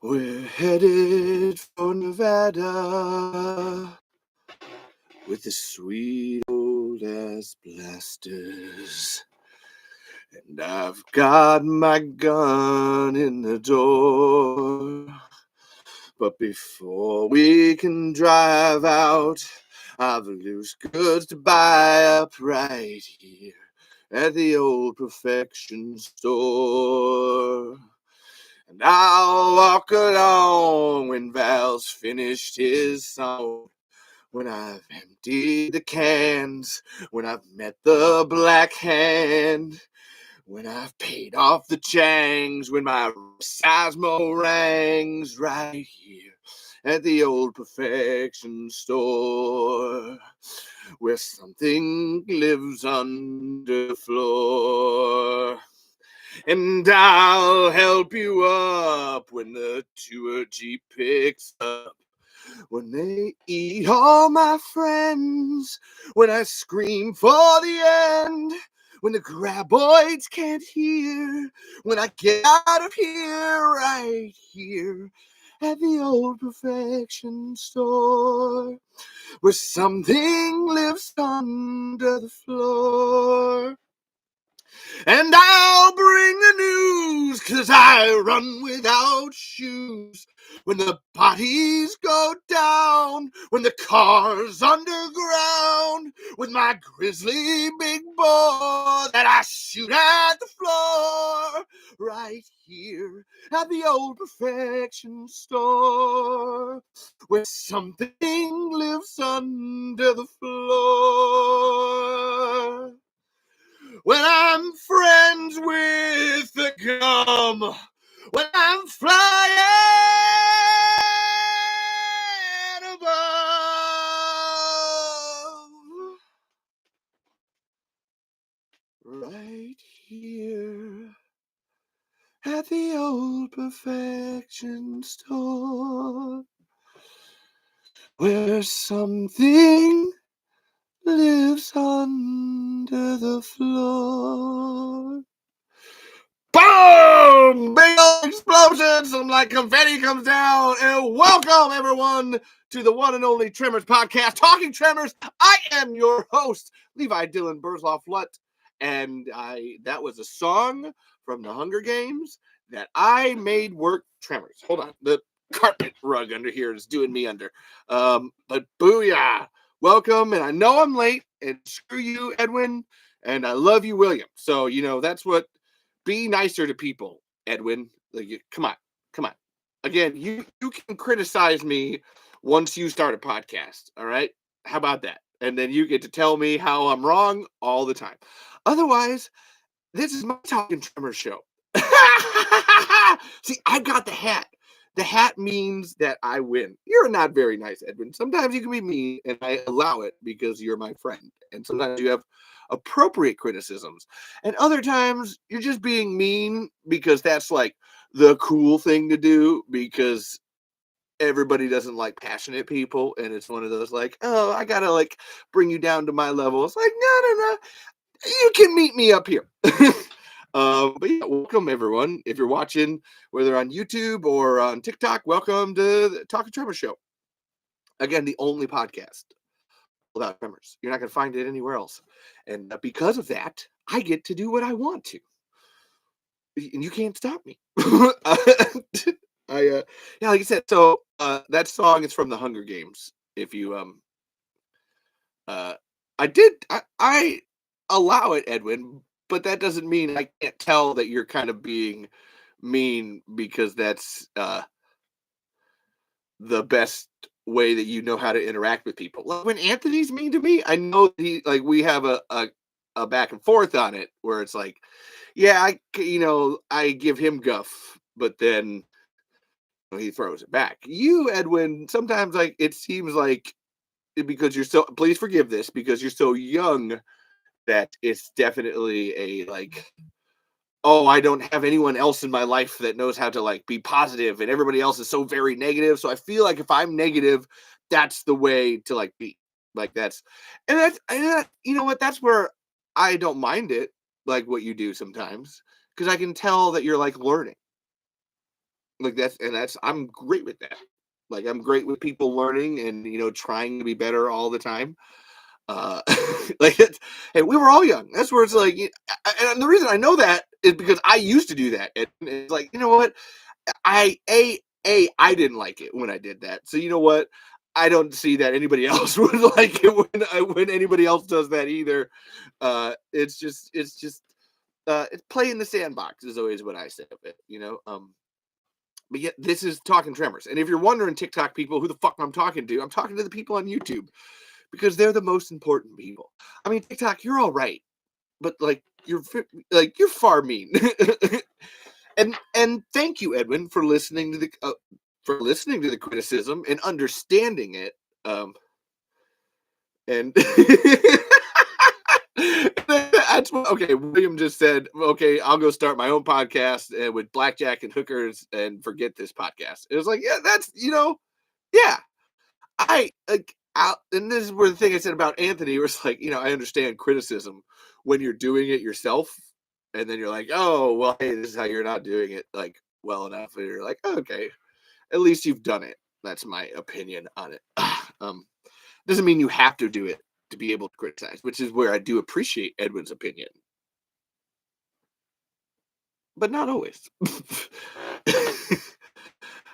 We're headed for Nevada with the sweet old ass blasters. And I've got my gun in the door. But before we can drive out, I've loose goods to buy up right here at the old Perfection store. And I'll walk along when Val's finished his song. When I've emptied the cans, when I've met the black hand, when I've paid off the changs, when my Seismo rings right here at the old Perfection store, where something lives under the floor. And I'll help you up when the tour Jeep picks up. When they eat all my friends, when I scream for the end, when the graboids can't hear, when I get out of here, right here at the old Perfection store, where something lives under the floor. And I'll bring the news, 'cause I run without shoes. When the bodies go down, when the car's underground, with my grizzly big bow that I shoot at the floor, right here at the old Perfection store, where something lives under the floor. When I'm friends with the gum, when I'm flying above, right here at the old Perfection store, where something lives under the floor. Boom! Big old explosion! Some like confetti comes down. And welcome everyone to the one and only Tremors podcast, Talking Tremors. I am your host, Levi Dylan Burzloff-Lutt, and that was a song from the Hunger Games that I made work Tremors. Hold on, the carpet rug under here is doing me under. But booyah! Welcome, and I know I'm late, and screw you, Edwin, and I love you, William. So, that's what, be nicer to people, Edwin. Like, come on. Again, you can criticize me once you start a podcast, all right? How about that? And then you get to tell me how I'm wrong all the time. Otherwise, this is my Talking Tremors show. See, I've got the hat. The hat means that I win. You're not very nice, Edwin. Sometimes you can be mean, and I allow it because you're my friend. And sometimes you have appropriate criticisms. And other times you're just being mean because that's like the cool thing to do, because everybody doesn't like passionate people. And it's one of those like, oh, I got to like bring you down to my level. It's like, no. You can meet me up here. But yeah, welcome everyone. If you're watching, whether on YouTube or on TikTok, welcome to the Talking Tremors show. Again, the only podcast without tremors. You're not going to find it anywhere else. And because of that, I get to do what I want to. And you can't stop me. Yeah, like I said, so that song is from the Hunger Games. If you I allow it, Edwin, but that doesn't mean I can't tell that you're kind of being mean, because that's the best way that you know how to interact with people. Like when Anthony's mean to me, I know we have a back and forth on it where it's like, yeah, I give him guff, but then he throws it back. You, Edwin, sometimes it seems like, because you're so, please forgive this, because you're so young, that it's definitely a like, oh, I don't have anyone else in my life that knows how to be positive, and everybody else is so very negative. So I feel like if I'm negative, that's the way to be. That's you know what? That's where I don't mind it, like what you do sometimes, because I can tell that you're learning. Like I'm great with that. Like I'm great with people learning and trying to be better all the time. Uh, like hey, we were all young. That's where it's like, and the reason I know that is because I used to do that. And it's like, you know what? I didn't like it when I did that. So you know what? I don't see that anybody else would like it when anybody else does that either. It's play in the sandbox is always what I say of it. But yet this is Talking Tremors. And if you're wondering, TikTok people, who the fuck I'm talking to the people on YouTube because they're the most important people. I mean, TikTok, you're all right, but you're far mean. and thank you, Edwin, for listening to the criticism and understanding it. And that's what, okay. William just said, okay, I'll go start my own podcast with blackjack and hookers and forget this podcast. It was like, yeah, that's yeah. And this is where the thing I said about Anthony was like, I understand criticism when you're doing it yourself, and then you're like, oh, well, hey, this is how you're not doing it well enough, and you're like, oh, okay, at least you've done it. That's my opinion on it. Doesn't mean you have to do it to be able to criticize, which is where I do appreciate Edwin's opinion, but not always.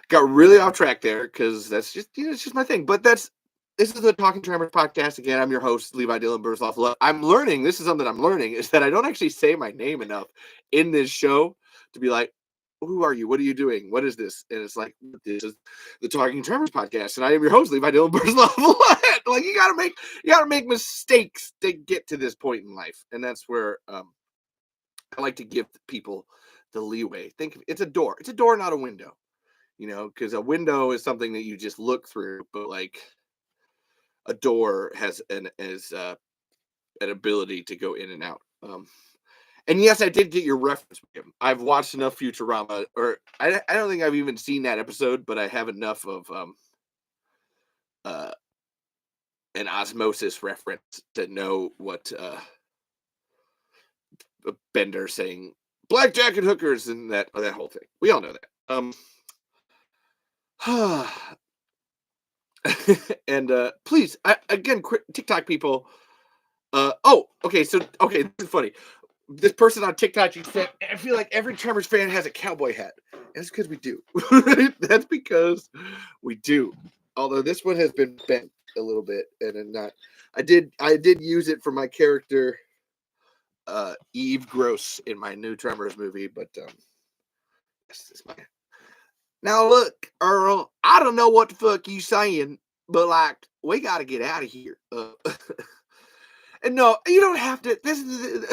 Got really off track there because that's just it's just my thing. But this is the Talking Tremors podcast again. I'm your host, Levi Dylan Bursloff. I'm learning. This is something I'm learning is that I don't actually say my name enough in this show to be like, who are you? What are you doing? What is this? And it's like, this is the Talking Tremors podcast, and I am your host, Levi Dylan Bursloff. Like you gotta make mistakes to get to this point in life, and that's where I like to give people the leeway. Think it's a door. It's a door, not a window. Because a window is something that you just look through, but like a door has an ability to go in and out. And yes, I did get your reference. I've watched enough Futurama, or I don't think I've even seen that episode, but I have enough of an osmosis reference to know what Bender saying blackjack and hookers and that whole thing. We all know that. And please, again, TikTok people. Okay, so this is funny. This person on TikTok, you said, I feel like every Tremors fan has a cowboy hat. And that's because we do. That's because we do. Although this one has been bent a little bit, and not. I did use it for my character, Eve Gross, in my new Tremors movie, but this is my. Now look, Earl, I don't know what the fuck you saying, but like we got to get out of here. And no, you don't have to.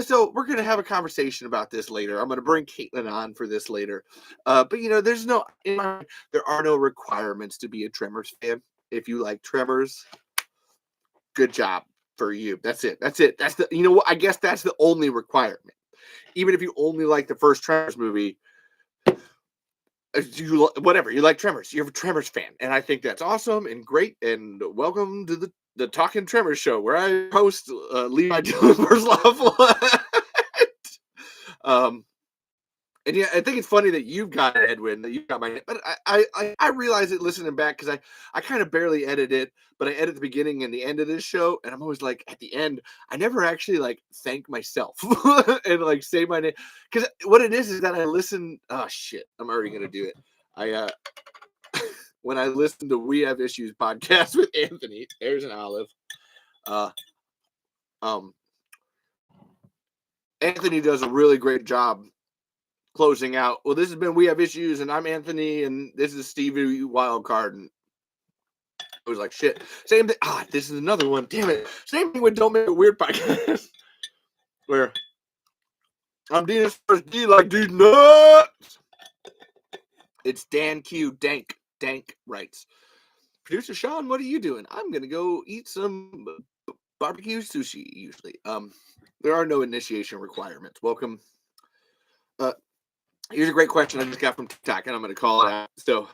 So we're gonna have a conversation about this later. I'm gonna bring Caitlin on for this later. But there's there are no requirements to be a Tremors fan. If you like Tremors, good job for you. That's it. That's the what I guess that's the only requirement. Even if you only like the first Tremors movie, you like Tremors, you're a Tremors fan, and I think that's awesome and great. And welcome to the Talking Tremors show, where I host Levi Dylan. And yeah, I think it's funny that you've got it, Edwin, that you got my name, but I realize it listening back because I kind of barely edit it, but I edit the beginning and the end of this show, and I'm always like at the end, I never actually like thank myself and like say my name because what it is that I listen. Oh shit, I'm already gonna do it. I when I listen to We Have Issues podcast with Anthony, there's an olive. Anthony does a really great job closing out. Well, this has been We Have Issues, and I'm Anthony, and this is Stevie Wildcard. And it was like, shit. Same thing. This is another one. Damn it. Same thing with Don't Make It Weird podcast. Where I'm Dina's first D like dude nuts. It's Dan Q. Dank writes. Producer Sean, what are you doing? I'm gonna go eat some barbecue sushi usually. There are no initiation requirements. Welcome. Here's a great question I just got from TikTok, and I'm going to call it out. So,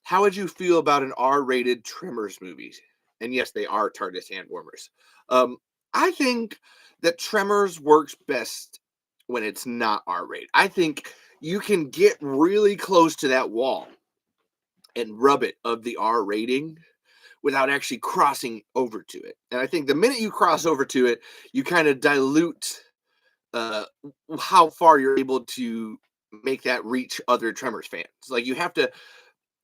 how would you feel about an R-rated Tremors movie? And yes, they are TARDIS hand warmers. I think that Tremors works best when it's not R-rated. I think you can get really close to that wall and rub it of the R rating without actually crossing over to it. And I think the minute you cross over to it, you kind of dilute uh, how far you're able to make that reach other Tremors fans. Like you have to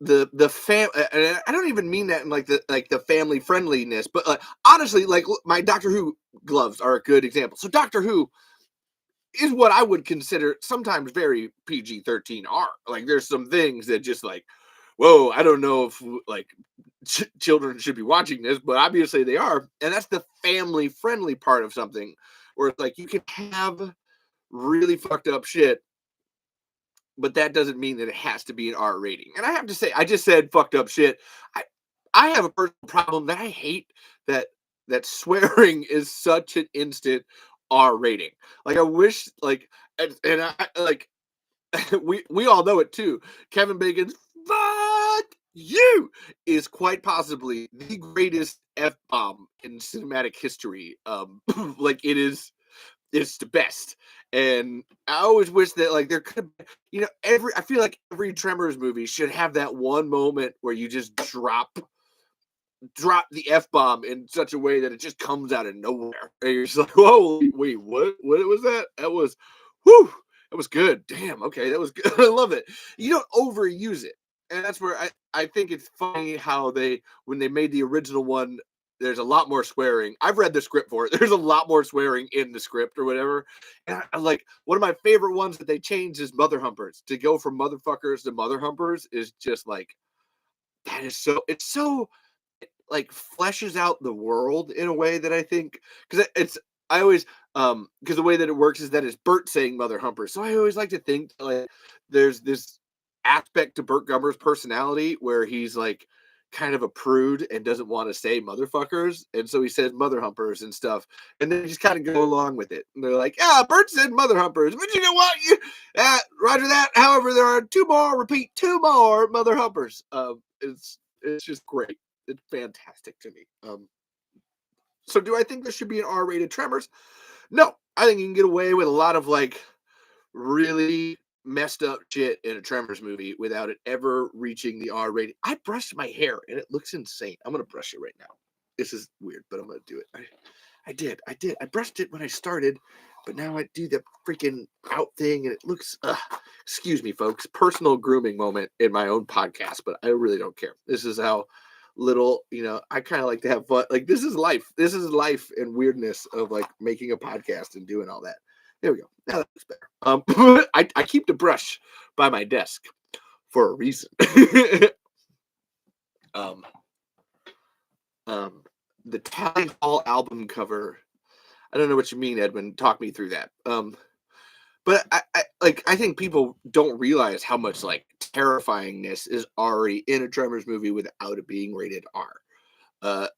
the fam. And I don't even mean that in like the family friendliness, but honestly, like my Doctor Who gloves are a good example. So Doctor Who is what I would consider sometimes very PG-13 R. Like there's some things that just like, whoa, I don't know if like children should be watching this, but obviously they are. And that's the family friendly part of something where like you can have really fucked up shit, but that doesn't mean that it has to be an R rating. And I have to say, I just said fucked up shit. I I have a personal problem that I hate that swearing is such an instant R rating. Like I wish like and I like we all know it too. Kevin Bacon's "fuck you" is quite possibly the greatest F bomb in cinematic history. Like it's the best. And I always wish that like there could, I feel like every Tremors movie should have that one moment where you just drop the F bomb in such a way that it just comes out of nowhere. And you're just like, whoa, wait, what was that? That was, whew, that was good. Damn, okay, that was good. I love it. You don't overuse it. And that's where I think it's funny how when they made the original one, there's a lot more swearing. I've read the script for it. There's a lot more swearing in the script or whatever. And I like one of my favorite ones that they changed is mother humpers. To go from motherfuckers to mother humpers is just like that is so it's so like fleshes out the world in a way that I think because it's I always because the way that it works is that it's Bert saying mother humper. So I always like to think like there's this aspect to Bert Gummer's personality where he's like kind of a prude and doesn't want to say motherfuckers, and so he says mother humpers and stuff, and they just kind of go along with it. And they're like, "Yeah, Bert said mother humpers, but you know what? Roger that. However, there are two more. Repeat, two more mother humpers." It's just great. It's fantastic to me. So do I think there should be an R-rated Tremors? No, I think you can get away with a lot of like really messed up shit in a Tremors movie without it ever reaching the R rating. I brushed my hair and it looks insane. I'm gonna brush it right now. This is weird, but I'm gonna do it. I did. I brushed it when I started, but now I do the freaking out thing and it looks. Excuse me, folks. Personal grooming moment in my own podcast, but I really don't care. This is how little I kind of like to have fun. Like this is life and weirdness of like making a podcast and doing all that. There we go. Now that looks better. I keep the brush by my desk for a reason. um the Tally Hall album cover, I don't know what you mean, Edwin. Talk me through that. But I think people don't realize how much like terrifyingness is already in a Tremors movie without it being rated R.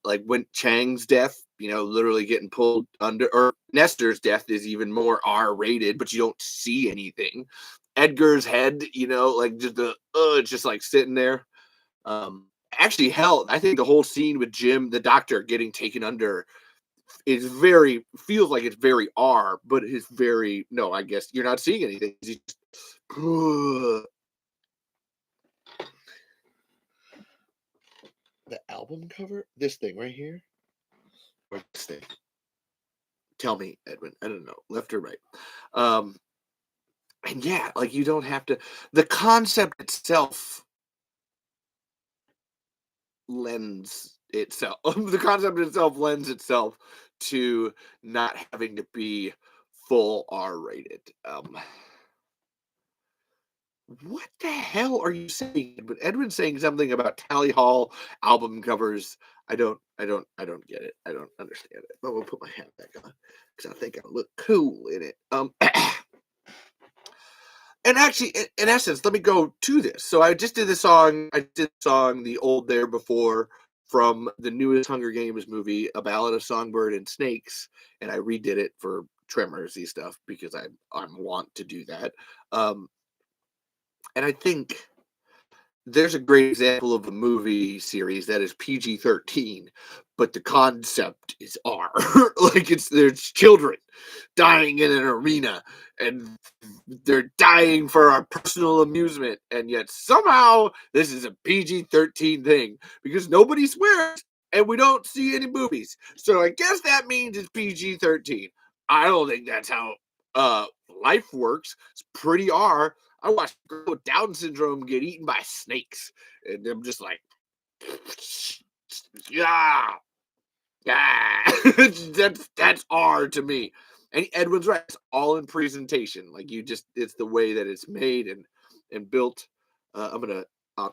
Like when Chang's death, literally getting pulled under, or Nestor's death is even more R rated, but you don't see anything. Edgar's head, like just it's just like sitting there. Actually, hell, I think the whole scene with Jim, the doctor, getting taken under feels like it's very R, but it's very no. I guess you're not seeing anything. He's just, the album cover, this thing right here, or this thing. Tell me, Edwin. I don't know, left or right. And yeah, like you don't have to. The concept itself lends itself. The concept itself lends itself to not having to be full R rated. What the hell are you saying? But Edwin's saying something about Tally Hall album covers. I don't get it. I don't understand it. But we'll put my hat back on because I think I look cool in it. And actually, in essence, let me go to this. So I just did the song. I did the song "The Old There Before" from the newest Hunger Games movie, "A Ballad of Songbird and Snakes," and I redid it for Tremorsy stuff because I'm want to do that. And I think there's a great example of a movie series that is PG-13, but the concept is R. Like there's children dying in an arena, and they're dying for our personal amusement, and yet somehow this is a PG-13 thing because nobody swears and we don't see any boobies. So I guess that means it's PG-13. I don't think that's how life works. It's pretty R. I watched a girl with Down syndrome get eaten by snakes, and I'm just like, yeah, yeah. that's R to me. And Edwin's right; it's all in presentation. Like it's the way that it's made and built. I'll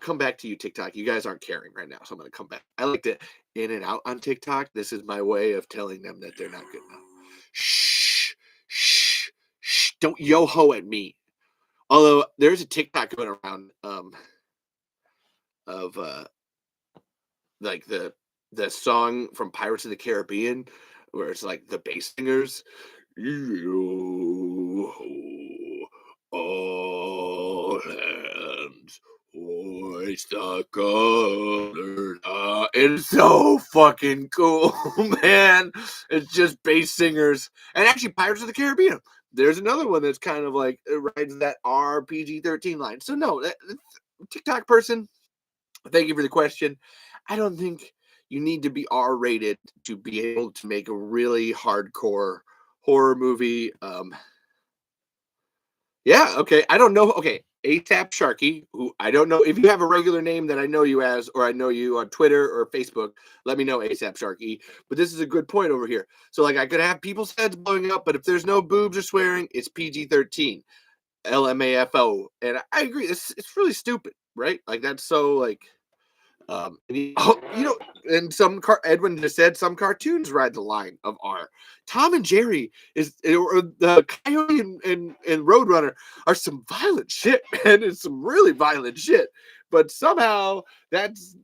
come back to you, TikTok. You guys aren't caring right now, so I'm gonna come back. I like to in and out on TikTok. This is my way of telling them that they're not good enough. Shh, shh, shh! Don't yo ho at me. Although there's a TikTok going around of like the song from Pirates of the Caribbean where it's like the bass singers, yo ho, all hands hoist the colors. It's so fucking cool, man. It's just bass singers, and actually Pirates of the Caribbean. There's another one that's kind of like it rides that RPG-13 line. So no, TikTok person, thank you for the question. I don't think you need to be R-rated to be able to make a really hardcore horror movie. Yeah, okay. I don't know. Okay, ASAP Sharky, who I don't know if you have a regular name that I know you as, or I know you on Twitter or Facebook. Let me know, ASAP Sharky. But this is a good point over here. So, like, I could have people's heads blowing up, but if there's no boobs or swearing, it's PG-13, LMAFO, and I agree. It's really stupid, right? Like that's so like. And Edwin just said some cartoons ride the line of R. Tom and Jerry or the Coyote and Roadrunner are some violent shit, man. It's some really violent shit, but somehow that's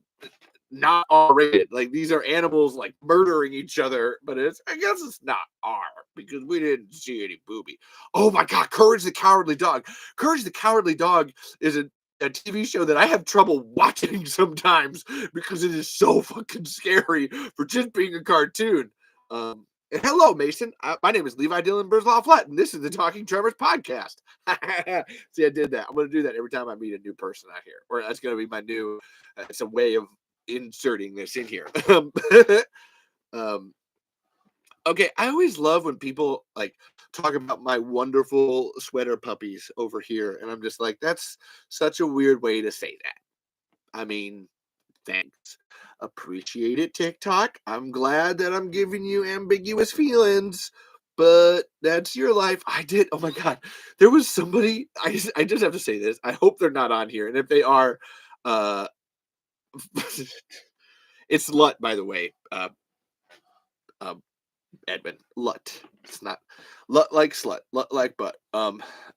not R-rated. Like these are animals like murdering each other, but I guess it's not R because we didn't see any booby. Oh my god, Courage the Cowardly Dog. Courage the Cowardly Dog is a TV show that I have trouble watching sometimes because it is so fucking scary for just being a cartoon. And hello, Mason. My name is Levi Dylan Burzlaw Flat, and this is the Talking Tremors podcast. See, I did that. I'm going to do that every time I meet a new person out here, or that's going to be my new. It's a way of inserting this in here. Okay, I always love when people like talk about my wonderful sweater puppies over here, and I'm just like, that's such a weird way to say that. I mean, thanks. Appreciate it, TikTok. I'm glad that I'm giving you ambiguous feelings, but that's your life. I did. Oh my God. There was somebody, I just have to say this. I hope they're not on here. And if they are, it's Lut, by the way. Edmund Lut. It's not Lut like slut, Lut like butt.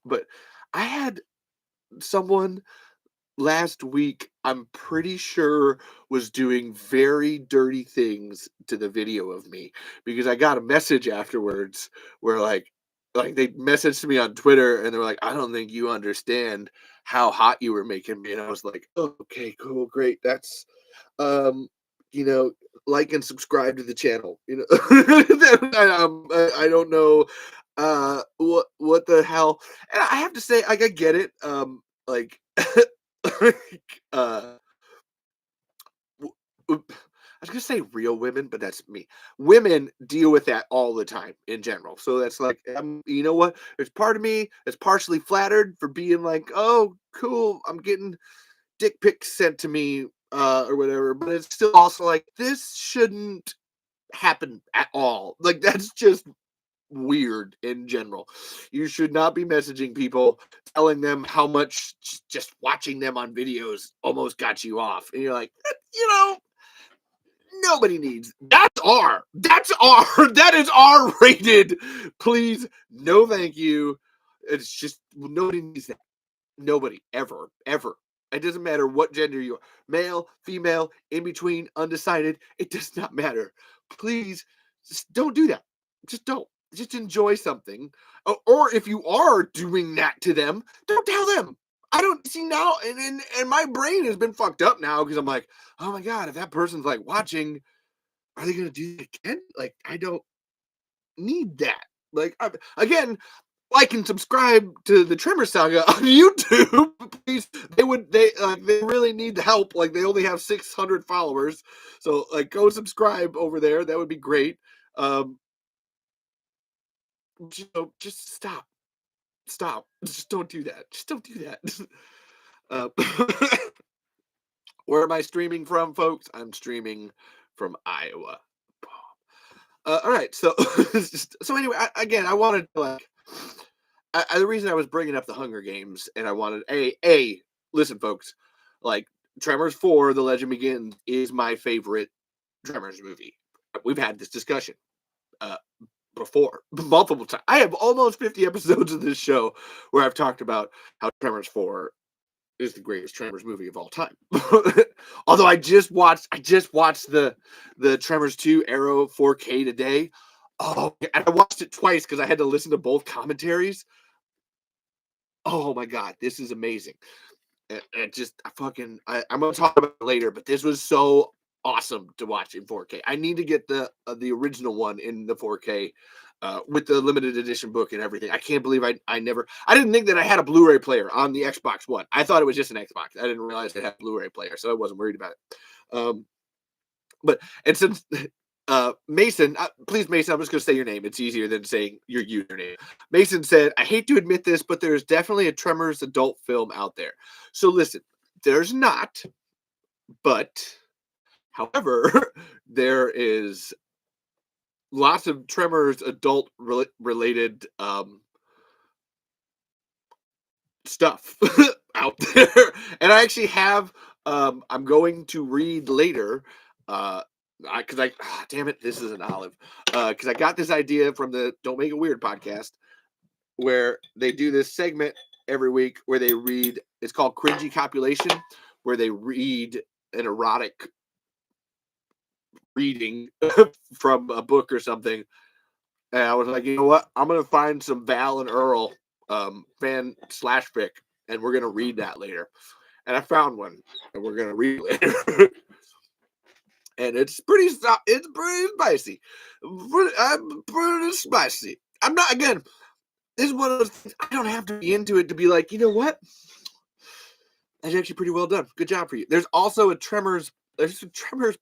But I had someone last week, I'm pretty sure, was doing very dirty things to the video of me because I got a message afterwards where like they messaged me on Twitter and they were like, I don't think you understand how hot you were making me. And I was like, oh, okay, cool, great. That's um like and subscribe to the channel. I don't know what the hell. And I have to say, like, I get it. Like uh I was gonna say real women, but that's me. Women deal with that all the time in general. So that's like, you know what? There's part of me that's partially flattered for being like, oh, cool, I'm getting dick pics sent to me or whatever. But it's still also like, this shouldn't happen at all. Like that's just weird in general. You should not be messaging people telling them how much just watching them on videos almost got you off. And you're like, nobody needs. That's R. That's R. That is R rated. Please, no thank you. It's just nobody needs that. Nobody ever. It doesn't matter what gender you are. Male, female, in between, undecided. It does not matter. Please, just don't do that. Just don't. Just enjoy something. Or if you are doing that to them, don't tell them. I don't see now, and my brain has been fucked up now because I'm like, oh my god, if that person's like watching, are they gonna do it again? Like, I don't need that. Like, again, like and subscribe to the Tremor Saga on YouTube, please. They really need the help. Like, they only have 600 followers, so like go subscribe over there. That would be great. Um, just stop. Just don't do that. Just don't do that. Uh, where am I streaming from, folks? I'm streaming from Iowa. All right, so so anyway, again, I wanted to like. The reason I was bringing up the Hunger Games, and I wanted listen, folks, like Tremors 4: The Legend Begins is my favorite Tremors movie. We've had this discussion uh, before multiple times. I have almost 50 episodes of this show where I've talked about how Tremors 4 is the greatest Tremors movie of all time. Although I just watched the Tremors 2 Arrow 4K today. Oh, and I watched it twice because I had to listen to both commentaries. Oh my god, this is amazing. I'm gonna talk about it later, but this was so awesome to watch in 4K. I need to get the original one in the 4K with the limited edition book and everything. I can't believe I didn't think that I had a Blu-ray player on the Xbox One. I thought it was just an Xbox. I didn't realize it had a Blu-ray player, so I wasn't worried about it. But and since Mason, please, Mason, I'm just going to say your name. It's easier than saying your username. Mason said, I hate to admit this, but there's definitely a Tremors adult film out there. So listen, there's not, but however, there is lots of Tremors adult related stuff out there. And I actually have, I'm going to read later, damn it, this is an olive. Because I got this idea from the Don't Make It Weird podcast, where they do this segment every week where they read. It's called Cringy Copulation, where they read an erotic reading from a book or something. And I was like, you know what? I'm gonna find some Val and Earl fan/fic, and we're gonna read that later. And I found one, and we're gonna read it later. And it's pretty spicy. Pretty spicy. I'm not, again, this is one of those things, I don't have to be into it to be like, you know what? That's actually pretty well done. Good job for you. There's also a Tremors. There's some Tremors.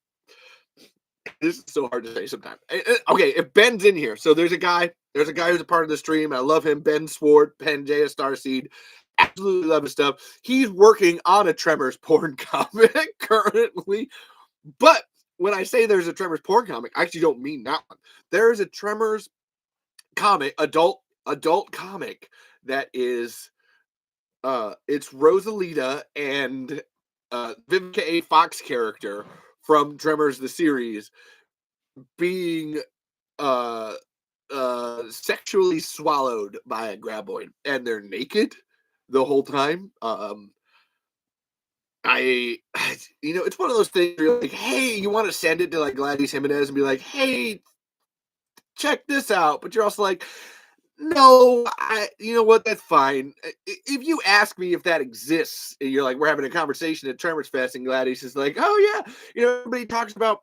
This is so hard to say sometimes. Okay, if Ben's in here, so there's a guy who's a part of the stream. I love him. Ben Swart, Penn JS Starseed. Absolutely love his stuff. He's working on a Tremors porn comic currently. But when I say there's a Tremors porn comic, I actually don't mean that one. There is a Tremors comic, adult comic that is it's Rosalita and Vivica A. Fox character from Tremors the series being sexually swallowed by a graboid, and they're naked the whole time. It's one of those things where you're like, hey, you want to send it to like Gladys Jimenez and be like, hey, check this out, but you're also like, no, you know what, that's fine. If you ask me if that exists, and you're like, we're having a conversation at Tremors Fest, and Gladys is like, oh yeah, everybody talks about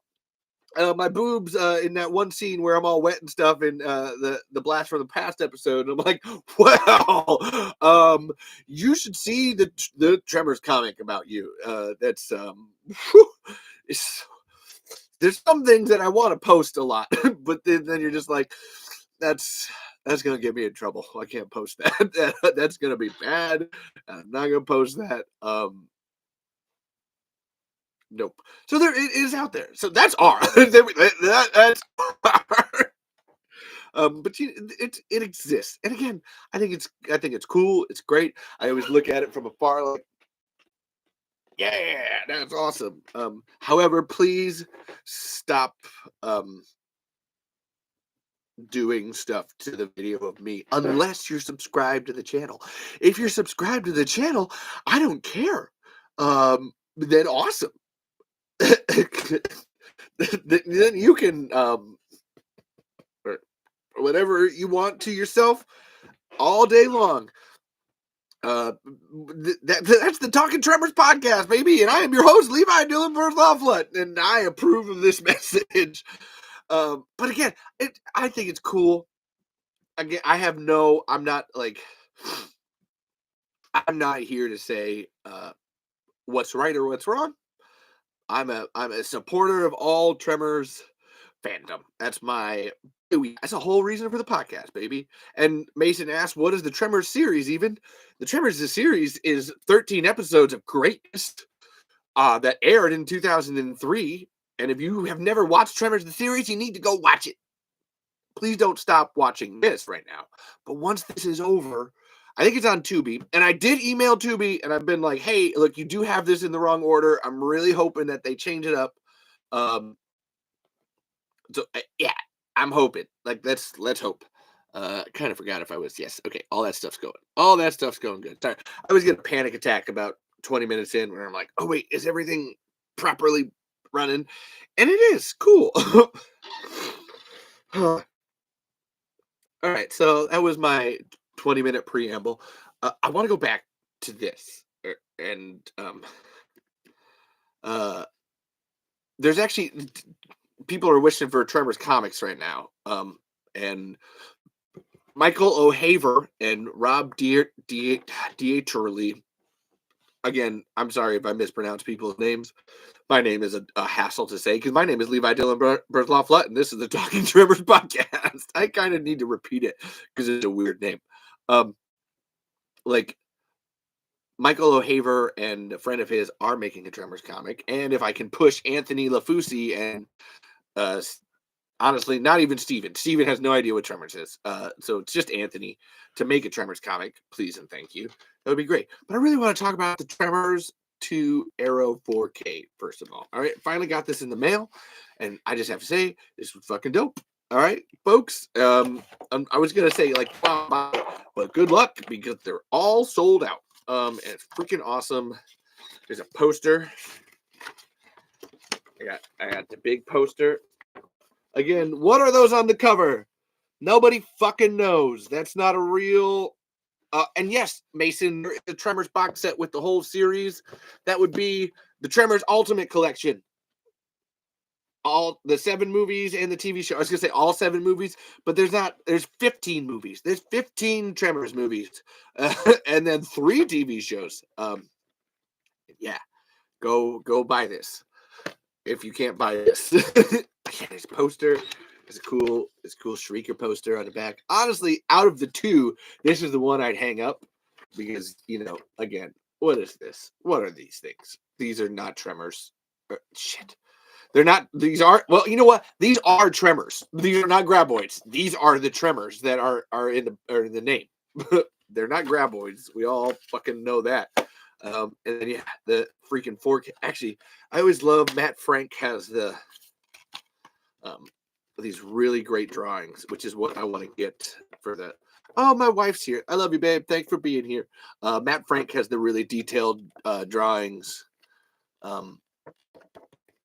my boobs in that one scene where I'm all wet and stuff in the Blast from the Past episode. And I'm like, well, you should see the Tremors comic about you. That's there's some things that I want to post a lot, but then you're just like, that's gonna get me in trouble. I can't post that. That's gonna be bad. I'm not gonna post that. Nope. So it is out there. So that's R. That's R. But it exists, and again, I think it's cool. It's great. I always look at it from afar, like, yeah, that's awesome. However, please stop doing stuff to the video of me unless you're subscribed to the channel. If you're subscribed to the channel, I don't care. Then awesome. Then you can whatever you want to yourself all day long. That's the Talking Tremors podcast, baby, and I am your host, Levi Dylan Berthofflet, and I approve of this message. But again, I think it's cool. Again, I'm not here to say what's right or what's wrong. I'm a supporter of all Tremors fandom. That's a whole reason for the podcast, baby. And Mason asked, what is the Tremors series even? The Tremors series is 13 episodes of greatness that aired in 2003. And if you have never watched Tremors the series, you need to go watch it. Please don't stop watching this right now. But once this is over, I think it's on Tubi. And I did email Tubi, and I've been like, hey, look, you do have this in the wrong order. I'm really hoping that they change it up. Yeah, I'm hoping. Like, let's hope. Kind of forgot if I was. Yes, okay. All that stuff's going good. Sorry, I was getting a panic attack about 20 minutes in, where I'm like, oh wait, is everything properly running? And it is cool. All right, so that was my 20-minute preamble. I want to go back to this, and there's actually people are wishing for Tremors comics right now, and Michael O'Haver and Rob Dieterle. Again, I'm sorry if I mispronounce people's names. My name is a hassle to say because my name is Levi Dylan Berthofflet, and this is the Talking Tremors podcast. I kind of need to repeat it because it's a weird name. Like Michael O'Haver and a friend of his are making a Tremors comic, and if I can push Anthony LaFusi and honestly, not even Steven. Steven has no idea what Tremors is. So it's just Anthony to make a Tremors comic, please and thank you. That would be great. But I really want to talk about the Tremors 2 Arrow 4K, first of all. All right, finally got this in the mail, and I just have to say, this was fucking dope. All right, folks. I was gonna say like, but good luck because they're all sold out. And it's freaking awesome. There's a poster. I got the big poster. Again, what are those on the cover? Nobody fucking knows. That's not a real. And yes, Mason, the Tremors box set with the whole series. That would be the Tremors Ultimate Collection. All the 7 movies and the TV show. I was gonna say all 7 movies, but there's 15 movies. There's 15 Tremors movies, and then 3 TV shows. Yeah, go buy this if you can't buy this. There's a poster. It's a cool Shrieker poster on the back. Honestly, out of the 2, this is the one I'd hang up because again, what is this? What are these things? These are not Tremors. Shit. They're not. These are. Well, you know what? These are Tremors. These are not Graboids. These are the Tremors that are in the name. They're not Graboids. We all fucking know that. And then yeah, the freaking 4K. Actually, I always love Matt Frank has the these really great drawings, which is what I want to get for the. Oh, my wife's here. I love you, babe. Thanks for being here. Matt Frank has the really detailed drawings.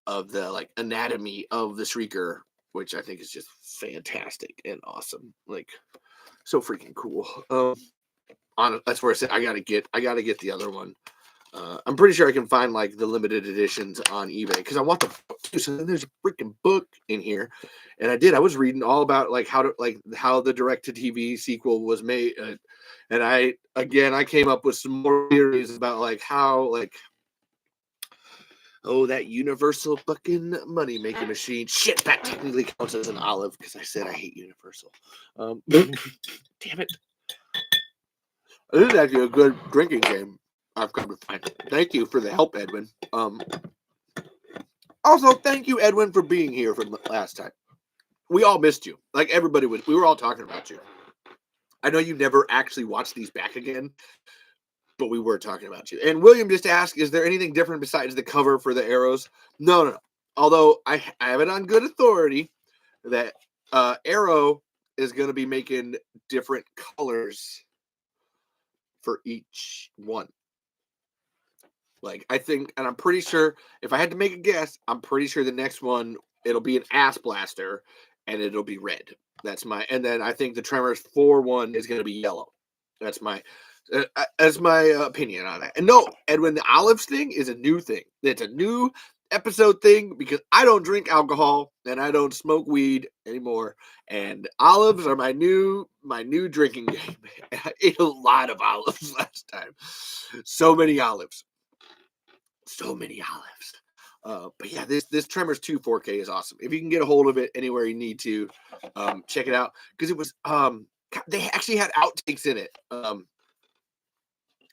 Of the like anatomy of the Shrieker, which I think is just fantastic and awesome. Like so freaking cool. That's where I said I gotta get the other one. I'm pretty sure I can find like the limited editions on eBay because I want the book too. So then there's a freaking book in here, and I was reading all about like how the direct to TV sequel was made, and I came up with some more theories about like how like. Oh, that Universal fucking money making machine. Shit, that technically counts as an olive because I said I hate Universal. Damn it. This is actually a good drinking game. I've come to find. Thank you for the help, Edwin. Also, thank you, Edwin, for being here for the last time. We all missed you. Like everybody was. We were all talking about you. I know you never actually watched these back again, but we were talking about you. And William just asked, is there anything different besides the cover for the arrows? No. Although I have it on good authority that Arrow is going to be making different colors for each one. Like, I think, and I'm pretty sure, if I had to make a guess, I'm pretty sure the next one, it'll be an ass blaster, and it'll be red. And then I think the Tremors 4 one is going to be yellow. That's my, That's my opinion on it. And no, Edwin, the olives thing is a new thing. It's a new episode thing because I don't drink alcohol and I don't smoke weed anymore. And olives are my new drinking game. I ate a lot of olives last time. So many olives. But yeah, this Tremors 2 4K is awesome. If you can get a hold of it anywhere you need to, check it out because it was they actually had outtakes in it,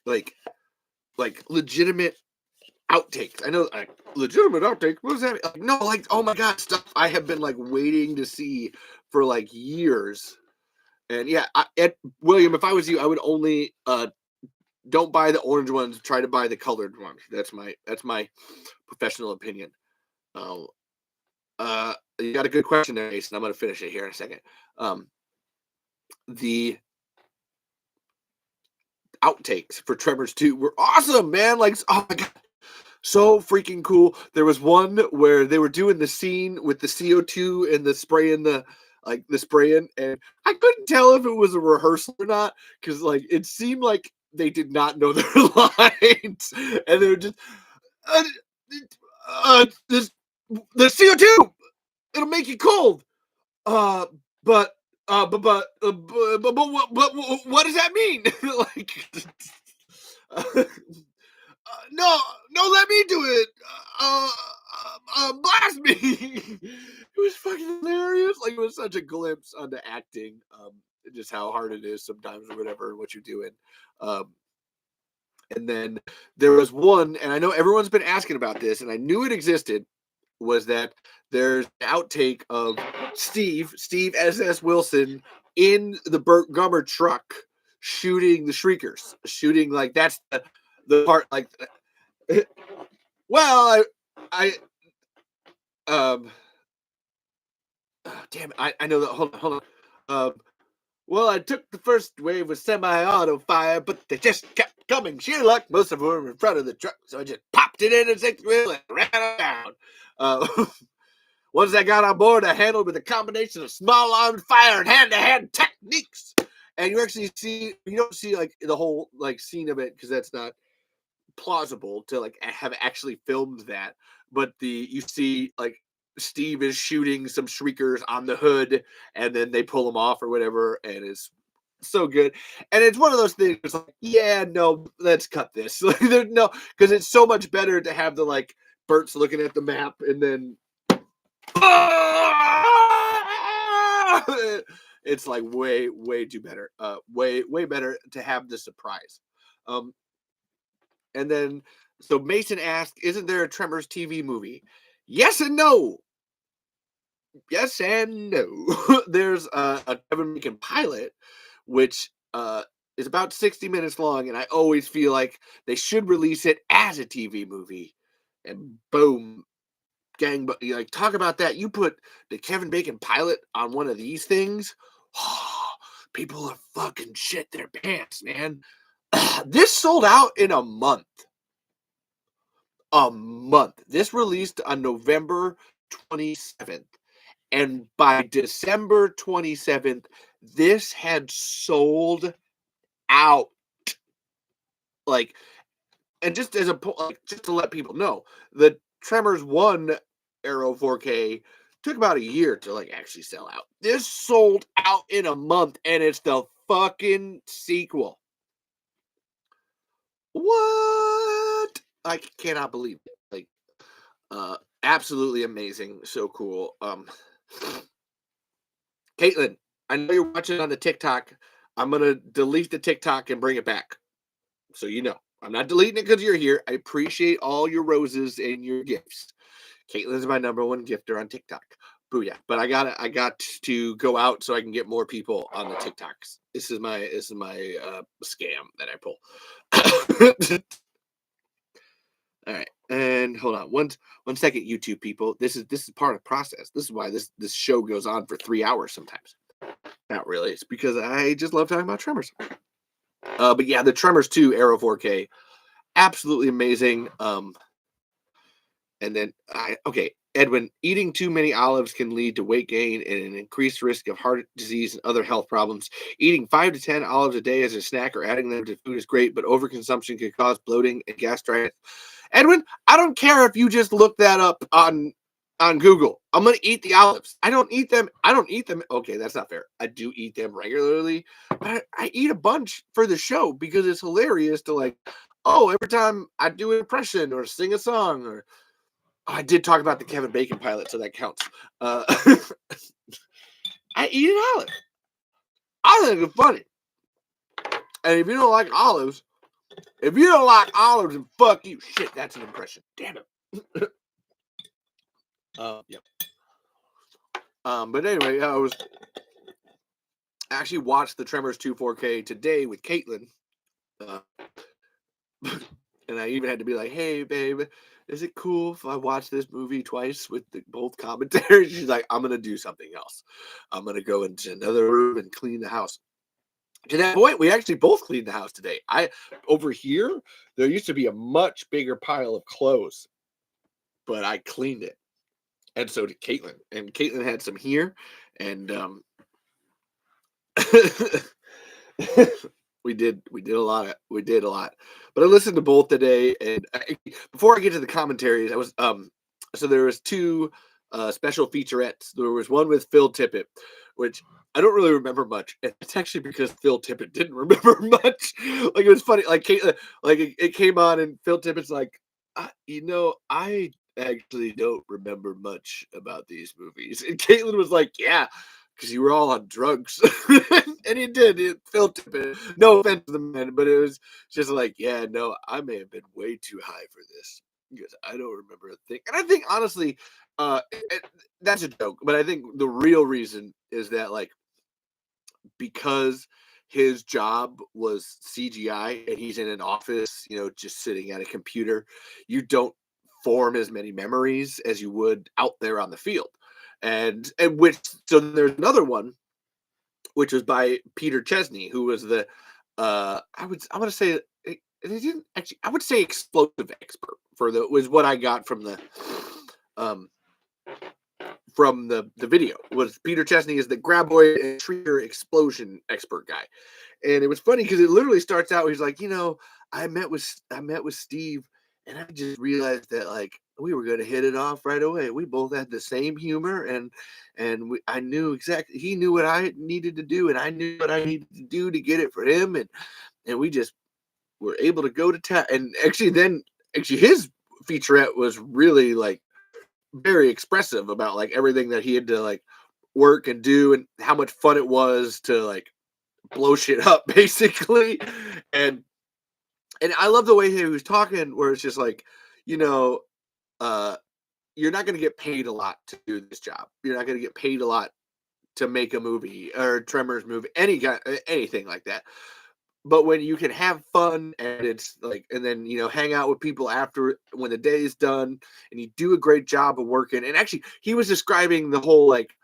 like legitimate outtakes. I know, like, legitimate outtakes. What does that mean? Like, no, like, oh my god, stuff I have been like waiting to see for like years. And yeah, William, if I was you, I would only don't buy the orange ones. Try to buy the colored ones. That's my professional opinion. You got a good question there, Ace, and I'm going to finish it here in a second. The outtakes for Tremors 2 were awesome, man. Like, oh my god, so freaking cool. There was one where they were doing the scene with the CO2 and the spraying and I couldn't tell if it was a rehearsal or not because like it seemed like they did not know their lines and they were just this the CO2, it'll make you cold. But what does that mean? Like, no, let me do it. Blast me. It was fucking hilarious. Like, it was such a glimpse onto acting, just how hard it is sometimes or whatever, what you're doing. And then there was one, and I know everyone's been asking about this, and I knew it existed, was that there's an outtake of Steve SS Wilson in the Burt Gummer truck shooting the Shriekers, shooting like that's the part like. Well, I damn it, I know that. Hold on. Well, I took the first wave with semi-auto fire, but they just kept coming. Sheer luck, most of them were in front of the truck, so I just popped it in a sixth wheel and ran around. Once I got on board, I handled with a combination of small armed fire and hand-to-hand techniques. And you don't see like the whole like scene of it because that's not plausible to like have actually filmed that. But you see like Steve is shooting some Shriekers on the hood, and then they pull them off or whatever, and it's so good. And it's one of those things like, yeah, no, let's cut this. No, because it's so much better to have the like Bert's looking at the map and then it's like way too better. Way better to have the surprise. And then so Mason asked, "Isn't there a Tremors TV movie?" Yes and no. Yes and no. There's a Kevin Bacon pilot, which is about 60 minutes long, and I always feel like they should release it as a TV movie. And boom, gang, but like talk about that. You put the Kevin Bacon pilot on one of these things, people are fucking shit their pants, man. This sold out in a month. This released on November 27th. And by December 27th, this had sold out. Like, and just as just to let people know, the Tremors 1 Arrow 4K took about a year to like actually sell out. This sold out in a month, and it's the fucking sequel. What? I cannot believe it. Like, absolutely amazing. So cool. Caitlin, I know you're watching on the TikTok. I'm gonna delete the TikTok and bring it back. So you know. I'm not deleting it because you're here. I appreciate all your roses and your gifts. Caitlin's my number one gifter on TikTok. Booyah. But I got to go out so I can get more people on the TikToks. This is my scam that I pull. All right. And hold on. One second, YouTube people. This is part of the process. This is why this show goes on for 3 hours sometimes. Not really. It's because I just love talking about Tremors. But yeah, the Tremors 2 Arrow 4K, absolutely amazing. And then Edwin, eating too many olives can lead to weight gain and an increased risk of heart disease and other health problems. Eating 5 to 10 olives a day as a snack or adding them to food is great, but overconsumption can cause bloating and gastritis. Edwin, I don't care if you just look that up on Google. I'm gonna eat the olives. I don't eat them. I don't eat them. Okay, that's not fair. I do eat them regularly, but I eat a bunch for the show because it's hilarious to like, oh, every time I do an impression or sing a song or I did talk about the Kevin Bacon pilot, so that counts. Uh, I eat an olive. I think it's funny. And if you don't like olives, then fuck you. Shit, that's an impression. Damn it. Yeah. But anyway, I was actually watched the Tremors 2 4K today with Caitlin. And I even had to be like, hey, babe, is it cool if I watch this movie twice with both commentaries? She's like, I'm going to do something else. I'm going to go into another room and clean the house. To that point, we actually both cleaned the house today. Over here, there used to be a much bigger pile of clothes, but I cleaned it. And so did Caitlin. And Caitlin had some here. And we did a lot. But I listened to both today. And before I get to the commentaries, I was so there was 2 special featurettes. There was one with Phil Tippett, which I don't really remember much. And it's actually because Phil Tippett didn't remember much. Like, it was funny. Like, it came on and Phil Tippett's like, I actually don't remember much about these movies. And Caitlin was like, yeah, because you were all on drugs. And he did. Phil Tippett. No offense to the man, but it was just like, yeah, no, I may have been way too high for this because I don't remember a thing. And I think, honestly, that's a joke. But I think the real reason is that, like, because his job was CGI and he's in an office, just sitting at a computer, you don't form as many memories as you would out there on the field. And so there's another one, which was by Peter Chesney, who was the I want to say it didn't actually, I would say explosive expert was what I got from the video. Was Peter Chesney is the graboid and shrieker explosion expert guy. And it was funny because it literally starts out, he's like, I met with Steve and I just realized that, like, we were going to hit it off right away. We both had the same humor and I knew exactly, he knew what I needed to do and I knew what I needed to do to get it for him. And we just were able to go to town. And actually his featurette was really, like, very expressive about, like, everything that he had to, like, work and do and how much fun it was to, like, blow shit up, basically. And I love the way he was talking, where it's just like, you're not going to get paid a lot to do this job. You're not going to get paid a lot to make a movie or Tremors movie, anything like that. But when you can have fun and it's like, and then, hang out with people after when the day is done and you do a great job of working. And actually, he was describing the whole, like,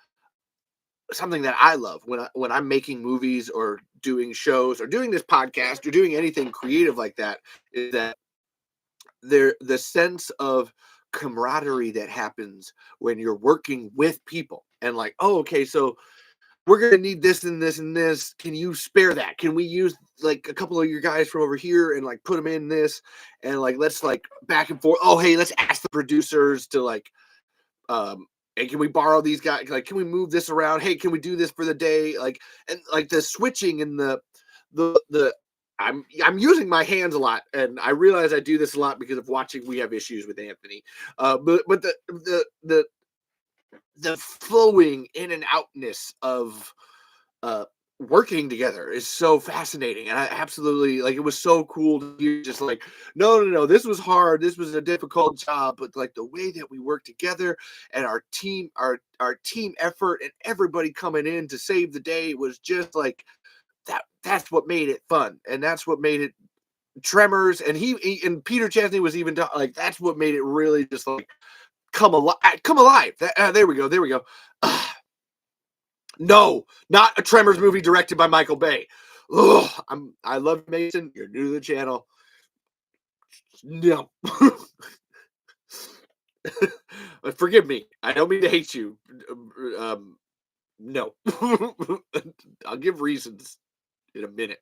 something that I love when I'm making movies or doing shows or doing this podcast or doing anything creative like that, is that the sense of camaraderie that happens when you're working with people and, like, oh, okay, so we're going to need this and this and this. Can you spare that? Can we use, like, a couple of your guys from over here and, like, put them in this and, like, let's, like, back and forth. Oh, hey, let's ask the producers to, like, hey, can we borrow these guys? Like, can we move this around? Hey, can we do this for the day? Like, and, like, the switching and the I'm using my hands a lot, and I realize I do this a lot because of watching We Have Issues with Anthony. But the flowing in and outness of working together is so fascinating. And I absolutely, like, it was so cool to hear, just like, no, this was hard, this was a difficult job, but, like, the way that we work together and our team effort and everybody coming in to save the day was just like that's what made it fun, and that's what made it Tremors. And he and Peter Chesney was even like, that's what made it really just, like, come alive. There we go. No, not a Tremors movie directed by Michael Bay. Ugh, I love Mason. You're new to the channel. No. Forgive me. I don't mean to hate you. No. I'll give reasons in a minute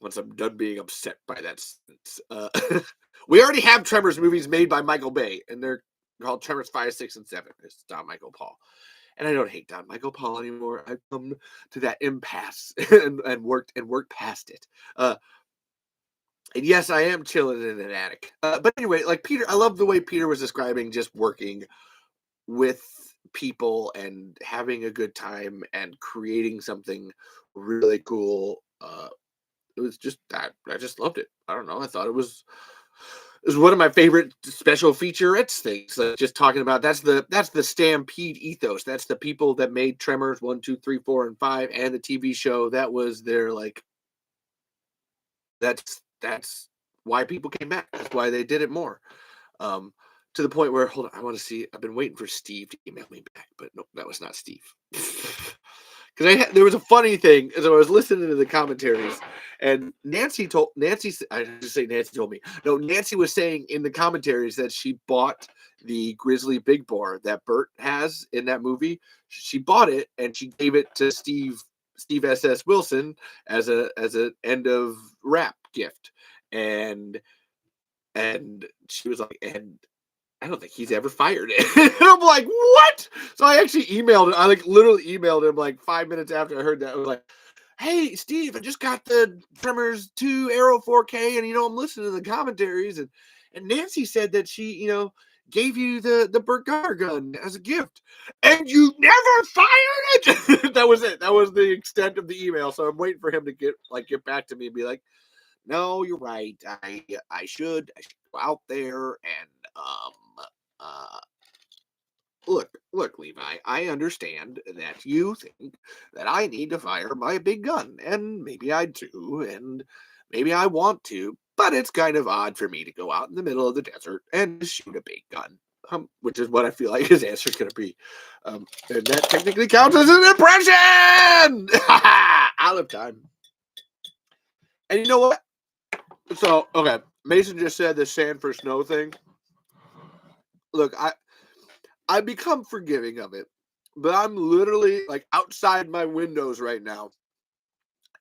once I'm done being upset by that sentence. We already have Tremors movies made by Michael Bay, and they're called Tremors 5, 6, and 7. It's Don Michael Paul. And I don't hate Don Michael Paul anymore. I've come to that impasse and worked past it. And yes, I am chilling in an attic. But anyway, like Peter, I love the way Peter was describing just working with people and having a good time and creating something really cool. It was just that I just loved it. I don't know. I thought it was one of my favorite special featurettes things. Like just talking about that's the Stampede ethos. That's the people that made Tremors 1, 2, 3, 4, and 5 and the TV show. That was their like. That's why people came back. That's why they did it more. To the point where, hold on, I want to see. I've been waiting for Steve to email me back, but no, that was not Steve. Because there was a funny thing as I was listening to the commentaries, and Nancy, I just say Nancy told me. No, Nancy was saying in the commentaries that she bought the Grizzly Big Boar that Bert has in that movie. She bought it and she gave it to Steve S.S. Wilson as an end of wrap gift, and she was like, and I don't think he's ever fired it. And I'm like, what? So I actually emailed him. I like literally emailed him like 5 minutes after I heard that. I was like, hey, Steve, I just got the Tremors 2 Arrow 4K, and I'm listening to the commentaries, and Nancy said that she, gave you the Burt Gunner gun as a gift, and you never fired it. That was it. That was the extent of the email. So I'm waiting for him to get back to me and be like, no, you're right. I should go out there and uh look, Levi, I understand that you think that I need to fire my big gun, and maybe I do, and maybe I want to, but it's kind of odd for me to go out in the middle of the desert and shoot a big gun. Which is what I feel like his answer is going to be. And that technically counts as an impression! Out of time. And you know what? So, okay, Mason just said the sand for snow thing. Look, I become forgiving of it, but I'm literally like outside my windows right now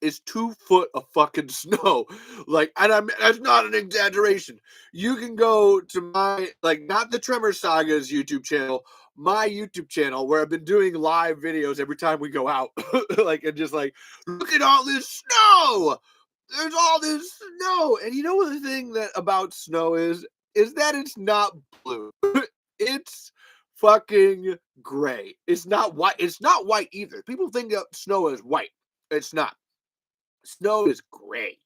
is 2 foot of fucking snow. Like, and that's not an exaggeration. You can go to my, like, not the Tremor Saga's YouTube channel, my YouTube channel, where I've been doing live videos every time we go out. Like, and just like, look at all this snow. There's all this snow. And you know what the thing that about snow is that it's not blue. It's fucking gray. It's not white. It's not white either. People think of snow as white. It's not. Snow is gray.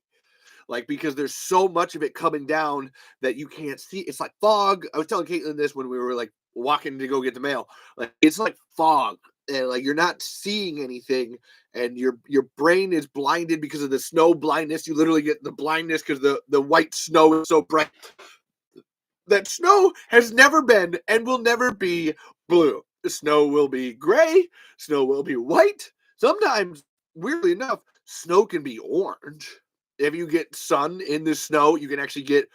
Like, because there's so much of it coming down that you can't see. It's like fog. I was telling Caitlin this when we were like walking to go get the mail. Like, it's like fog. And like you're not seeing anything, and your brain is blinded because of the snow blindness. You literally get the blindness because the white snow is so bright. That snow has never been and will never be blue. The snow will be gray. Snow will be white. Sometimes, weirdly enough, snow can be orange. If you get sun in the snow, you can actually get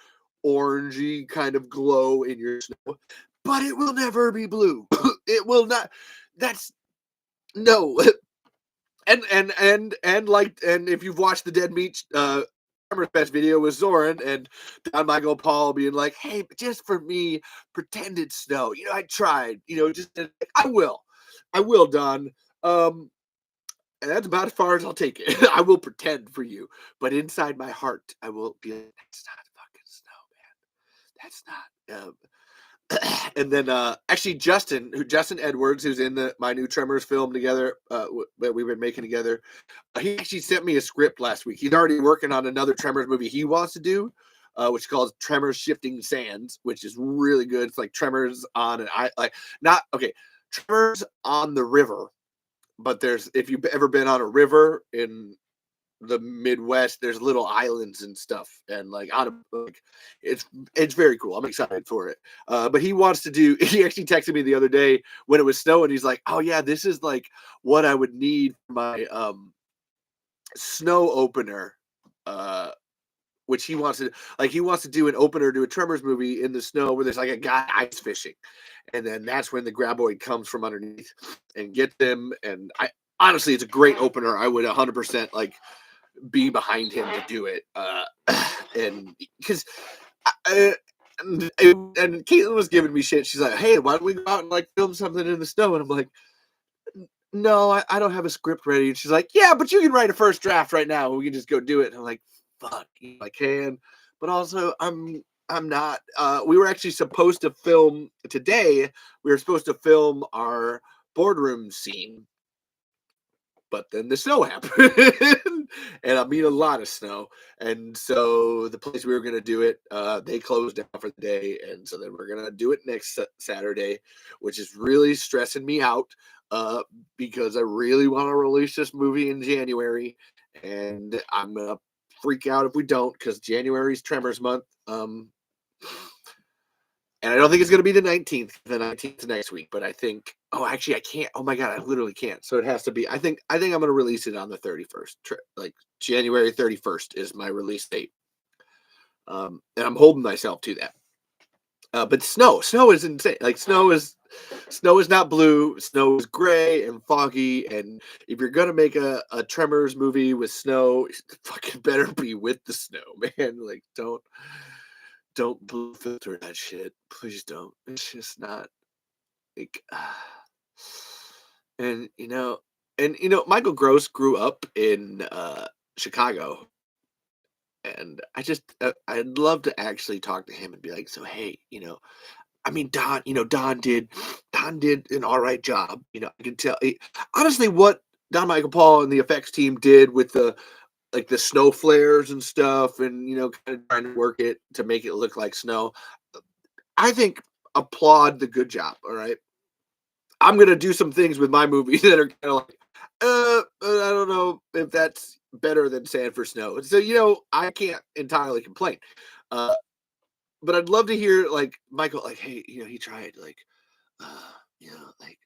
orangey kind of glow in your snow. But it will never be blue. It will not. That's no. And if you've watched the Dead Meat Tremors Fest video with Zoran and Don Michael Paul being like, hey, but just for me, pretend it's snow. I tried. Just I will, Don. And that's about as far as I'll take it. I will pretend for you, but inside my heart, I will be like, that's not fucking snow, man. That's not. And then actually Justin Edwards, who's in my new Tremors film together that we've been making together, he actually sent me a script last week. He's already working on another Tremors movie he wants to do, which is called Tremors Shifting Sands, which is really good. It's like Tremors on Tremors on the river, but if you've ever been on a river in the Midwest, there's little islands and stuff, and it's very cool. I'm excited for it. But he actually texted me the other day when it was snowing. He's like, oh yeah, this is like what I would need for my snow opener which he wants to do an opener to a Tremors movie in the snow where there's like a guy ice fishing, and then that's when the graboid comes from underneath and gets him. And I honestly, it's a great opener. I would 100% like be behind him to do it, and because. And Caitlin was giving me shit. She's like, "Hey, why don't we go out and like film something in the snow?" And I'm like, "No, I don't have a script ready." And she's like, "Yeah, but you can write a first draft right now. We can just go do it." And I'm like, "Fuck, I can," but also I'm not. We were actually supposed to film today. We were supposed to film our boardroom scene, but then the snow happened, and I mean a lot of snow. And so the place we were going to do it, they closed down for the day. And so then we're going to do it next Saturday, which is really stressing me out because I really want to release this movie in January. And I'm going to freak out if we don't, because January's Tremors month. And I don't think it's going to be the 19th. The 19th is next week, but I think. Oh, actually, I can't. Oh my god, I literally can't. So it has to be. I think I'm going to release it on the 31st. Like January 31st is my release date, and I'm holding myself to that. But snow is insane. Like snow is not blue. Snow is gray and foggy. And if you're gonna make a Tremors movie with snow, it fucking better be with the snow, man. Like don't blue filter that shit. Please don't. It's just not like and Michael Gross grew up in Chicago, and I'd love to actually talk to him and be like, so hey, I mean Don did an all right job. I can tell honestly what Don Michael Paul and the effects team did with the snow flares and stuff, and kind of trying to work it to make it look like snow. I think applaud the good job. All right, I'm gonna do some things with my movie that are kind of like, I don't know if that's better than Sand for Snow. So I can't entirely complain. But I'd love to hear like Michael, like, hey, he tried, like, like,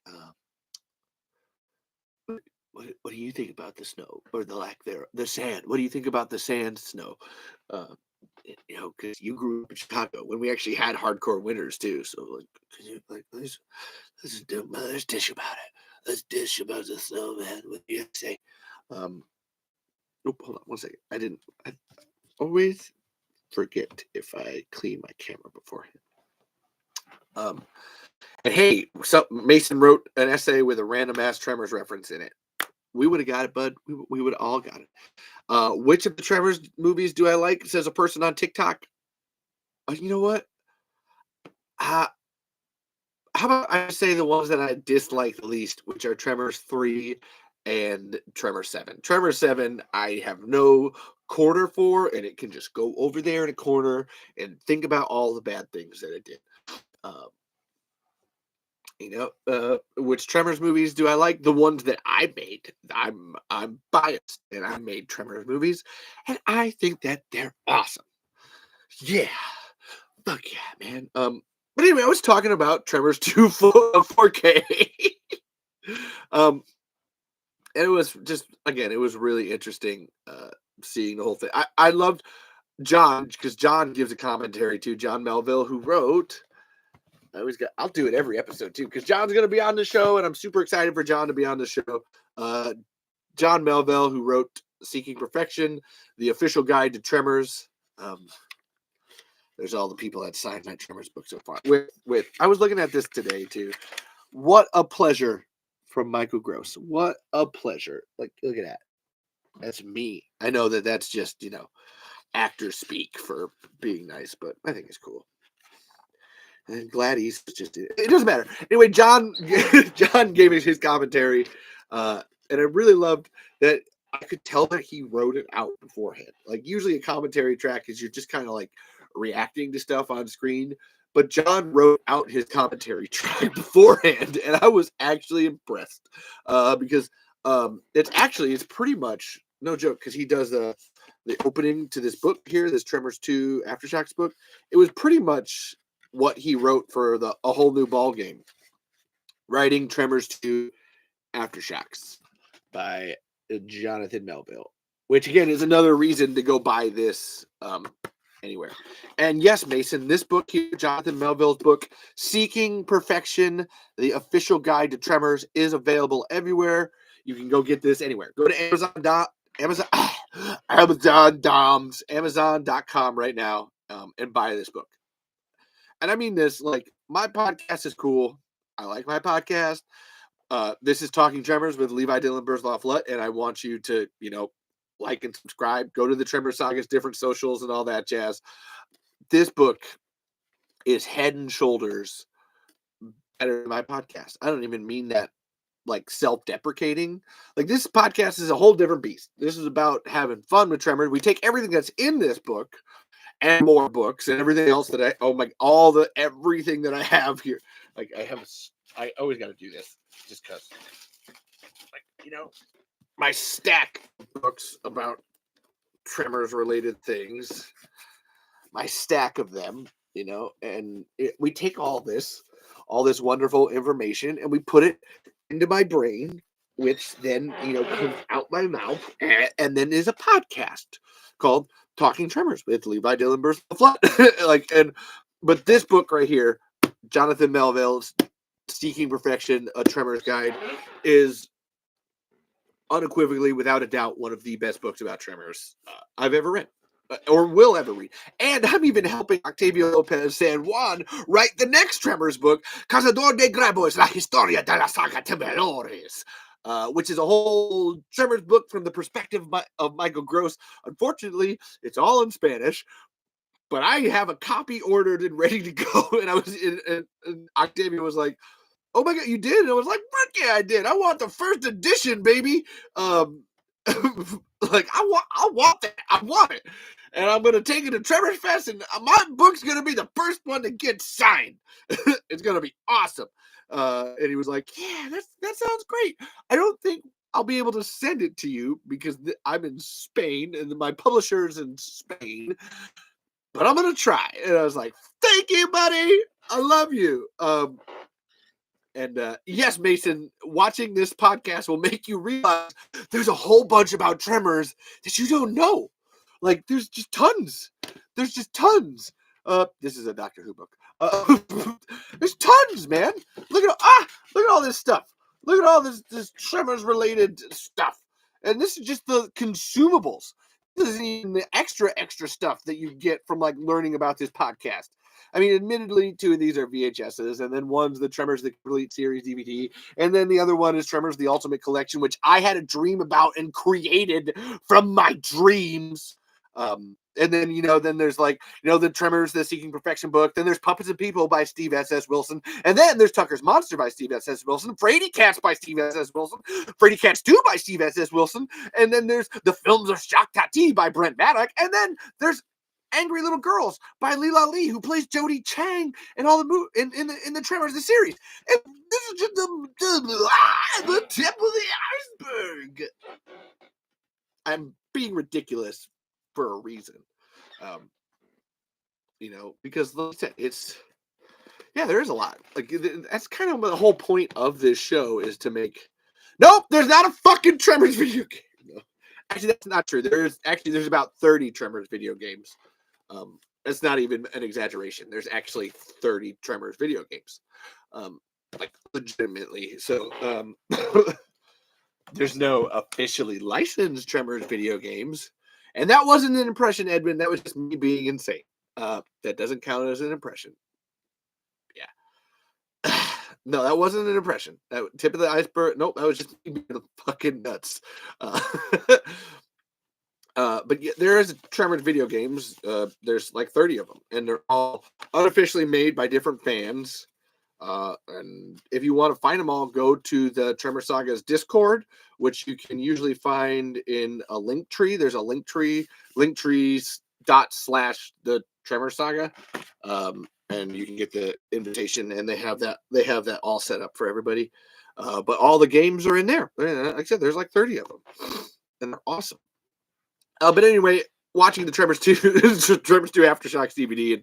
what do you think about the snow or the lack there, the sand? What do you think about the sand snow? Uh, because you grew up in Chicago when we actually had hardcore winters too. So like, can you like let's dish about it. Let's dish about the snow, man. What do you say? Oh, hold on one second. I always forget if I clean my camera beforehand. And hey, so Mason wrote an essay with a random ass Tremors reference in it. We would have got it, bud. We would have all got it. Which of the Tremors movies do I like? Says a person on TikTok. You know what? How about I say the ones that I dislike the least, which are Tremors 3 and Tremors 7. Tremors 7, I have no corner for, and it can just go over there in a corner and think about all the bad things that it did. Which Tremors movies do I like? The ones that I made. I'm biased, and I made Tremors movies, and I think that they're awesome. Yeah, fuck yeah, man. But anyway, I was talking about Tremors 2 4K. And it was just it was really interesting seeing the whole thing. I loved John because John gives a commentary too. John Melville, who wrote. I'll do it every episode too because John's going to be on the show, and I'm super excited for John to be on the show. John Melville, who wrote Seeking Perfection, the official guide to Tremors. There's all the people that signed my Tremors book so far. With I was looking at this today too. What a pleasure from Michael Gross. What a pleasure. Like, look at that. That's me. I know that that's just, actor speak for being nice, but I think it's cool. And Gladys just it doesn't matter. Anyway, John gave us his commentary, and I really loved that I could tell that he wrote it out beforehand. Like usually a commentary track is you're just kind of like reacting to stuff on screen, but John wrote out his commentary track beforehand, and I was actually impressed because it's pretty much no joke because he does the opening to this book here, this Tremors 2 Aftershocks book. It was pretty much what he wrote for A Whole New Ball Game, writing Tremors 2 Aftershocks by Jonathan Melville, which again is another reason to go buy this anywhere. And yes, Mason, this book here, Jonathan Melville's book, Seeking Perfection, the official guide to Tremors, is available everywhere. You can go get this anywhere. Go to Amazon.com right now and buy this book. And I mean this, like, my podcast is cool. I like my podcast. This is Talking Tremors with Levi Dylan Burzloff Lutt, and I want you to, like and subscribe. Go to the Tremor Saga's different socials and all that jazz. This book is head and shoulders better than my podcast. I don't even mean that like self-deprecating. Like, this podcast is a whole different beast. This is about having fun with Tremor. We take everything that's in this book and more books and everything else that everything that I have here. Like, I always got to do this just because, my stack of books about Tremors related things, my stack of them, and we take all this wonderful information and we put it into my brain, which then, comes out my mouth and then is a podcast called Talking Tremors with Levi Dylan Burzloff. But this book right here, Jonathan Melville's Seeking Perfection, a Tremors Guide, is unequivocally, without a doubt, one of the best books about Tremors I've ever read. Or will ever read. And I'm even helping Octavio Lopez San Juan write the next Tremors book, Cazador de Grabos, La Historia de la Saga Temblores, which is a whole Tremors book from the perspective of Michael Gross. Unfortunately, it's all in Spanish, but I have a copy ordered and ready to go. And and Octavio was like, "Oh my God, you did?" And I was like, "Fuck yeah, I did. I want the first edition, baby." I want that. I want it. And I'm going to take it to Tremors Fest, and my book's going to be the first one to get signed. It's going to be awesome. And he was like, "Yeah, that sounds great. I don't think I'll be able to send it to you because I'm in Spain, and my publisher's in Spain, but I'm going to try." And I was like, "Thank you, buddy. I love you." And yes, Mason, watching this podcast will make you realize there's a whole bunch about Tremors that you don't know. Like, there's just tons. There's just tons. This is a Doctor Who book. There's tons, man. Look at all this stuff. Look at all this Tremors related stuff. And this is just the consumables. This isn't even the extra stuff that you get from like learning about this podcast. I mean, admittedly, 2 of these are VHSs, and then one's the Tremors the Complete Series DVD, and then the other one is Tremors the Ultimate Collection, which I had a dream about and created from my dreams. And then, then there's like, the Tremors, the Seeking Perfection book. Then there's Puppets and People by Steve S.S. Wilson. And then there's Tucker's Monster by Steve S.S. Wilson. Frady Cats by Steve S.S. Wilson. Frady Cats 2 by Steve S.S. Wilson. And then there's The Films of Shock Tati by Brent Maddock. And then there's Angry Little Girls by Leela Lee, who plays Jodie Chang in all the in the Tremors the series. And this is just the tip of the iceberg. I'm being ridiculous for a reason. Because like I said, there is a lot. Like, that's kind of the whole point of this show, is to make. Nope, there's not a fucking Tremors video game. No. Actually, that's not true. There's about 30 Tremors video games. That's not even an exaggeration. There's actually 30 Tremors video games. Like, legitimately. So, there's no officially licensed Tremors video games. And that wasn't an impression, Edwin. That was just me being insane. That doesn't count as an impression. Yeah. No, that wasn't an impression. That tip of the iceberg. Nope, that was just me being fucking nuts. But yeah, there is Tremors video games. There's like 30 of them, and they're all unofficially made by different fans. And if you want to find them all, go to the Tremor Saga's Discord, which you can usually find in a link tree. There's a link tree, /the Tremor Saga. And you can get the invitation, and they have that all set up for everybody. But all the games are in there. Like I said, there's like 30 of them, and they're awesome. But anyway, watching the Tremors 2 Aftershocks DVD and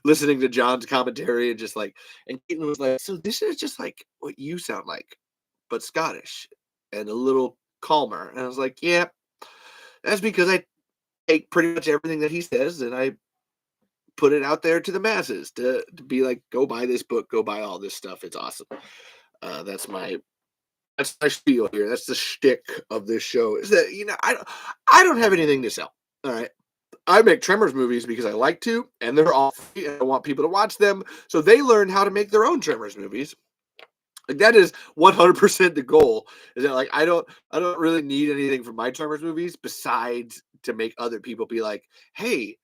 listening to John's commentary, and just like, and Keaton was like, "So this is just like what you sound like, but Scottish and a little calmer." And I was like, "Yeah, that's because I take pretty much everything that he says and I put it out there to the masses to be like, go buy this book, go buy all this stuff. It's awesome. Uh, that's my that's my spiel here. That's the shtick of this show. Is that I don't have anything to sell. All right. I make Tremors movies because I like to, and they're all free, and I want people to watch them so they learn how to make their own Tremors movies. Like that is 100% the goal. Is that like I don't really need anything from my Tremors movies besides to make other people be like, hey,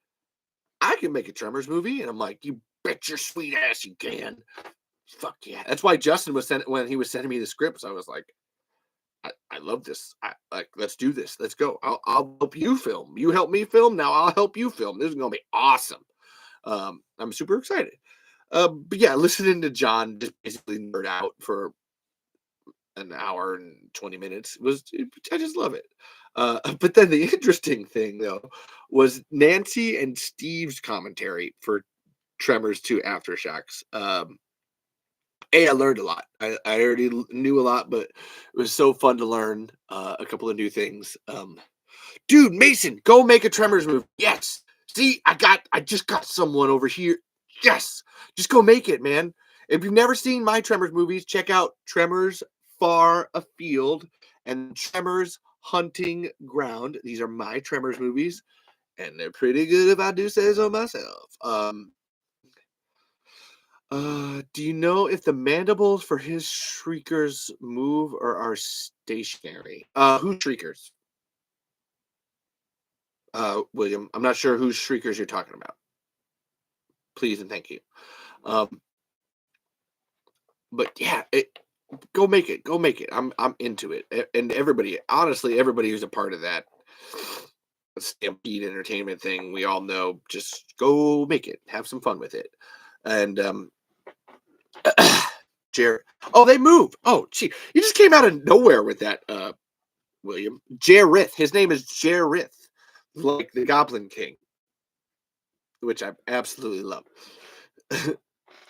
I can make a Tremors movie, and I'm like, you bet your sweet ass you can. Fuck yeah! That's why Justin was when he was sending me the scripts. I was like, I love this. Like, let's do this. Let's go. I'll help you film. You help me film. Now I'll help you film. This is gonna be awesome. I'm super excited. But yeah, listening to John just basically nerd out for an hour and 20 minutes I just love it. But then the interesting thing though was Nancy and Steve's commentary for Tremors 2 Aftershocks. I learned a lot. I already knew a lot, but it was so fun to learn a couple of new things. Dude, Mason, go make a Tremors movie. Yes. See, I just got someone over here. Yes. Just go make it, man. If you've never seen my Tremors movies, check out Tremors Far Afield and Tremors Hunting Ground. These are my Tremors movies, and they're pretty good if I do say so myself. Do you know if the mandibles for his shriekers move or are stationary? Who's shriekers? William, I'm not sure whose shriekers you're talking about. Please and thank you. Um, but yeah, go make it. Go make it. I'm into it. And everybody, honestly, everybody who's a part of that Stampede Entertainment thing, we all know. Just go make it. Have some fun with it. And Jared. Oh, they moved. Oh, gee, you just came out of nowhere with that, William. Jareth. His name is Jareth, like the Goblin King, which I absolutely love.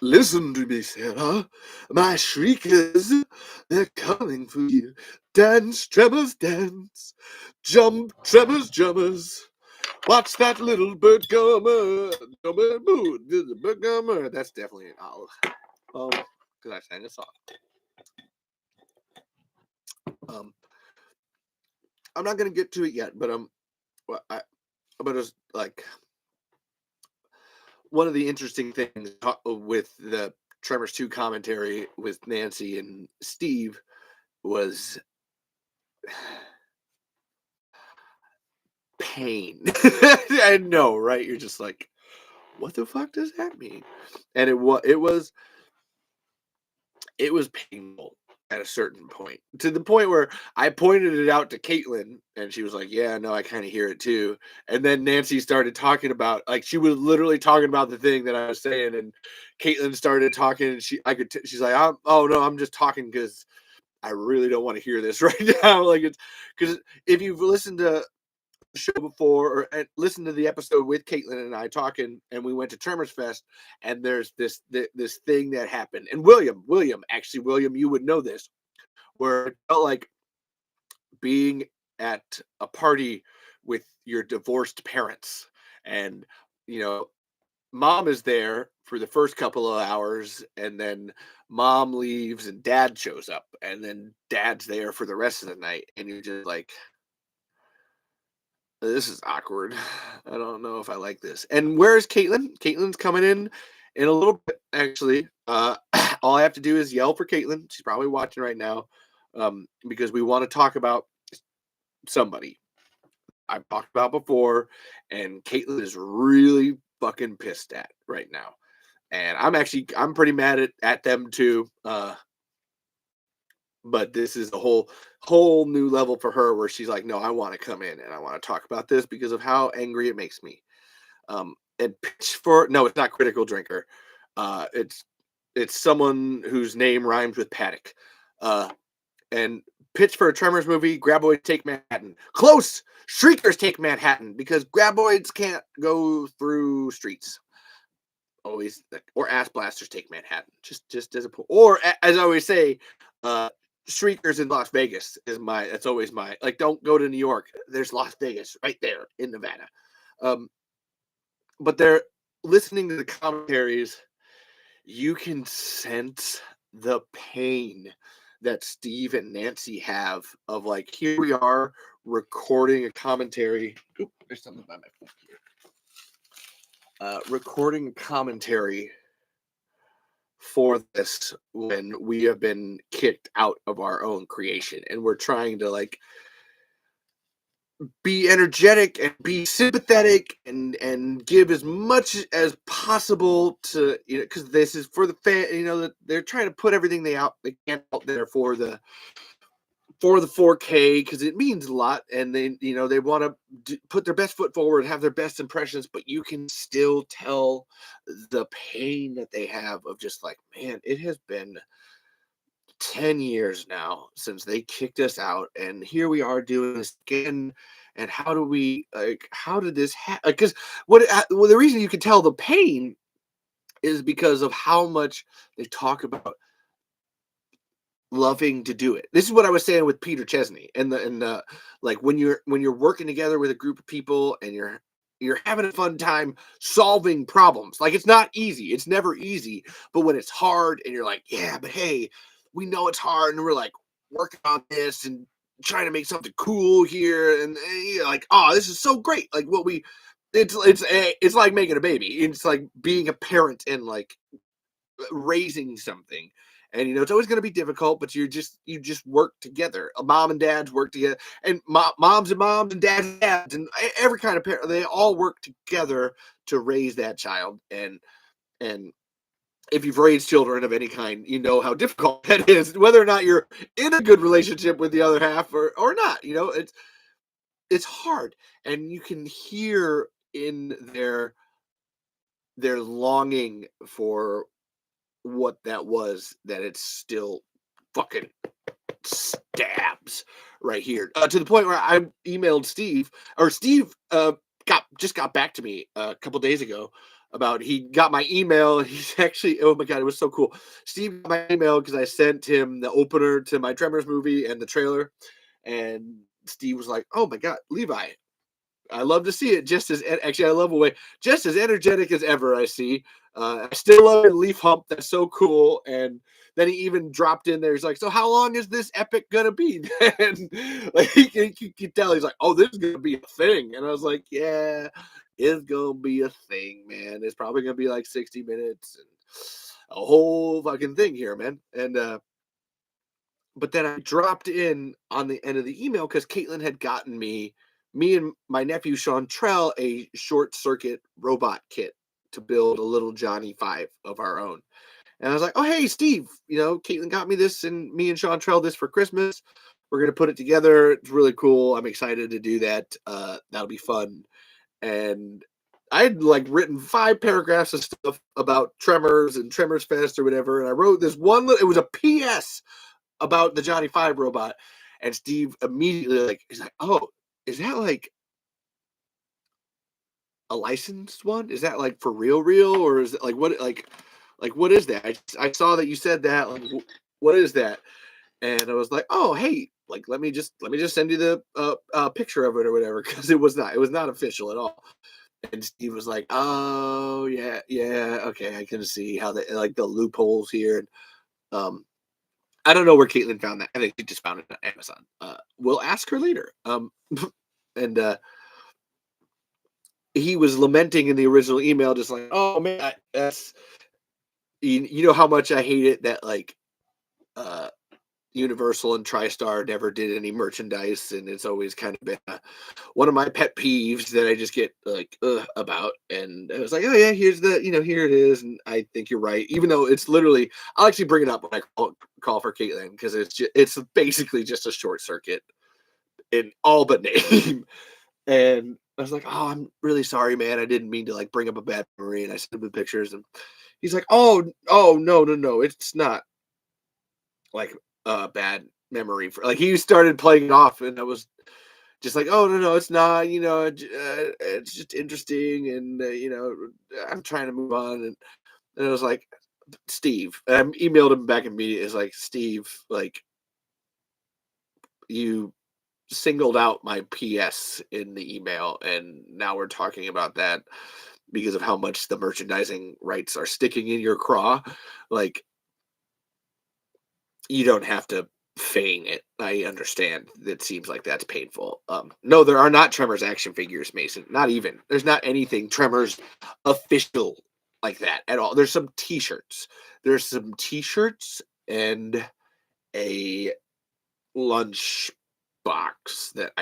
Listen to me, Sarah. My shriekers, they're coming for you. Dance, Tremors, dance. Jump, Tremors, jumpers. Watch that little bird gummer. The bird gummer. That's definitely an olive. Because I sang a song. I'm not gonna get to it yet, but but it's like one of the interesting things with the Tremors 2 commentary with Nancy and Steve was pain. I know, right? You're just like, what the fuck does that mean? And it was painful at a certain point, to the point where I pointed it out to Caitlin, and she was like, "Yeah, no, I kind of hear it too." And then Nancy started talking about, like, she was literally talking about the thing that I was saying, and Caitlin started talking, and she's like, "Oh no, I'm just talking because I really don't want to hear this right now." Like, it's because if you've listened to show before or listen to the episode with Caitlin and I talking, and we went to Tremors Fest, and there's this thing that happened. And William, you would know this, where it felt like being at a party with your divorced parents, and you know, mom is there for the first couple of hours, and then mom leaves and dad shows up, and then dad's there for the rest of the night, and you're just like, this is awkward. I don't know if I like this. And where is Caitlin? Caitlin's coming in a little bit, actually. All I have to do is yell for Caitlin. She's probably watching right now, because we want to talk about somebody I've talked about before, and Caitlin is really fucking pissed at right now. And I'm pretty mad at them too. But this is a whole new level for her, where she's like, no, I want to come in and I want to talk about this because of how angry it makes me. And Pitchfork, no, it's not Critical Drinker. It's someone whose name rhymes with Paddock. And pitch for a Tremors movie, Graboids take Manhattan. Close! Shriekers take Manhattan because Graboids can't go through streets. Always, or ass blasters take Manhattan. Just as a, or as I always say, Shriekers in Las Vegas is that's always my, like, don't go to New York. There's Las Vegas right there in Nevada. Um, but they're listening to the commentaries. You can sense the pain that Steve and Nancy have of like, here we are recording a commentary. Oop, there's something by my phone here. Recording commentary for this when we have been kicked out of our own creation, and we're trying to like be energetic and be sympathetic and give as much as possible to, you know, because this is for the fan, you know, that they're trying to put everything they can out there for the 4K because it means a lot, and they, you know, they want to put their best foot forward, have their best impressions, but you can still tell the pain that they have of just like, man, it has been 10 years now since they kicked us out, and here we are doing this again. And how do we, like, how did this happen? Because well, the reason you can tell the pain is because of how much they talk about loving to do it. This is what I was saying with Peter Chesney and like when you're working together with a group of people and you're having a fun time solving problems. Like, it's not easy. It's never easy. But when it's hard and you're like, yeah, but hey, we know it's hard and we're like working on this and trying to make something cool here, and you're like, oh, this is so great. Like what we it's like making a baby. It's like being a parent and like raising something. And you know it's always going to be difficult, but you just work together. Mom and dads work together, and moms and dads and dads and every kind of parent, they all work together to raise that child. And if you've raised children of any kind, you know how difficult that is, whether or not you're in a good relationship with the other half or not. You know, it's hard, and you can hear in their longing for what that was, that it's still fucking stabs right here, to the point where I emailed Steve, or Steve got back to me a couple days ago about, he got my email. He's actually, oh my god, it was so cool. Steve got my email because I sent him the opener to my Tremors movie and the trailer, and Steve was like, oh my god, Levi, I love to see it. Actually, I love a way just as energetic as ever. I see. I still love it. Leaf hump. That's so cool. And then he even dropped in there. He's like, "So how long is this epic gonna be?" And like you can tell, he's like, "Oh, this is gonna be a thing." And I was like, "Yeah, it's gonna be a thing, man. It's probably gonna be like 60 minutes and a whole fucking thing here, man." And but then I dropped in on the end of the email because Caitlin had gotten me and my nephew Sean Trell a short circuit robot kit to build a little Johnny 5 of our own. And I was like, oh, hey, Steve, you know, Caitlin got me this, and me and Sean Trell this for Christmas. We're going to put it together. It's really cool. I'm excited to do that. That'll be fun. And I'd like written 5 paragraphs of stuff about Tremors and Tremors Fest or whatever. And I wrote this one, it was a PS about the Johnny 5 robot. And Steve immediately he's like, oh, is that like a licensed one? Is that like for real, or is it like like what is that? I saw that you said that. Like, what is that? And I was like, oh, hey, like let me just send you the picture of it or whatever, because it was not official at all. And Steve was like, oh yeah, okay, I can see how they like the loopholes here. And I don't know where Caitlin found that. I think she just found it on Amazon. We'll ask her later. And he was lamenting in the original email, just like, oh man, that's you know how much I hate it that like uh Universal and TriStar never did any merchandise, and it's always kind of been one of my pet peeves that I just get like about. And I was like, oh yeah, here's here it is, and I think you're right, even though it's literally, I'll actually bring it up when I call for Caitlin, because it's basically just a short circuit in all but name. And I was like, oh, I'm really sorry, man. I didn't mean to like bring up a bad memory. And I sent him the pictures, and he's like, oh, no. It's not like a bad memory. For like, he started playing it off, and I was just like, oh, no, it's not, it's just interesting. And, I'm trying to move on. And I was like, Steve, and I emailed him back immediately. It's like, Steve, like, you singled out my PS in the email, and now we're talking about that because of how much the merchandising rights are sticking in your craw. Like, you don't have to feign it. I understand. It seems like that's painful. No, there are not Tremors action figures, Mason. Not even. There's not anything Tremors official like that at all. There's some T-shirts. There's some T-shirts and a lunch box that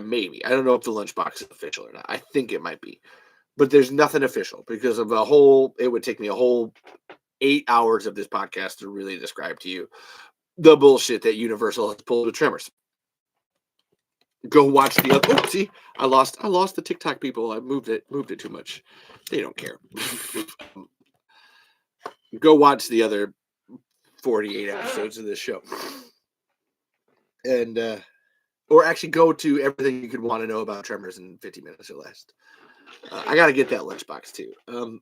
maybe, I don't know if the lunch box is official or not. I think it might be, but there's nothing official because of it would take me a whole 8 hours of this podcast to really describe to you the bullshit that Universal has pulled with Tremors. Go watch the other. Oh, see, I lost the TikTok people. I moved it too much. They don't care. Go watch the other 48 episodes of this show, and or actually go to everything you could want to know about Tremors in 50 minutes or less. I got to get that lunchbox too.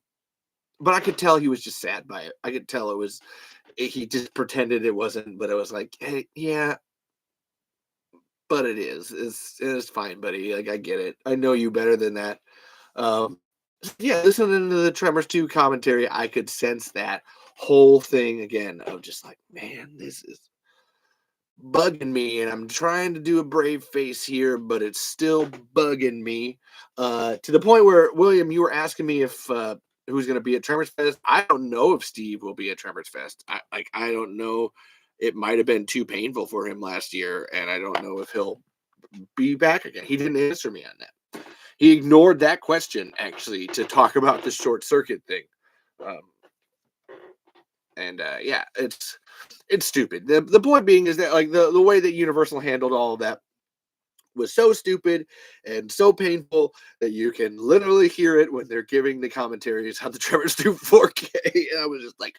But I could tell he was just sad by it. I could tell he just pretended it wasn't, but it was like, hey, yeah, but it is. It's fine, buddy. Like, I get it. I know you better than that. Yeah, listening to the Tremors 2 commentary, I could sense that whole thing again of just like, man, this is bugging me, and I'm trying to do a brave face here, but it's still bugging me. To the point where, William, you were asking me if who's going to be at Tremors Fest. I don't know if Steve will be at Tremors Fest. I don't know. It might have been too painful for him last year, and I don't know if he'll be back again. He didn't answer me on that. He ignored that question, actually, to talk about the short circuit thing. Yeah, it's stupid. The point being is that, like, the way that Universal handled all of that was so stupid and so painful that you can literally hear it when they're giving the commentaries on the Tremors 2 4K. And I was just like,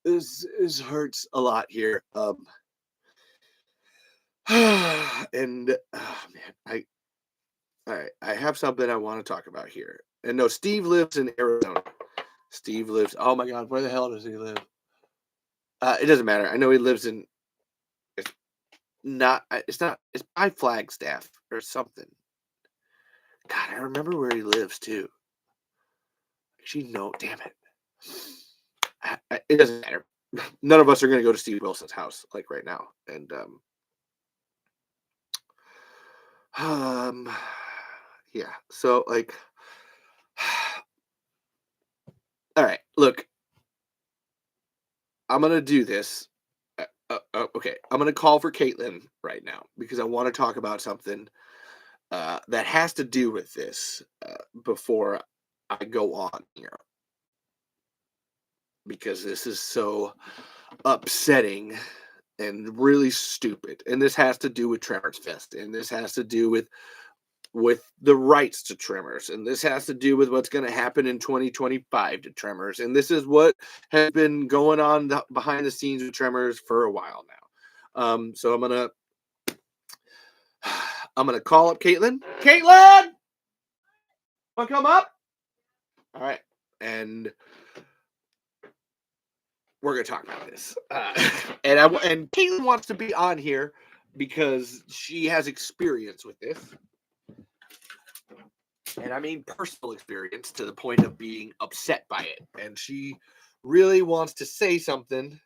this hurts a lot here. And man, I have something I want to talk about here. And no, Steve lives in Arizona. Steve lives. Oh my God, where the hell does he live? It doesn't matter. I know he lives in. It's by Flagstaff or something. God, I remember where he lives too. Actually, no, damn it. It doesn't matter. None of us are going to go to Steve Wilson's house like right now, and yeah. So, like, all right. Look, I'm gonna do this. Okay, I'm gonna call for Caitlin right now because I want to talk about something that has to do with this before I go on here, because this is so upsetting and really stupid, and this has to do with Tremors Fest, and this has to do with the rights to Tremors, and this has to do with what's going to happen in 2025 to Tremors, and this is what has been going on behind the scenes with Tremors for a while now. So I'm gonna call up Caitlin. Caitlin, wanna come up? All right, and we're gonna talk about this. And Caitlin wants to be on here because she has experience with this. And I mean personal experience to the point of being upset by it. And she really wants to say something.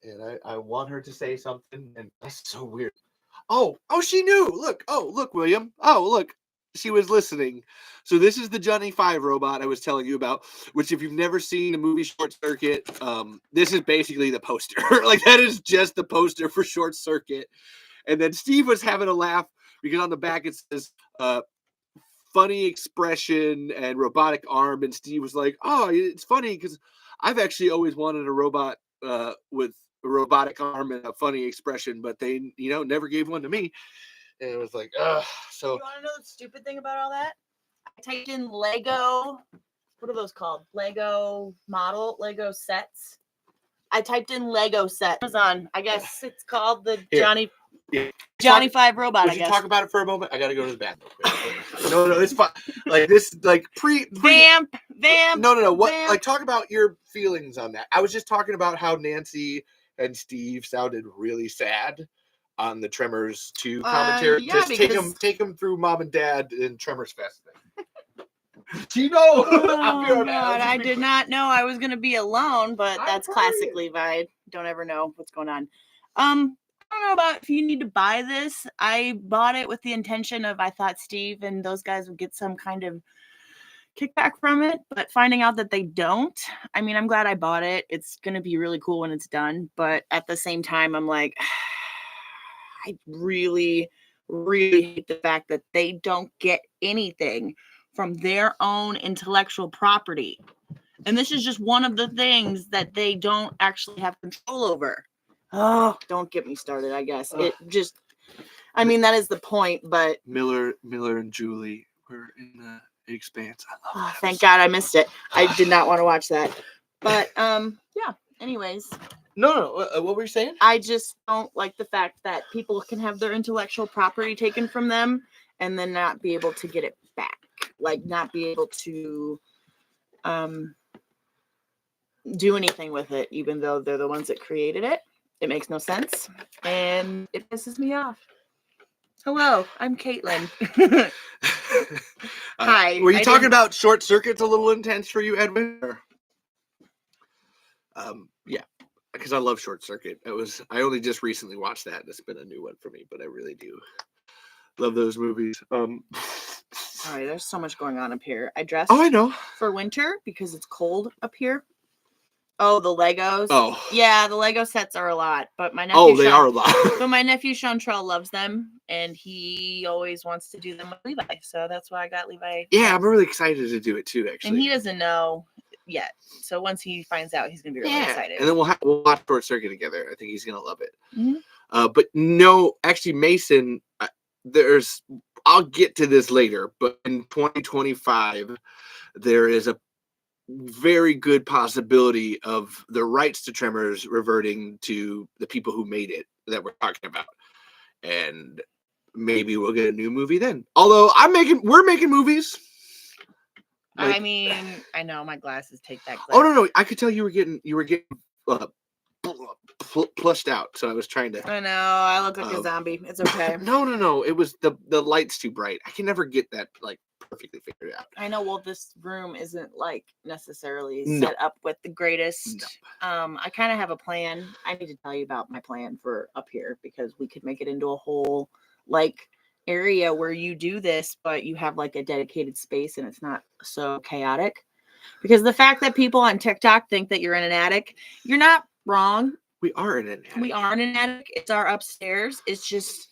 And I want her to say something. And that's so weird. Oh, she knew. Look, William. Oh, look. She was listening. So this is the Johnny 5 robot I was telling you about, which, if you've never seen the movie Short Circuit, this is basically the poster. Like, that is just the poster for Short Circuit. And then Steve was having a laugh because on the back it says, funny expression and robotic arm, and Steve was like, oh, it's funny because I've actually always wanted a robot with a robotic arm and a funny expression, but they never gave one to me. And it was like, so you want to know the stupid thing about all that? I typed in Lego, what are those called? Lego sets. I typed in Lego set. Amazon, I guess it's called the Johnny 5 robot. Would you talk about it for a moment? I gotta go to the bathroom. No, it's fine. Like this, like vamp. No. What? Vamp. Like, talk about your feelings on that. I was just talking about how Nancy and Steve sounded really sad on the Tremors 2 commentary? Yeah, Just because... take them through Mom and Dad and Tremors Fest thing. Do you know? Oh God, I did not know I was gonna be alone, but that's classic Levi. Don't ever know what's going on. I don't know about if you need to buy this. I bought it with the intention of I thought Steve and those guys would get some kind of kickback from it, but finding out that they don't, I mean, I'm glad I bought it. It's gonna be really cool when it's done, but at the same time, I'm like, I really, really hate the fact that they don't get anything from their own intellectual property. And this is just one of the things that they don't actually have control over. Oh, don't get me started, I guess. It just, I mean, that is the point, but... Miller and Julie were in the Expanse. I love that. Thank God I missed it. I did not want to watch that. But, yeah, anyways. No, what were you saying? I just don't like the fact that people can have their intellectual property taken from them and then not be able to get it back. Like, not be able to do anything with it, even though they're the ones that created it. It makes no sense, and it pisses me off. Hello, I'm Caitlin. Hi. Were you talking about Short Circuit's a little intense for you, Edwin? Or... yeah, because I love Short Circuit. I only just recently watched that. It's been a new one for me, but I really do love those movies. Sorry, there's so much going on up here. I dressed I know. for winter because it's cold up here. Oh, the Legos. Oh. Yeah, the Lego sets are a lot, but my nephew... Oh, they are a lot. But my nephew Chantrell loves them, and he always wants to do them with Levi, so that's why I got Levi. Yeah, I'm really excited to do it too, actually. And he doesn't know yet, so once he finds out, he's gonna be really excited. And then we'll watch Short Circuit together. I think he's gonna love it. Mm-hmm. But no, actually, Mason, I'll get to this later, but in 2025, there is a very good possibility of the rights to Tremors reverting to the people who made it that we're talking about. And maybe we'll get a new movie then. Although we're making movies. Like, I mean, I know my glasses take that glass. Oh no, I could tell you were getting plushed out, so I was trying to... I know, I look like a zombie. It's okay. No, it was the light's too bright. I can never get that like perfectly figured out. I know, well, this room isn't like necessarily set up with the greatest. No. I kind of have a plan. I need to tell you about my plan for up here, because we could make it into a whole like area where you do this, but you have like a dedicated space and it's not so chaotic. Because the fact that people on TikTok think that you're in an attic, you're not wrong. We are in an attic. We are in an attic. It's our upstairs. It's just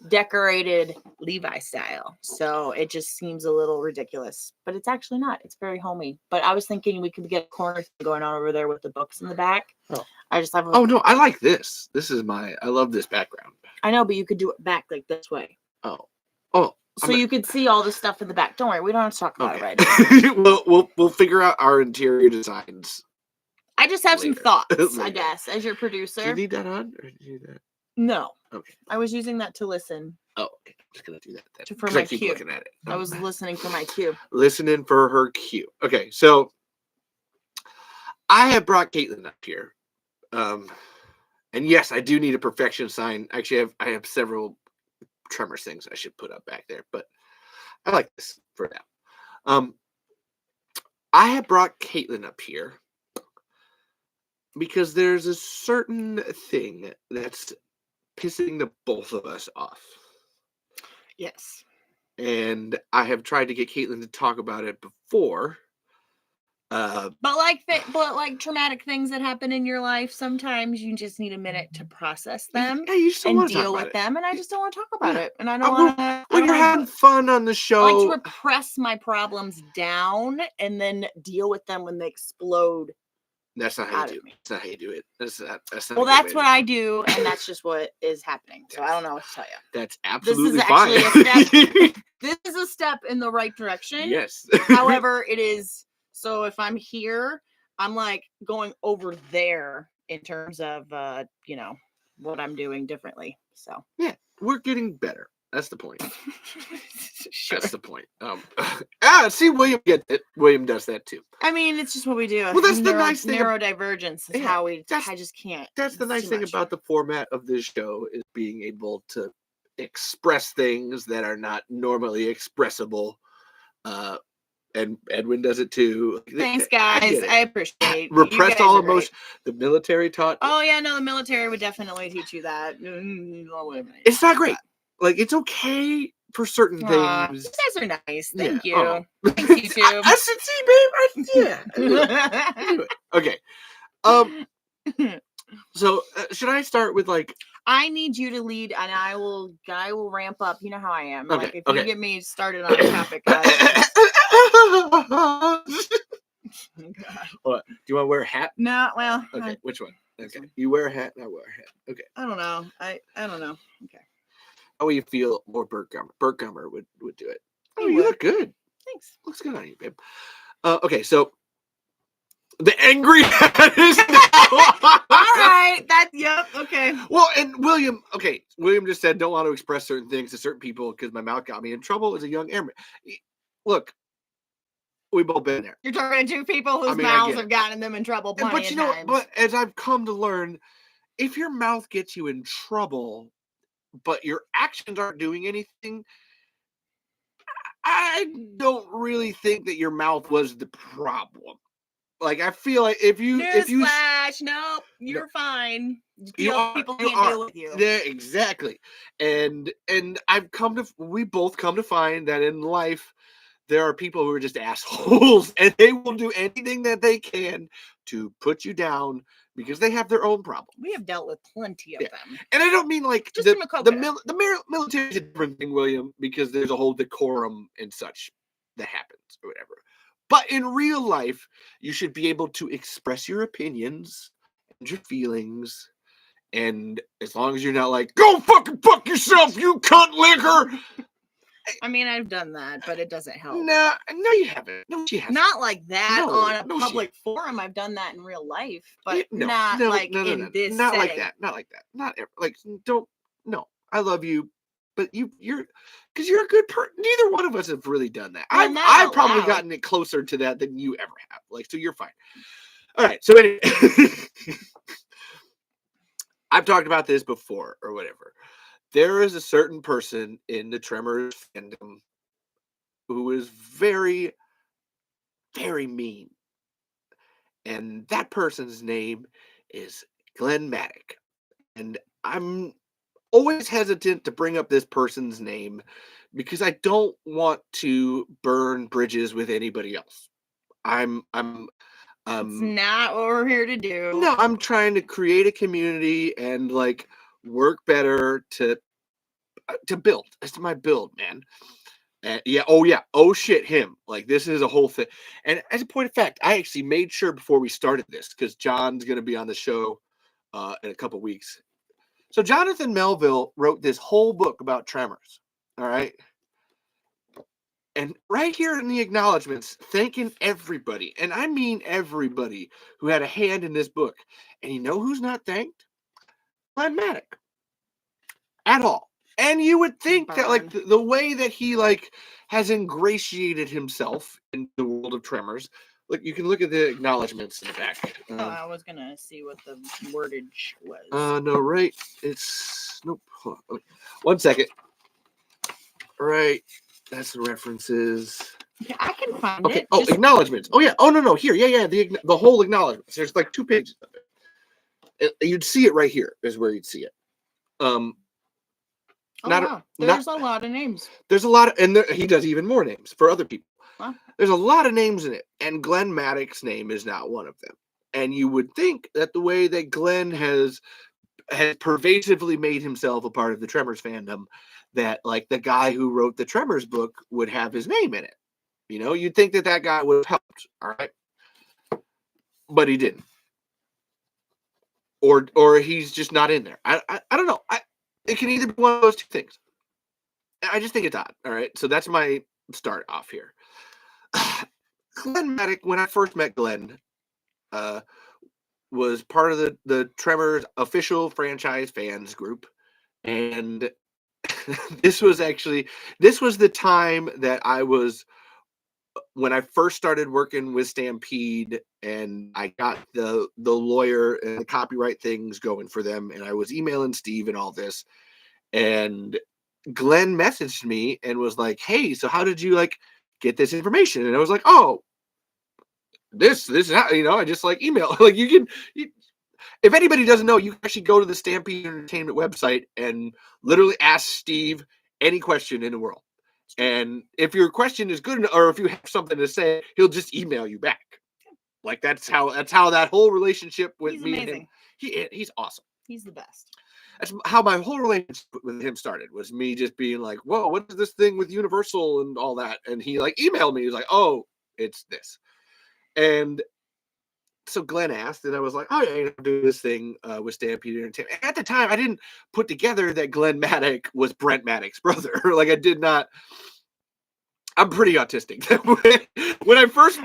decorated Levi style. So it just seems a little ridiculous, but it's actually not. It's very homey. But I was thinking we could get a corner thing going on over there with the books in the back. Oh. I just have Oh no, I like this. I love this background. I know, but you could do it back like this way. Oh. So you could see all the stuff in the back. Don't worry, we don't have to talk about it right now. we'll figure out our interior designs. I just have some thoughts, I guess, as your producer. Do you need that on, or do you need that? No. Okay. I was using that to listen. Oh, okay. I'm just gonna do that then. For my I keep cue. looking at it. I was listening for my cue. Listening for her cue. Okay, so I have brought Caitlin up here, and yes, I do need a perfection sign. Actually, I have several Tremors things I should put up back there, but I like this for now. I have brought Caitlin up here because there's a certain thing that's pissing the both of us off. Yes. And I have tried to get Caitlin to talk about it before. But like traumatic things that happen in your life, sometimes you just need a minute to process them and deal with them. And I just don't want to talk about it. And I don't want to. When you're having fun on the show, I like to repress my problems down and then deal with them when they explode. That's not how you do it. That's not how you do it. That's not. Well, that's what I do, and that's just what is happening. So I don't know what to tell you. That's absolutely fine. This is actually a step. This is a step in the right direction. Yes. However, it is. So if I'm here, I'm like going over there in terms of what I'm doing differently. So yeah, we're getting better. That's the point. Sure. That's the point. See, William gets it. William does that too. I mean, it's just what we do. Well, that's the nice thing. Neurodivergence is how we. I just can't. That's the nice thing about the format of this show is being able to express things that are not normally expressible. And Edwin does it too. Thanks, guys. I appreciate. Repress all emotion. The military taught. Oh yeah, no, the military would definitely teach you that. It's not great. Like it's okay for certain things. You guys are nice. Thank you. Oh. Thanks, YouTube. I should see, babe. I knew it. Okay. So should I start with like? I need you to lead, and I will ramp up. You know how I am. Okay, like if you get me started on a topic, What? Do you want to wear a hat? No. Well. Okay. Which one? Okay. You wear a hat. I wear a hat. Okay. I don't know. I don't know. Okay. How will you feel more Burt Gummer? Burt Gummer would do it. Oh, He you would. look good. Thanks. Looks good on you, babe. Okay, so the angry hat is now. All right. Yep. Okay. Well, and William just said don't want to express certain things to certain people because my mouth got me in trouble as a young airman. Look, we've both been there. You're talking to two people whose mouths have gotten them in trouble plenty of times. But as I've come to learn, if your mouth gets you in trouble, but your actions aren't doing anything, I don't really think that your mouth was the problem. Like I feel like if you nope, you're fine. People can't deal with you. Yeah, exactly. And we both come to find that in life there are people who are just assholes and they will do anything that they can to put you down because they have their own problem. We have dealt with plenty of them. And I don't mean like just the military is a different thing, William, because there's a whole decorum and such that happens or whatever. But in real life, you should be able to express your opinions and your feelings. And as long as you're not like, go fucking fuck yourself, you cunt liquor. I mean, I've done that, but it doesn't help. No, you haven't. No, she hasn't. Not like that on a public forum. I've done that in real life, but not like in this Not setting. like that. Not like that. Not like, don't. No, I love you, but you're because you're a good person. Neither one of us have really done that. I've probably gotten it closer to that than you ever have. Like, so you're fine. All right. So anyway, I've talked about this before or whatever. There is a certain person in the Tremors fandom who is very, very mean. And that person's name is Glenn Maddock. And I'm always hesitant to bring up this person's name because I don't want to burn bridges with anybody else. It's not what we're here to do. No, I'm trying to create a community and like work better to build. That's my build, man. And oh shit, him. Like this is a whole thing. And as a point of fact, I actually made sure before we started this because John's going to be on the show in a couple weeks. So Jonathan Melville wrote this whole book about Tremors. All right. And right here in the acknowledgments, thanking everybody, and I mean everybody who had a hand in this book. And you know who's not thanked? Glenn Maddock. At all. And you would think that like the way that he like has ingratiated himself in the world of Tremors. Look, you can look at the acknowledgments in the back. I was gonna see what the wordage was. No, right. It's nope. Hold on. 1 second. Right. That's the references. Yeah, I can find it. Oh, acknowledgments. Oh yeah. Oh no. Here. Yeah. The whole acknowledgments. There's like 2 pages of it. You'd see it right here. Is where you'd see it. There's a lot of names. There's a lot of, and he does even more names for other people. Wow. There's a lot of names in it, and Glenn Maddock's name is not one of them. And you would think that the way that Glenn has pervasively made himself a part of the Tremors fandom, that like the guy who wrote the Tremors book would have his name in it. You know, you'd think that guy would have helped. All right, but he didn't, or he's just not in there. I don't know. It can either be one of those 2 things. I just think it's odd. All right. So that's my start off here. Glenn Maddock, when I first met Glenn, was part of the Tremors official franchise fans group. And this was the time that when I first started working with Stampede, and I got the lawyer and the copyright things going for them, and I was emailing Steve and all this, and Glenn messaged me and was like, "Hey, so how did you like get this information?" And I was like, "Oh, this is how, I just like email." Like if anybody doesn't know, you can actually go to the Stampede Entertainment website and literally ask Steve any question in the world. And if your question is good enough, or if you have something to say, he'll just email you back. Like that's how that whole relationship with He's me amazing. and him. He's awesome. He's the best. That's how my whole relationship with him started, was me just being like, "Whoa, what is this thing with Universal and all that?" And he like emailed me. He was like, "Oh, it's this." And so Glenn asked, and I was like, "Oh yeah, do this thing with Stampede Entertainment." At the time, I didn't put together that Glenn Maddock was Brent Maddock's brother. Like I did not. I'm pretty autistic. When I first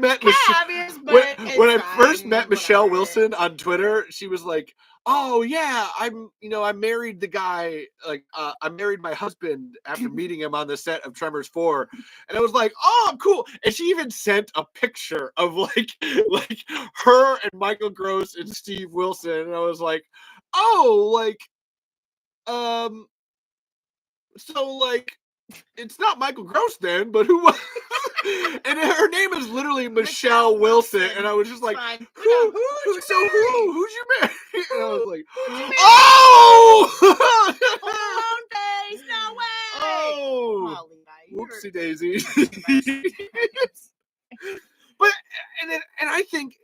met Michelle Wilson on Twitter, she was like, "Oh yeah, I married the guy. Like, I married my husband after meeting him on the set of Tremors 4," and I was like, "Oh, cool." And she even sent a picture of like her and Michael Gross and Steve Wilson, and I was like, "Oh, like, so like." It's not Michael Gross then, but who was? And her name is literally Michelle Wilson, and I was just like, who's you married? And I was like, oh, face, no way. Oh, whoopsie daisy. But and I think,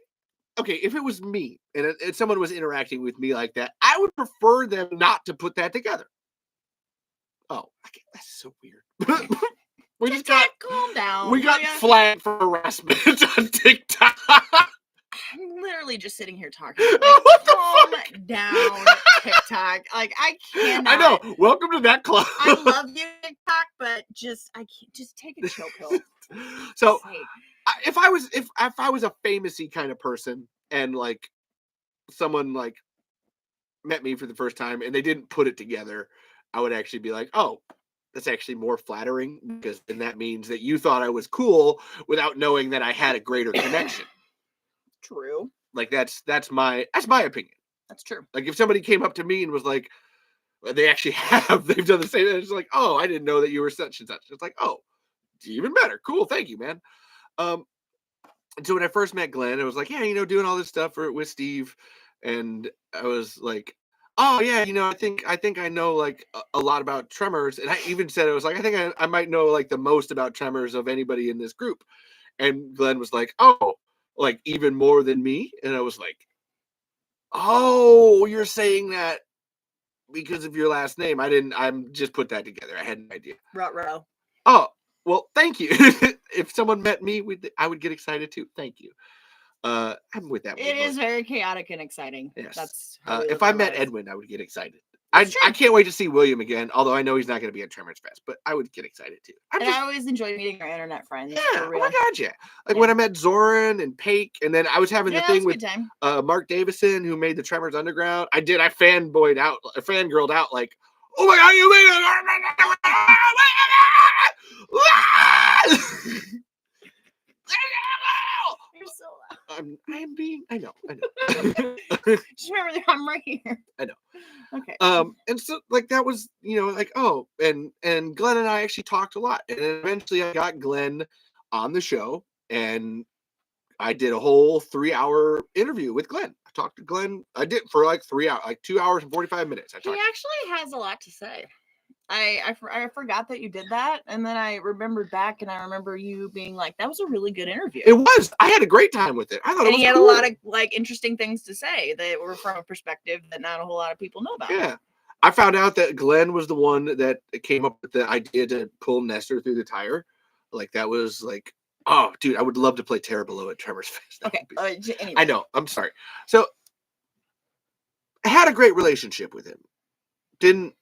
okay, if it was me and someone was interacting with me like that, I would prefer them not to put that together. Oh, that's so weird. We just got calm down. We got flagged for harassment on TikTok. I'm literally just sitting here talking. Like, what the calm fuck? down, TikTok. Like I cannot. I know. Welcome to that club. I love you, TikTok, but I can't. Just take a chill pill. So, if I was a famousy kind of person, and like someone like met me for the first time and they didn't put it together, I would actually be like, "Oh, that's actually more flattering, because then that means that you thought I was cool without knowing that I had a greater connection." True. Like that's my opinion. That's true. Like if somebody came up to me and was like, they've done the same. It's like, "Oh, I didn't know that you were such and such." It's like, "Oh, even better. Cool. Thank you, man." And so when I first met Glenn, I was like, "Yeah, doing all this stuff with Steve." And I was like, "Oh yeah, I think I know like a lot about Tremors." And I even said, I was like, "I think I might know like the most about Tremors of anybody in this group." And Glenn was like, "Oh, like even more than me?" And I was like, "Oh, you're saying that because of your last name?" I'm just put that together. I had no idea. Ruh-roh. Oh, well, thank you. If someone met me, I would get excited too. Thank you. I'm with that. It is very chaotic and exciting. Yes. That's if I met Edwin, I would get excited. I can't wait to see William again, although I know he's not going to be at Tremors Fest, but I would get excited too. I always enjoy meeting our internet friends. Yeah, for real. oh my god, yeah. Like when I met Zoran and Paik, and then I was having the thing with Mark Davison, who made the Tremors Underground. I fangirled out, like, "Oh my god, you made it!" You're so loud. I know. Just remember, I'm right here. I know. Okay. And so like that was, like, oh, and Glenn and I actually talked a lot, and eventually I got Glenn on the show, and I did a whole 3-hour interview with Glenn. I talked to Glenn. I did for like 3 hours, like 2 hours and 45 minutes. He actually has a lot to say. I forgot that you did that, and then I remembered back, and I remember you being like, "That was a really good interview." It was. I had a great time with it. I thought it was cool. He had a lot of like interesting things to say that were from a perspective that not a whole lot of people know about. Yeah, I found out that Glenn was the one that came up with the idea to pull Nestor through the tire. Like that was like, oh, dude, I would love to play Terra Below at Tremors Fest. Okay, anyway. I know. I'm sorry. So I had a great relationship with him.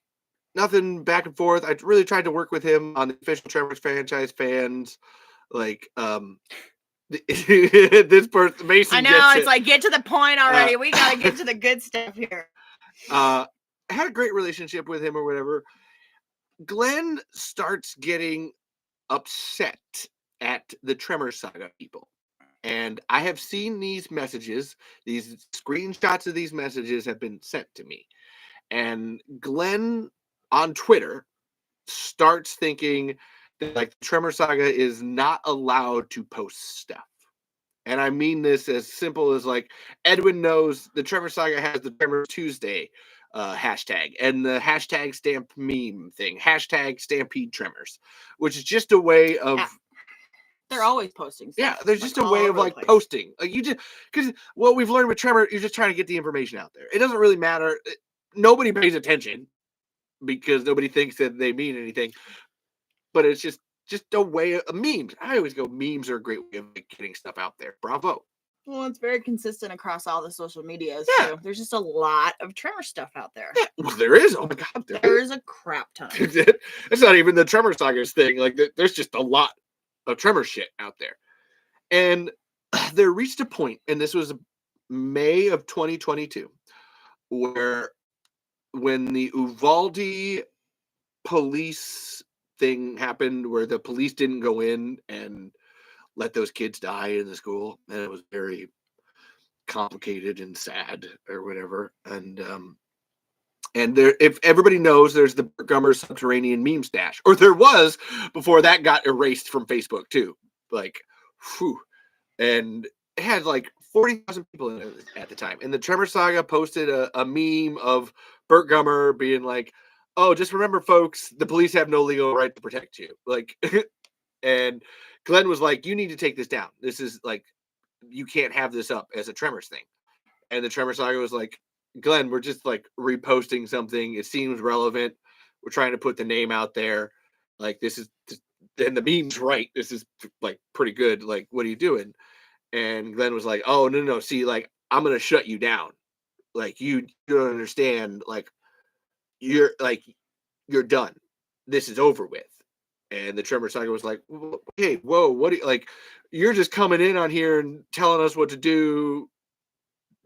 Nothing back and forth. I really tried to work with him on the official Tremors franchise fans. Like, this person, Mason. I know, it's like, get to the point already. We got to get to the good stuff here. I had a great relationship with him or whatever. Glenn starts getting upset at the Tremor Saga people. And I have seen these messages, these screenshots of these messages have been sent to me. And Glenn on Twitter starts thinking that like the Tremor Saga is not allowed to post stuff. And I mean this as simple as like Edwin knows the Tremor Saga has the Tremor Tuesday hashtag and the hashtag stamp meme thing, hashtag Stampede Tremors, which is just a way of. Yeah. They're always posting stuff. Yeah, there's just a way of like posting. Like you just because what we've learned with Tremor, you're just trying to get the information out there. It doesn't really matter. Nobody pays attention because nobody thinks that they mean anything. But it's just a way of memes. I always go memes are a great way of getting stuff out there. Bravo. Well, it's very consistent across all the social medias Yeah. too. There's just a lot of Tremor stuff out there. Yeah, well, there is. Oh my god, there is a crap ton. It's not even the Tremor Sagas thing. Like there's just a lot of Tremor shit out there. And there reached a point, and this was May of 2022, where when the Uvalde police thing happened, where the police didn't go in and let those kids die in the school, and it was very complicated and sad or whatever. And there, if everybody knows, there's the Burt Gummer subterranean meme stash, or there was before that got erased from Facebook too. Like, whew. And it had like 40,000 people in it at the time. And the Tremor Saga posted a meme of Burt Gummer being like, "Oh, just remember, folks, the police have no legal right to protect you." Like, and Glenn was like, "You need to take this down. This is like, you can't have this up as a Tremors thing." And the Tremor Saga was like, "Glenn, we're just like reposting something. It seems relevant. We're trying to put the name out there. Like, this is." And the meme's right. This is like pretty good. Like, what are you doing? And Glenn was like, "Oh, no. See, like, I'm going to shut you down. Like, you don't understand. Like, you're done. This is over with." And the Tremor Saga was like, "Hey, whoa, what do you like? You're just coming in on here and telling us what to do.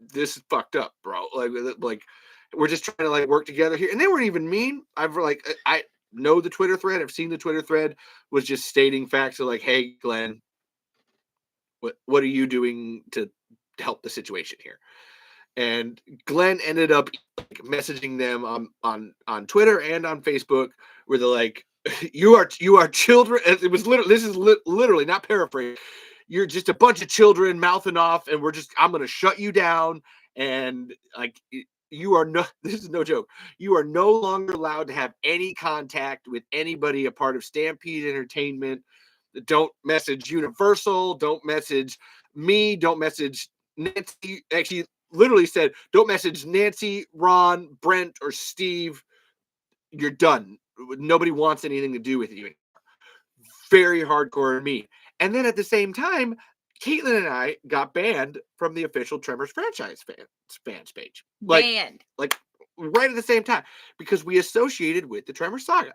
This is fucked up, bro. Like, we're just trying to like work together here." And they weren't even mean. I know the Twitter thread. I've seen the Twitter thread was just stating facts of like, "Hey, Glenn, what are you doing to help the situation here?" And Glenn ended up like, messaging them on Twitter and on Facebook, where they're like, you are children." It was literally, this is literally not paraphrasing. "You're just a bunch of children mouthing off, and I'm going to shut you down. And like, you are no, this is no joke. You are no longer allowed to have any contact with anybody a part of Stampede Entertainment. Don't message Universal. Don't message me. Don't message Nancy." Actually, literally said, "Don't message Nancy, Ron, Brent, or Steve. You're done. Nobody wants anything to do with you." Very hardcore and mean. And then at the same time, Caitlin and I got banned from the official Tremors franchise fans page. Banned. Like right at the same time, because we associated with the Tremor Saga.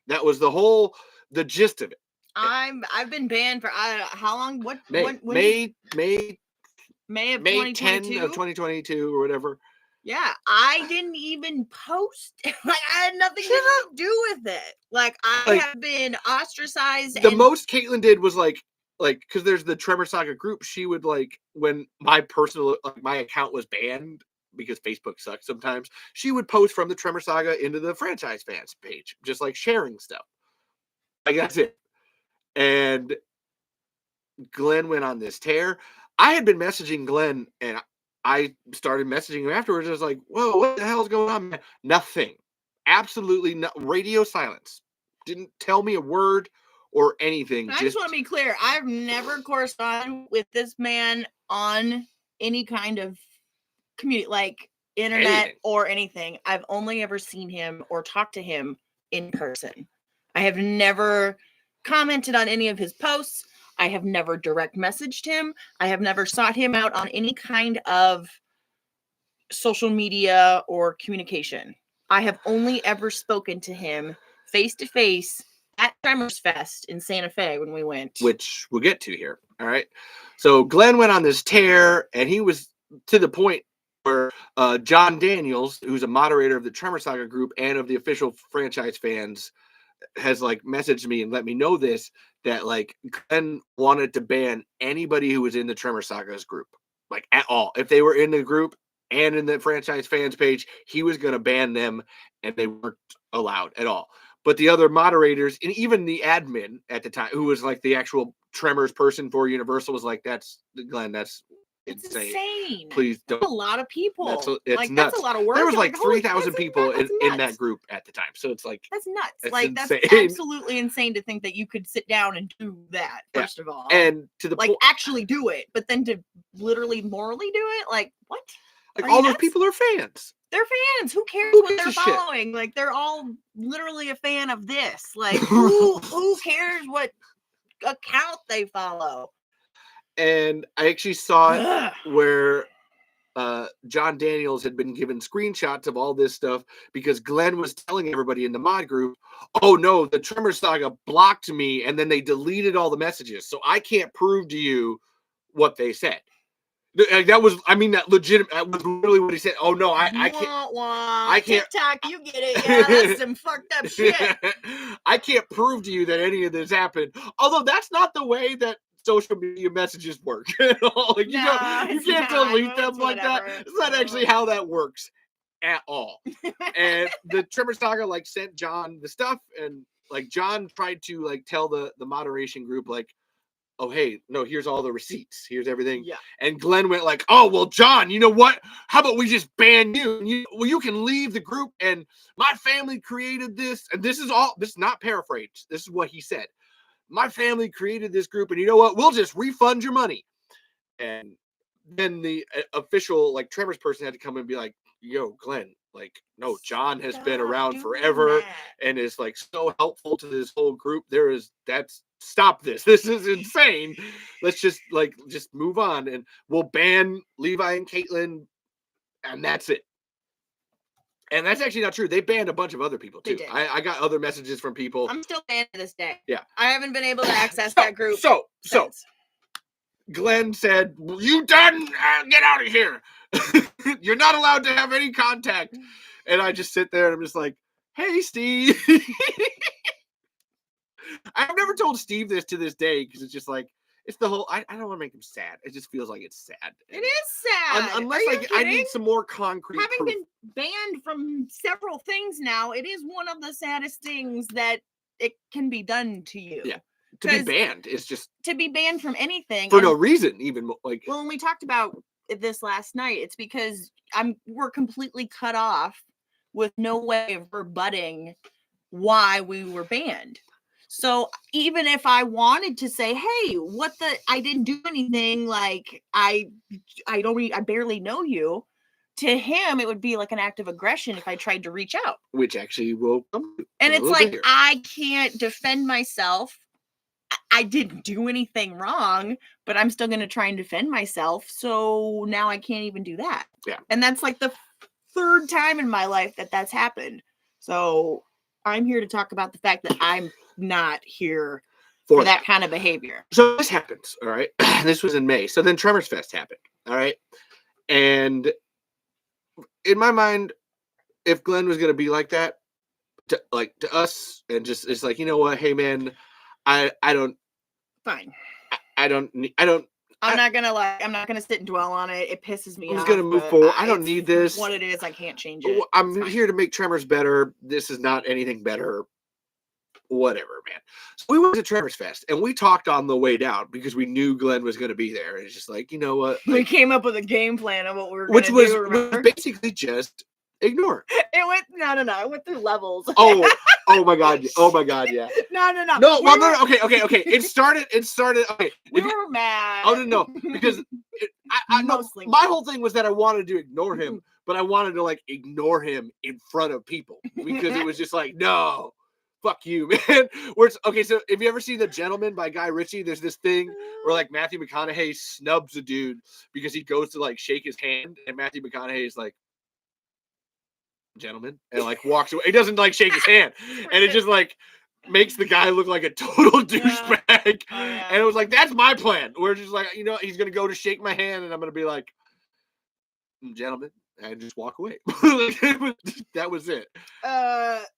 That was the gist of it. I've been banned for how long? What May of May 2022? 10 of 2022 or whatever. Yeah, I didn't even post. Like, I had nothing to do with it. Like, I have been ostracized. The most Caitlin did was like, because there's the Tremor Saga group. She would like, when my personal, my account was banned because Facebook sucks sometimes, she would post from the Tremor Saga into the franchise fans page, just like sharing stuff. Like, that's it. And Glenn went on this tear. I had been messaging Glenn, and I started messaging him afterwards. I was like, "Whoa, what the hell's going on, man?" Nothing. Absolutely no. Radio silence. Didn't tell me a word or anything. I just want to be clear. I've never corresponded with this man on any kind of community, like internet or anything. I've only ever seen him or talked to him in person. I have never commented on any of his posts. I have never direct messaged him. I have never sought him out on any kind of social media or communication. I have only ever spoken to him face to face at Tremors Fest in Santa Fe when we went. Which we'll get to here. All right. So Glenn went on this tear, and he was to the point where John Daniels, who's a moderator of the Tremor Saga group and of the official franchise fans, has like messaged me and let me know this, that like Glenn wanted to ban anybody who was in the Tremor Saga's group, like at all. If they were in the group and in the franchise fans page, he was going to ban them, and they weren't allowed at all. But the other moderators and even the admin at the time, who was like the actual Tremors person for Universal, was like, "That's Glenn, that's It's insane. Please don't." That's a lot of people. It's nuts. That's a lot of work. There was like holy, 3,000 people that's in that group at the time. So it's like, that's nuts. it's Like insane. that's absolutely insane to think that you could sit down and do that. First of all, and to the like actually do it, but then to literally morally do it, like what? Like all those people are fans. They're fans. Who cares what they're following? Shit? Like they're all literally a fan of this. Like who cares what account they follow? And I actually saw it where John Daniels had been given screenshots of all this stuff because Glenn was telling everybody in the mod group, "Oh no, the Tremor Saga blocked me, and then they deleted all the messages, so I can't prove to you what they said." That was, I mean, that legitimate. That was literally what he said. "Oh no, I can't. I can't." TikTok, you get it? Yeah, that's some fucked up shit. I can't prove to you that any of this happened. Although that's not the way that social media messages work at all. Like, you can't delete them like that. It's not actually how that works at all. And the Tremor Saga like sent John the stuff, and like John tried to like tell the moderation group like, "Oh, hey, no, here's all the receipts. Here's everything." Yeah. And Glenn went like, "Oh, well, John, you know what? How about we just ban you? You can leave the group, and my family created this." And this is not paraphrased. This is what he said. "My family created this group, and you know what? We'll just refund your money." And then the official like Tremors person had to come and be like, "Yo, Glenn, like, no, John has been around forever and is like so helpful to this whole group. Stop this. This is insane. Let's just move on, and we'll ban Levi and Caitlin, and that's it." And that's actually not true. They banned a bunch of other people too. I got other messages from people. I'm still banned to this day. Yeah. I haven't been able to access that group. So Glenn said, "You done? Get out of here. You're not allowed to have any contact." And I just sit there and I'm just like, "Hey, Steve." I've never told Steve this to this day because it's just like, it's the whole, I don't want to make him sad. It just feels like it's sad. It is sad. Unless I need some more concrete Having proof. been banned from several things now, it is one of the saddest things that it can be done to you. Yeah. To be banned is just... To be banned from anything. For no reason, even. Like. Well, when we talked about this last night, it's because we're completely cut off with no way of rebutting why we were banned. So even if I wanted to say, "Hey, I didn't do anything, like I barely know you," to him it would be like an act of aggression if I tried to reach out. Which actually will come. And it's like, I can't defend myself. I didn't do anything wrong, but I'm still going to try and defend myself. So now I can't even do that. Yeah. And that's like the third time in my life that's happened. So I'm here to talk about the fact that I'm not here for that kind of behavior. So this happens, all right? This was in May. So then Tremors Fest happened, all right? And in my mind, if Glenn was going to be like that, to us, and just, it's like, you know what? Hey, man, I don't... Fine. I'm not gonna sit and dwell on it. It pisses me off. I'm gonna move forward. I don't need this. What it is, I can't change it. I'm here to make Tremors better. This is not anything better. Whatever, man. So we went to Tremors Fest and we talked on the way down because we knew Glenn was going to be there. And it's just like, you know what? Like, we came up with a game plan of what we were going to do. Which was basically just ignore. It went it went through levels. Oh my god, yeah. No, okay. It started. Okay, we were mad. Oh no, because my whole thing was that I wanted to ignore him, but I wanted to like ignore him in front of people because it was just like, no. Fuck you, man. So if you ever see The Gentleman by Guy Ritchie, there's this thing where like Matthew McConaughey snubs a dude because he goes to like shake his hand, and Matthew McConaughey is like, "Gentleman," and like walks away. He doesn't like shake his hand, and it just like makes the guy look like a total douchebag. And it was like, that's my plan. We're just like, you know, he's gonna go to shake my hand, and I'm gonna be like, gentlemen, and just walk away. That was it.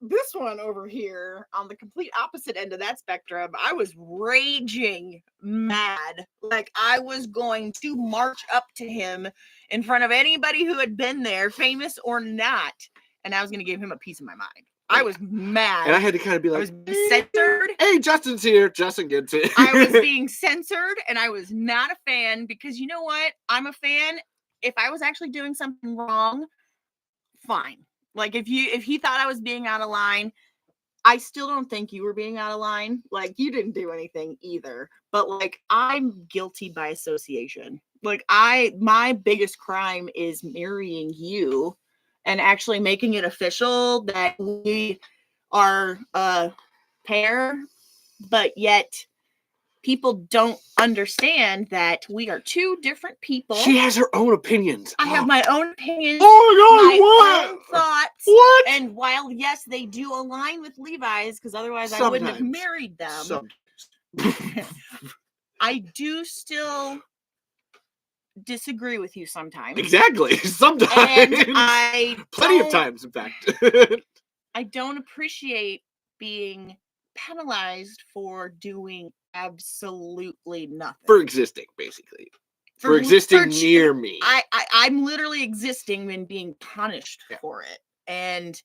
This one over here on the complete opposite end of that spectrum, I was raging mad. Like I was going to march up to him in front of anybody who had been there, famous or not, and I was going to give him a piece of my mind. I was mad. And I had to kind of be like, I was being censored. Hey, Justin's here. Justin gets it. I was being censored, and I was not a fan because you know what? I'm a fan. If I was actually doing something wrong, fine. Like if he thought I was being out of line, I still don't think you were being out of line. Like you didn't do anything either. But like I'm guilty by association. Like my biggest crime is marrying you and actually making it official that we are a pair, but yet people don't understand that we are two different people. She has her own opinions. I have my own opinions. Oh my God, my own thoughts. What? And while yes, they do align with Levi's, because otherwise I wouldn't have married them. I do still disagree with you sometimes. Exactly. Sometimes. And plenty of times, in fact. I don't appreciate being penalized for doing absolutely nothing. For existing, basically. For existing near me. I'm literally existing and being punished for it. And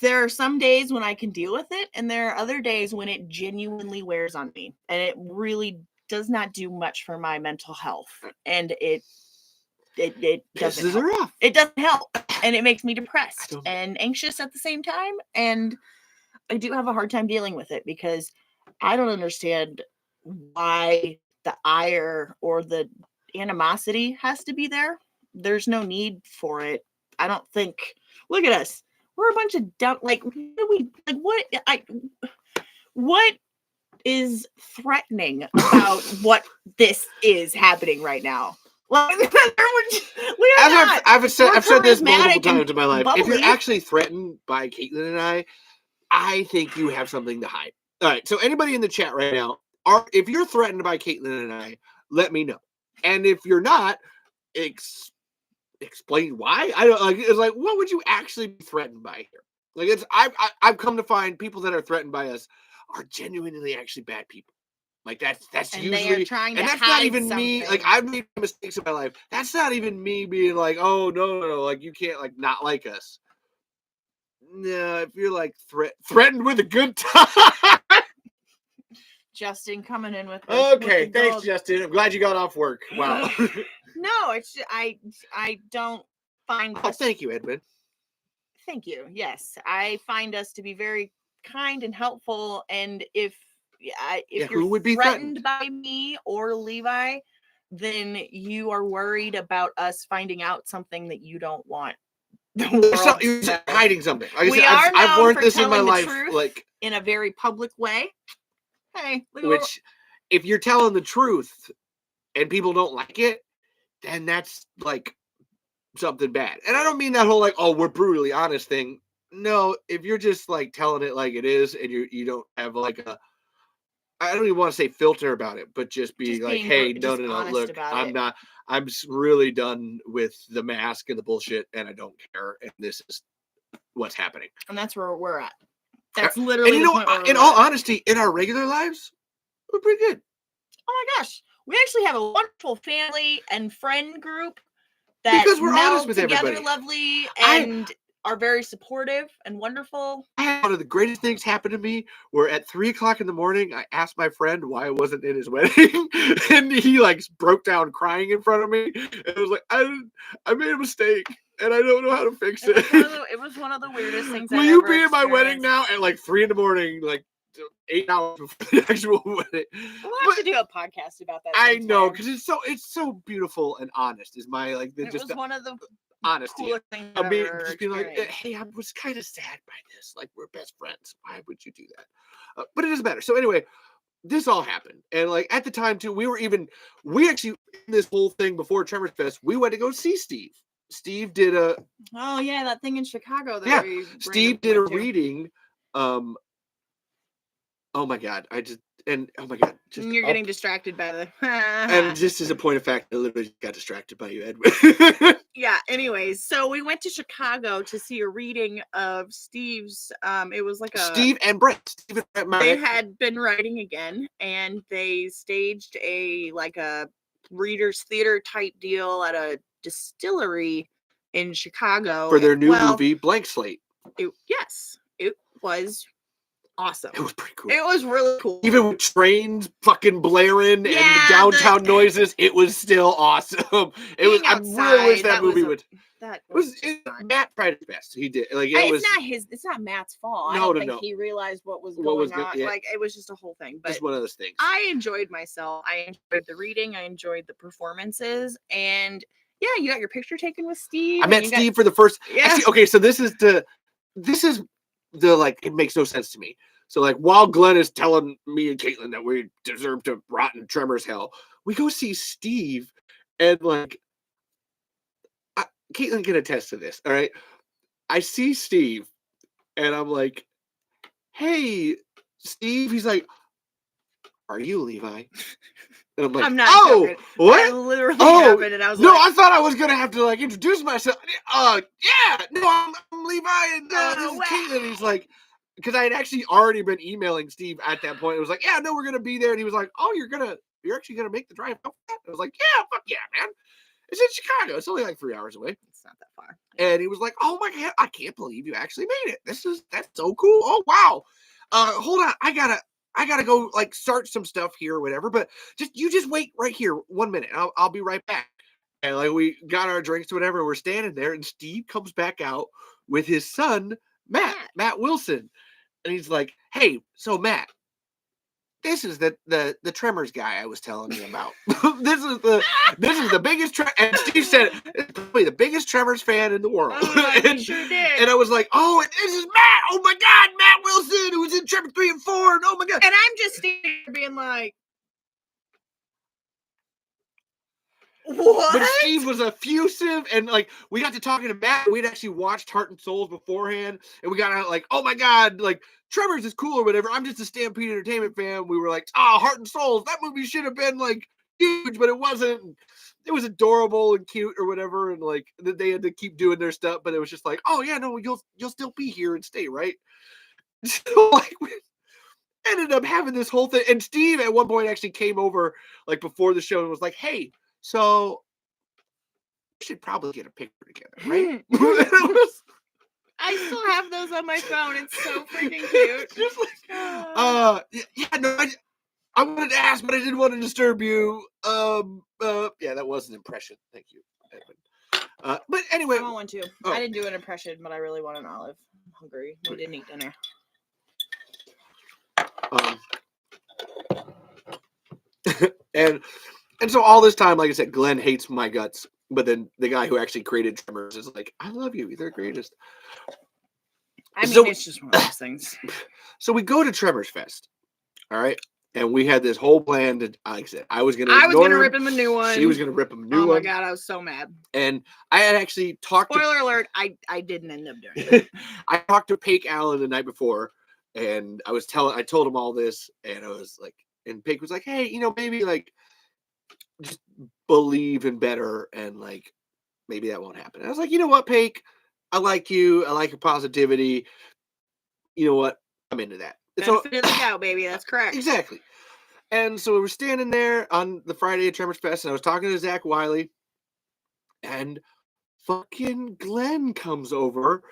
there are some days when I can deal with it, and there are other days when it genuinely wears on me. And it really does not do much for my mental health. And it doesn't help. It doesn't help. And it makes me depressed and anxious at the same time. And I do have a hard time dealing with it because I don't understand why the ire or the animosity has to be there. There's no need for it. I don't think. Look at us. We're a bunch of dumb. Like, what is threatening about what this is happening right now? Like, I've said this multiple times in my life. If you're actually threatened by Caitlin and I think you have something to hide. All right. So anybody in the chat right now, if you're threatened by Caitlin and I, let me know. And if you're not, explain why. I don't like. It's like, what would you actually be threatened by here? Like it's I've come to find people that are threatened by us are genuinely actually bad people. Like that's and usually, and that's not even me. Like I've made mistakes in my life. That's not even me being like, oh no, like you can't like not like us. No, if you're like threatened with a good time. Justin coming in with okay, thanks, Justin. I'm glad you got off work. Wow. No, it's I don't find. Oh, thank you, Edmund. Thank you. Yes, I find us to be very kind and helpful. And if you're who would be threatened by me or Levi, then you are worried about us finding out something that you don't want. You're hiding something. Like I've learned this in my life, like in a very public way. Hey, if you're telling the truth and people don't like it, then that's like something bad. And I don't mean that whole like, oh, we're brutally honest thing. No, if you're just like telling it like it is, and you don't have like I don't even want to say filter about it, but just be like, hey, no, look, I'm really done with the mask and the bullshit, and I don't care, and this is what's happening. And that's where we're at. That's literally. And in all honesty, in our regular lives, we're pretty good. Oh my gosh, we actually have a wonderful family and friend group that because we're honest with together everybody. Lovely and are very supportive and wonderful. One of the greatest things happened to me where at 3:00 in the morning, I asked my friend why I wasn't in his wedding, and he like broke down crying in front of me. And I was like, I made a mistake, and I don't know how to fix it. It was one of the weirdest things. Will you be in my wedding now at like 3 a.m, like 8 hours before the actual wedding? We'll have to do a podcast about that. I know, because it's so beautiful and honest. Is my like it was one of the honesty. I mean, just being like, hey, I was kind of sad by this. Like, we're best friends. Why would you do that? But it doesn't matter. So anyway, this all happened, and like at the time too, we actually in this whole thing before Tremors Fest, we went to go see Steve. Steve did that thing in Chicago. Steve did a reading. Oh my God, and oh my god, You're getting distracted by the. and just as a point of fact, I literally got distracted by you, Edwin. Yeah. Anyways, so we went to Chicago to see a reading of Steve's. It was like a Steve and Brett. They had been writing again, and they staged a readers theater type deal at a distillery in Chicago for their new movie Blank Slate. Yes, it was awesome. It was pretty cool. It was really cool. Even with trains fucking blaring and the downtown noises, it was still awesome. It was. Outside, I really wish that movie would. That Matt tried his best. He did. Like it's not Matt's fault. I don't think he realized what was going on. Yeah. Like it was just a whole thing. But just one of those things. I enjoyed myself. I enjoyed the reading. I enjoyed the performances. And yeah, you got your picture taken with Steve. I met Steve for the first. Yeah. Actually, okay, so this is the like, it makes no sense to me. So like while Glenn is telling me and Caitlin that we deserve to rot in Tremors hell, we go see Steve, and like Caitlin can attest to this. All right, I see Steve, and I'm like, "Hey, Steve." He's like, "Are you Levi?" And I'm like, I'm not joking. What? That literally happened, and I was I thought I was gonna have to like introduce myself. Yeah, no, I'm Levi, and this is Caitlin. He's like, because I had actually already been emailing Steve at that point. It was like, yeah, no, we're gonna be there, and he was like, oh, you're actually gonna make the drive out? I was like, yeah, fuck yeah, man. It's in Chicago. It's only like 3 hours away. It's not that far. And he was like, oh my god, I can't believe you actually made it. That's so cool. Oh wow. Hold on, I gotta go like start some stuff here or whatever. But just wait right here 1 minute. I'll be right back. And like we got our drinks or whatever. We're standing there, and Steve comes back out with his son Matt Wilson, and he's like, "Hey, so Matt, this is the Tremors guy I was telling you about. this is the biggest and Steve said it's probably the biggest Tremors fan in the world." And, sure did. And I was like, "Oh, and this is Matt! Oh my God, Matt Wilson, who was in Tremors 3 and 4, and oh my God!" And I'm just standing there being like, "What?" But Steve was effusive, and like we got to talking to Matt. We'd actually watched Heart and Souls beforehand, and we got out like, "Oh my God, like Tremors is cool or whatever. I'm just a Stampede Entertainment fan." We were like, "Oh, Heart and Souls, that movie should have been like huge, but it wasn't. It was adorable and cute or whatever." And like they had to keep doing their stuff, but it was just like, "Oh yeah, no, you'll still be here and stay, right?" So like we ended up having this whole thing, and Steve at one point actually came over like before the show and was like, "Hey, so we should probably get a picture together, right?" I still have those on my phone. It's so freaking cute. Just like, no, I wanted to ask, but I didn't want to disturb you. Yeah, that was an impression. Thank you, Edwin. But anyway, I want one too. Oh. I didn't do an impression, but I really want an olive. I'm hungry. We didn't eat dinner. And so all this time, like I said, Glenn hates my guts. But then the guy who actually created Tremors is like, "I love you. You're the greatest." I mean, it's just one of those things. So we go to Tremors Fest, all right? And we had this whole plan to, like I said, I was gonna rip him a new one. She was gonna rip him a new one. Oh my God, I was so mad. And I had actually talked. Spoiler alert! I didn't end up doing it. I talked to Paik Allen the night before, and I told him all this, and I was like, and Paik was like, "Hey, maybe like just believe in better, and like maybe that won't happen." And I was like, "You know what, Paik? I like you. I like your positivity. You know what? I'm into that." Benefit of the doubt, baby. That's correct. Exactly. And so we were standing there on the Friday at Tremors Fest, and I was talking to Zach Wiley, and fucking Glenn comes over,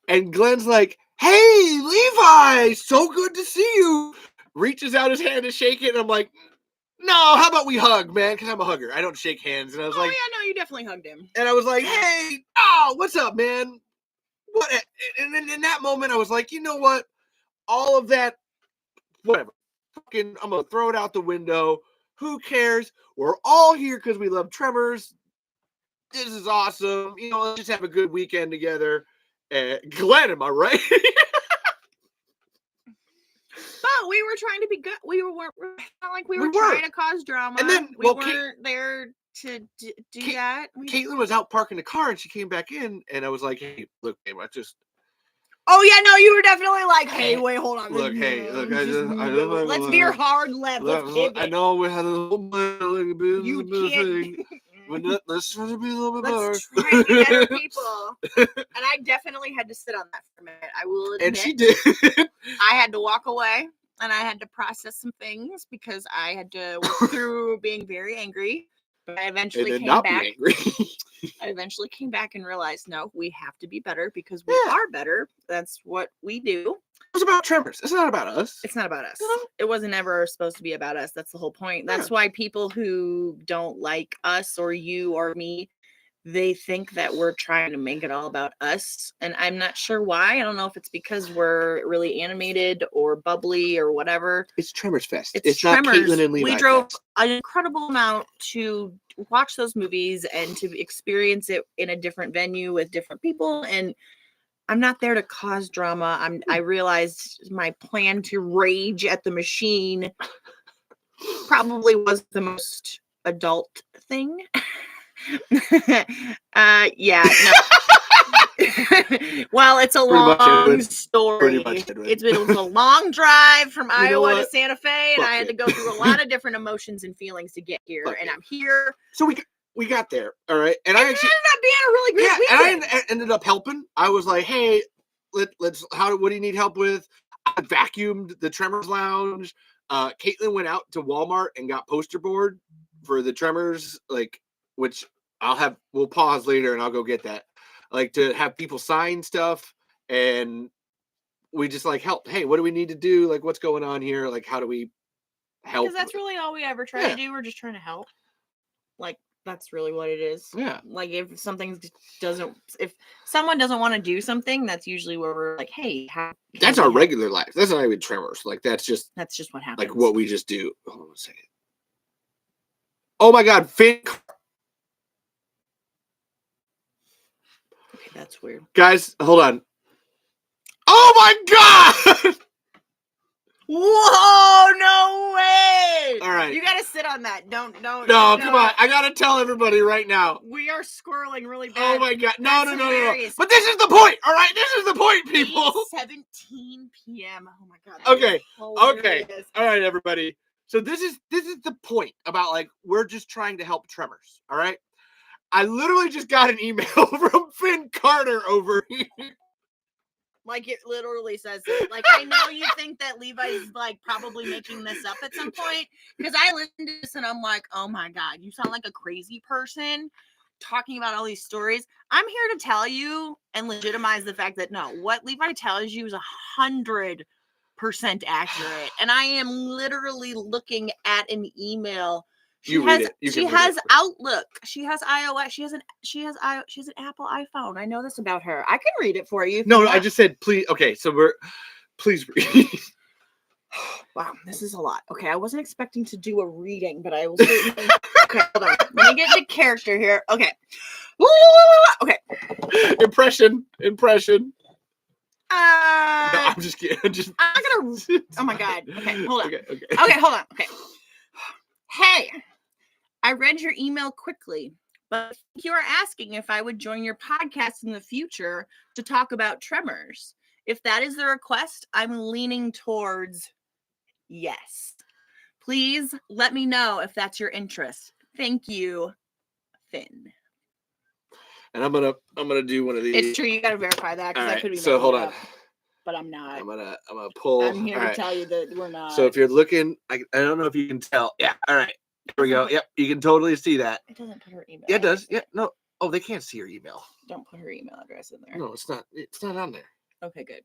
and Glenn's like, "Hey, Levi, so good to see you." Reaches out his hand to shake it, and I'm like, "No, how about we hug, man?" Because I'm a hugger. I don't shake hands. And I was like, yeah, no, you definitely hugged him. And I was like, "Hey, what's up, man?" What? And then in that moment, I was like, "You know what? All of that, whatever. Fucking, I'm gonna throw it out the window. Who cares? We're all here because we love Tremors. This is awesome. Let's just have a good weekend together." Glenn, am I right? But we were trying to be good. We weren't not like we were trying to cause drama. And then we weren't there to do that. Caitlin was out parking the car, and she came back in, and I was like, "Hey, look, babe, Oh yeah, no, you were definitely like, hey, wait, hold on. Look, hey, look, I just let's veer hard left. Let's pivot. I know we had a whole You can't. thing, but let's try to be a little bit better. Let's try to be better people. And I definitely had to sit on that for a minute. I will admit. And she did. I had to walk away and I had to process some things because I had to work through being very angry. But I eventually came back. I eventually came back and realized, no, we have to be better because we are better. That's what we do. It's about Tremors. It's not about us. It's not about us. It wasn't ever supposed to be about us. That's the whole point. That's why people who don't like us or you or me, they think that we're trying to make it all about us. And I'm not sure why. I don't know if it's because we're really animated or bubbly or whatever. It's Tremors Fest. It's Tremors. Not Caitlin and Levi. We drove an incredible amount to watch those movies and to experience it in a different venue with different people. And I'm not there to cause drama. I realized my plan to rage at the machine probably was the most adult thing. Yeah, no. Well, it's a long story. It was a long drive from Iowa to Santa Fe, and I had to go through a lot of different emotions and feelings to get here. And I'm here. So we got there, all right. And I actually ended up being a really great weekend. And I ended up helping. I was like, hey, what do you need help with? I vacuumed the Tremors lounge. Caitlin went out to Walmart and got poster board for the Tremors, which we'll pause later and I'll go get that. To have people sign stuff, and we just help. Hey, what do we need to do? What's going on here? How do we help? Because that's really all we ever try to do. We're just trying to help. That's really what it is. Yeah. If someone doesn't want to do something, that's usually where we're like, hey, that's our regular life. That's not even Tremors. That's just what happens. What we just do. Hold on a second. Oh my God, Finn. Okay, that's weird. Guys, hold on. Oh my God! Whoa, no way! All right. You gotta sit on that. Don't. No, come on. I gotta tell everybody right now. We are squirreling really bad. Oh my God. No. But this is the point, all right? This is the point, people. 8:17 p.m. Oh my God. Okay. All right, everybody. So this is the point about we're just trying to help Tremors, all right? I literally just got an email from Finn Carter over here. It literally says it. I know you think that Levi's probably making this up at some point, because I listened to this and I'm like, oh my God, you sound like a crazy person talking about all these stories. I'm here to tell you and legitimize the fact that no, what Levi tells you is 100% accurate. And I am literally looking at an email. She has Outlook. She has iOS. She has an Apple iPhone. I know this about her. I can read it for you. No, I just said please. Okay, so please read. Wow, this is a lot. Okay, I wasn't expecting to do a reading, but I will. Okay, hold on. Let me get into character here. Okay. Okay. Impression. No, I'm just kidding. I'm gonna. Oh my God. Okay, hold on. Okay, hold on. Okay. Hey, I read your email quickly, but you are asking if I would join your podcast in the future to talk about Tremors. If that is the request, I'm leaning towards yes. Please let me know if that's your interest. Thank you, Finn. And I'm gonna do one of these. It's true. You gotta verify that because I could be. So hold on. But I'm not. I'm gonna pull. I'm here to tell you that we're not. So if you're looking, I don't know if you can tell. Yeah. All right. Here we go. Yep. You can totally see that. It doesn't put her email. Yeah, it does. Yeah. No. Oh, they can't see your email. Don't put her email address in there. No, it's not. It's not on there. Okay, good.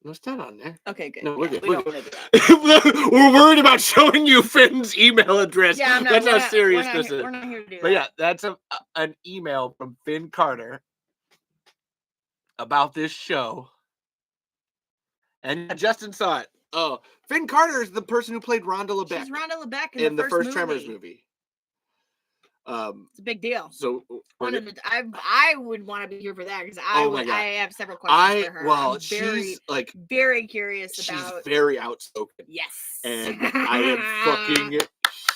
No, it's not on there. Okay, good. No, we're good. We don't want to do that. We're worried about showing you Finn's email address. Yeah, that's how serious this is. We're not here to do that. But yeah, that's an email from Finn Carter about this show. And Justin saw it. Oh, Finn Carter is the person who played Rhonda LeBeck. She's Rhonda LeBeck in the first Tremors movie. It's a big deal. So I would want to be here for that because I have several questions for her. Well, she's very curious about. She's very outspoken. Yes, and I am fucking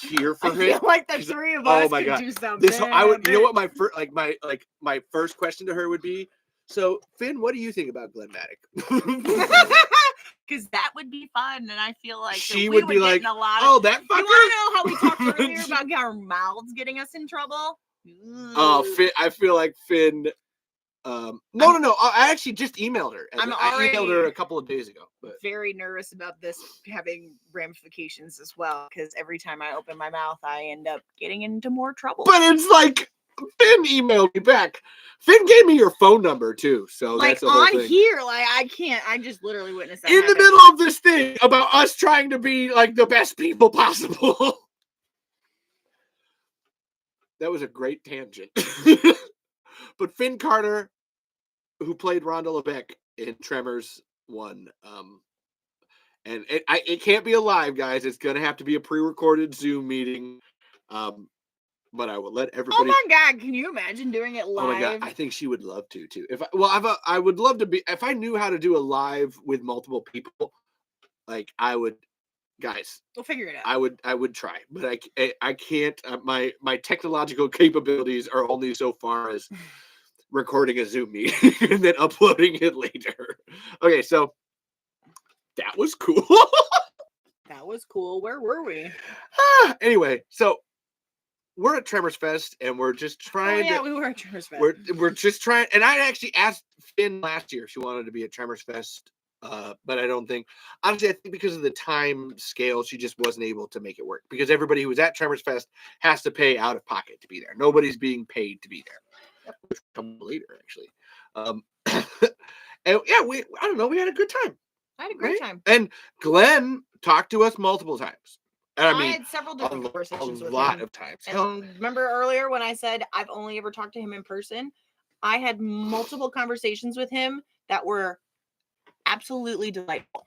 here for her. I feel like the three of us could do something. You know what my first question to her would be? So, Finn, what do you think about Glenn Maddock? Because that would be fun, and I feel like She we would be get like, in a lot of. "Oh, that fucker." You want to know how we talked earlier about our mouths getting us in trouble? Oh, Finn! I feel like Finn. No. I actually just emailed her. I'm I emailed already her a couple of days ago. But very nervous about this having ramifications as well, because every time I open my mouth, I end up getting into more trouble. But it's like Finn emailed me back. Finn gave me your phone number too, so like that's the whole on thing. here, like I can't. I just literally witnessed that In happen. the middle of this thing about us trying to be like the best people possible. That was a great tangent. But Finn Carter, who played Rhonda LeBeck in Tremors 1, and it can't be a live, guys. It's gonna have to be a pre-recorded Zoom meeting. But I will let everybody. Oh my God! Can you imagine doing it live? Oh my God! I think she would love to too. I would love to be. If I knew how to do a live with multiple people, like I would. Guys, we'll figure it out. I would try, but I can't. My technological capabilities are only so far as recording a Zoom meeting and then uploading it later. Okay, so that was cool. That was cool. Where were we? Anyway, so we're at Tremors Fest and we're just trying we were at Tremors Fest. We're just trying, and I actually asked Finn last year if she wanted to be at Tremors Fest. But I don't think, honestly, I think because of the time scale, she just wasn't able to make it work. Because everybody who was at Tremors Fest has to pay out of pocket to be there. Nobody's being paid to be there. Yep. Which will come later, actually. And yeah, I don't know, we had a good time. I had a great time. And Glenn talked to us multiple times. And I had several different conversations with him. A lot of times. And remember earlier when I said I've only ever talked to him in person? I had multiple conversations with him that were absolutely delightful.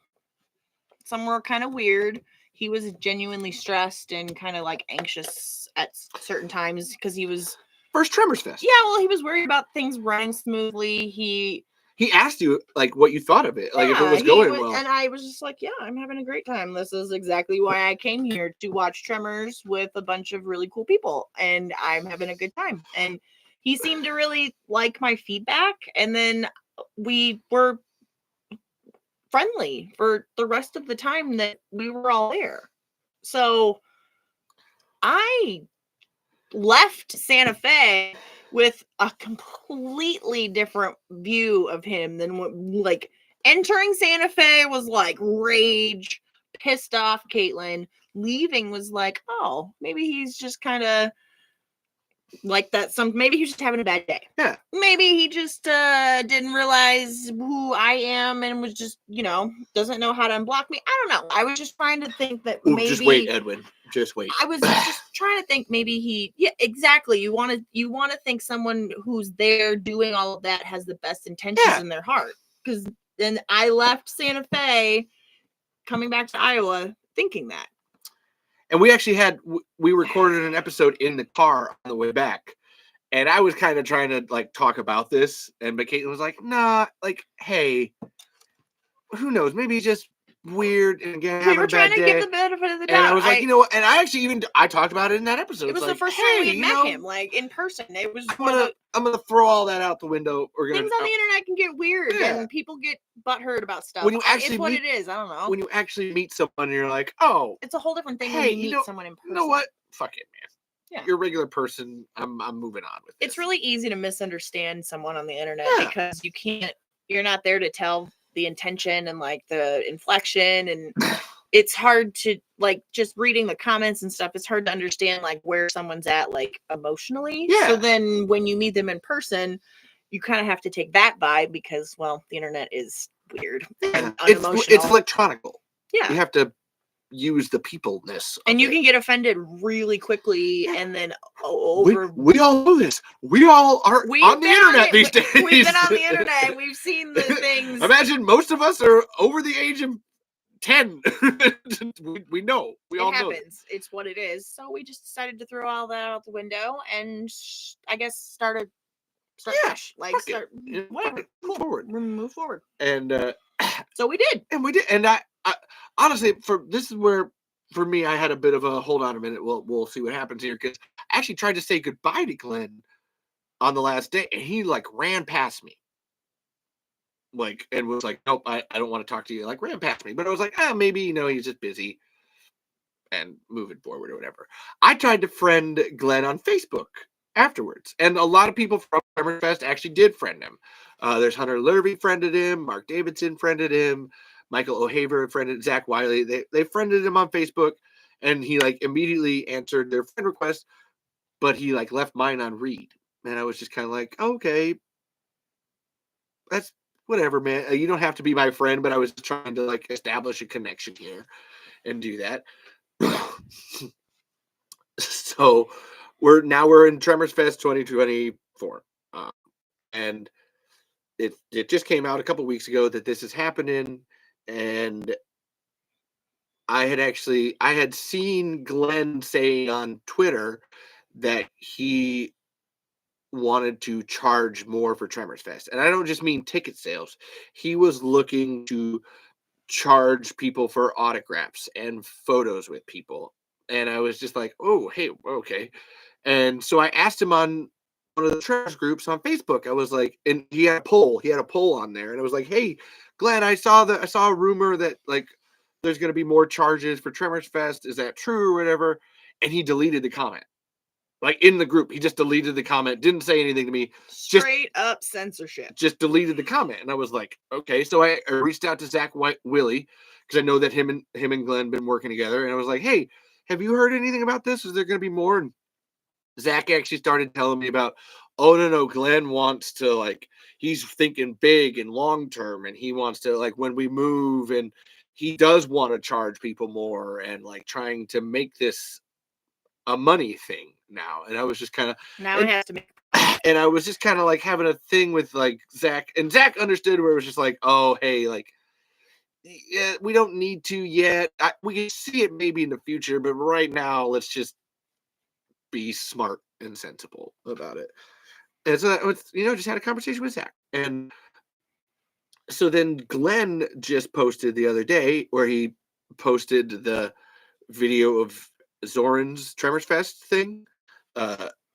Some were kind of weird. He was genuinely stressed and kind of like anxious at certain times because he was first Tremors Fest. Yeah, well, he was worried about things running smoothly. He asked you like what you thought of it, like if it was going well. And I was just like, yeah, I'm having a great time. This is exactly why I came here to watch Tremors with a bunch of really cool people, and I'm having a good time. And he seemed to really like my feedback, and then we were friendly for the rest of the time that we were all there. So I left Santa Fe with a completely different view of him than what, like, entering Santa Fe was like rage, pissed off Caitlin. Leaving was like, oh, maybe he's just kind of like that. Maybe he's just having a bad day. Yeah. Maybe he just didn't realize who I am and was just, doesn't know how to unblock me. I don't know. I was just trying to think that maybe. Just wait, Edwin. Just wait. I was just trying to think maybe yeah, exactly. You want to think someone who's there doing all of that has the best intentions in their heart. Because then I left Santa Fe, coming back to Iowa, thinking that. And we actually we recorded an episode in the car on the way back. And I was kind of trying to like talk about this. But Caitlin was like, nah, like, hey, who knows? Maybe he's just weird and again we were trying to give the benefit of the doubt. And I was like, you know what? And I actually I talked about it in that episode. It was the first time we met him, like in person. It was I'm gonna throw all that out the window. Things on the internet can get weird, and people get butthurt about stuff. When you actually it's what it is. I don't know. When you actually meet someone, and you're like, oh, it's a whole different thing when you meet someone in person. You know what? Fuck it, man. Yeah. You're a regular person. I'm moving on with this. It's really easy to misunderstand someone on the internet because you're not there to tell the intention and like the inflection, and it's hard to like just reading the comments and stuff. It's hard to understand like where someone's at like emotionally. Yeah. So then when you meet them in person, you kind of have to take that vibe because, well, the internet is weird and unemotional. It's electronical. Yeah. You have to use the peopleness. And you can get offended really quickly and then over. We all know this. We all are on the internet these days. We've been on the internet. We've seen the things. Imagine most of us are over the age of 10. we know. We all know. It happens. It's what it is. So we just decided to throw all that out the window and I guess start fresh. Like whatever. Cool. Move forward. And so we did. And I honestly, this is where for me I had a bit of a hold on a minute. We'll see what happens here because I actually tried to say goodbye to Glenn on the last day and he like ran past me. like, and was like, nope, I don't want to talk to you. Like, ran past me, but I was like, maybe, he's just busy and moving forward or whatever. I tried to friend Glenn on Facebook afterwards, and a lot of people from Tremors Fest actually did friend him. There's Hunter Lurvy friended him, Mark Davidson friended him, Michael O'Haver friended Zach Wiley. They friended him on Facebook, and he like immediately answered their friend request, but he like left mine on read, and I was just kind of like, okay, that's whatever, man. You don't have to be my friend, but I was trying to like establish a connection here and do that. So we're in Tremors Fest 2024, and it just came out a couple weeks ago that this is happening, and I had seen Glenn say on Twitter that he wanted to charge more for Tremors Fest, and I don't just mean ticket sales. He was looking to charge people for autographs and photos with people. And I was just like, oh, hey, okay. And so I asked him on one of the Tremors groups on Facebook. I was like, and he had a poll. He had a poll on there. And I was like, hey, Glenn, I saw a rumor that like there's gonna be more charges for Tremors Fest. Is that true or whatever? And he deleted the comment. Like in the group, he just deleted the comment, didn't say anything to me. Straight up censorship. Just deleted the comment, and I was like, okay. So I reached out to Zach Willie because I know that him and Glenn been working together, and I was like, hey, have you heard anything about this? Is there going to be more? And Zach actually started telling me about, oh no, Glenn wants to like, he's thinking big and long term, and he wants to like when we move, and he does want to charge people more, and like trying to make this a money thing now. And I was just kind of it has to make. And I was just kind of like having a thing with like Zach, and Zach understood where it was just like, oh, hey, like, yeah, we don't need to yet. We can see it maybe in the future, but right now, let's just be smart and sensible about it. And so, just had a conversation with Zach. And so then Glenn just posted the other day where he posted the video of Zoran's Tremors Fest thing.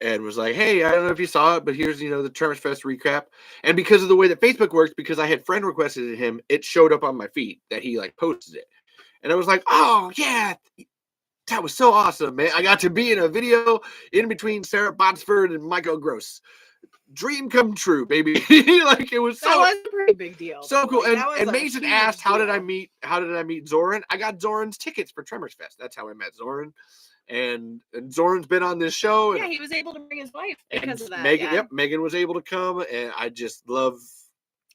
And was like, hey, I don't know if you saw it, but here's, the Tremors Fest recap. And because of the way that Facebook works, because I had friend requested him, it showed up on my feed that he like posted it. And I was like, oh yeah, that was so awesome, man. I got to be in a video in between Sarah Botsford and Michael Gross. Dream come true, baby. Like it was that was a pretty big deal. So cool. Like, and Mason asked, how did I meet Zoran? I got Zoran's tickets for Tremors Fest. That's how I met Zoran. And Zoran's been on this show. And he was able to bring his wife because of that. Megan, yep, Megan was able to come, and I just love.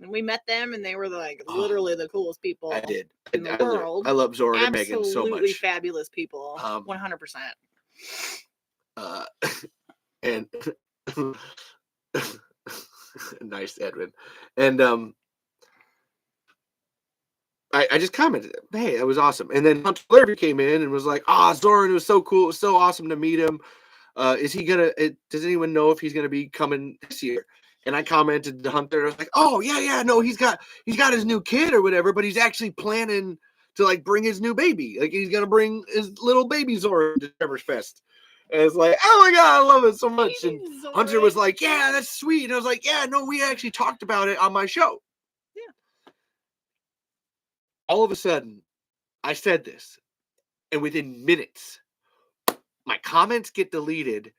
And we met them, and they were like literally the coolest people in the world. I love Zoran and Megan so much. Absolutely fabulous people, 100%. And nice, Edwin, and I just commented, hey, that was awesome. And then Hunter Larry came in and was like, Zoran, it was so cool. It was so awesome to meet him. Is he does anyone know if he's going to be coming this year? And I commented to Hunter, I was like, oh yeah, no, he's got his new kid or whatever, but he's actually planning to like bring his new baby. Like he's going to bring his little baby Zoran to Tremors Fest. And it's like, oh my God, I love it so much. And Hunter was like, yeah, that's sweet. And I was like, yeah, no, we actually talked about it on my show. All of a sudden, I said this, and within minutes, my comments get deleted,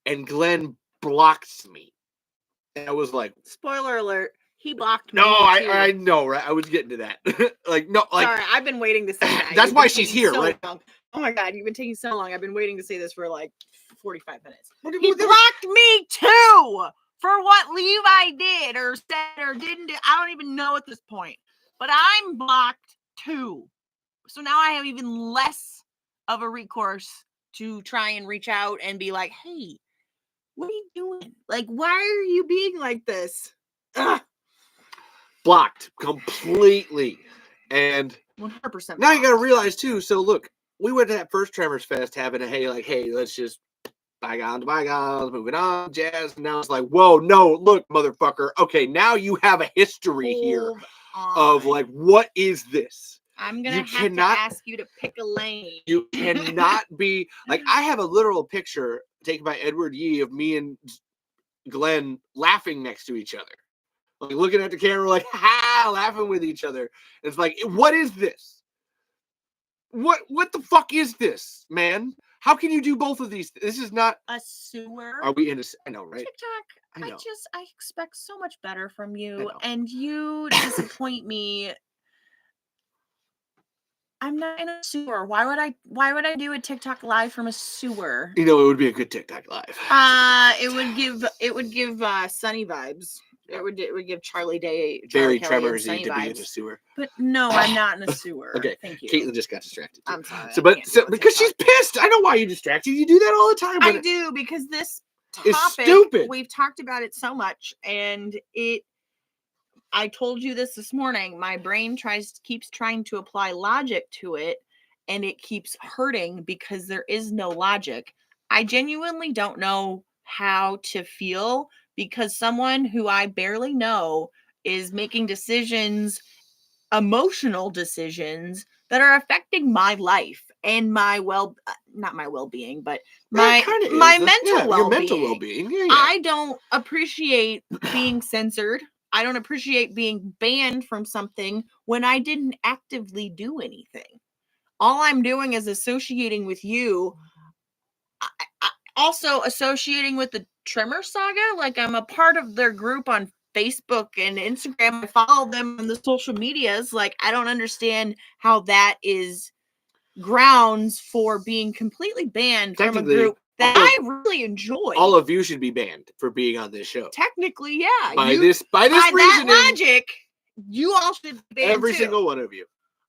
and Glenn blocks me. And I was like, spoiler alert, he blocked me. No, I know, right? I was getting to that. Sorry, I've been waiting to say that. That's why she's here, right? Long. Oh my God, you've been taking so long. I've been waiting to say this for like 45 minutes. He blocked me too for what Levi did or said or didn't do. I don't even know at this point. But I'm blocked too. So now I have even less of a recourse to try and reach out and be like, hey, what are you doing? Like, why are you being like this? Ugh. Blocked completely. And 100%. Now you got to realize too. So look, we went to that first Tremors Fest having a, hey, let's just bygones, moving on, jazz. And now it's like, whoa, no, look, motherfucker. Okay, now you have a history here of like, what is this? I'm going to have to ask you to pick a lane. You cannot be like, I have a literal picture taken by Edward Yee of me and Glenn laughing next to each other. Like looking at the camera like, ha, laughing with each other. It's like, what is this? What the fuck is this, man? How can you do both of these? This is not a sewer. Are we in a? I know, right? TikTok. I expect so much better from you, know. and you disappoint me. I'm not in a sewer. Why would I do a TikTok live from a sewer? You know, it would be a good TikTok live. It would give Sunny vibes. Yeah. It would give Charlie Day, Very Kelly, and Tremorsy Sunny to be in vibes. a sewer. But no, I'm not in a sewer. Okay, Thank you. Caitlin just got distracted. Too. I'm sorry. So, because she's pissed. I know why you're distracted. You do that all the time. I do, because this topic, it's stupid. We've talked about it so much, and I told you this morning. My brain keeps trying to apply logic to it, and it keeps hurting because there is no logic. I genuinely don't know how to feel because someone who I barely know is making decisions, emotional decisions that are affecting my life and my not my well-being, but my mental well-being. Your mental well-being. Yeah. I don't appreciate being censored. I don't appreciate being banned from something when I didn't actively do anything. All I'm doing is associating with you. I also associating with the Tremors saga. Like, I'm a part of their group on Facebook and Instagram. I follow them on the social medias. Like, I don't understand how that is grounds for being completely banned from a group that I really enjoy. All of you should be banned for being on this show. Technically, yeah. By this reasoning, that logic, you all should be banned every too. Single one of you.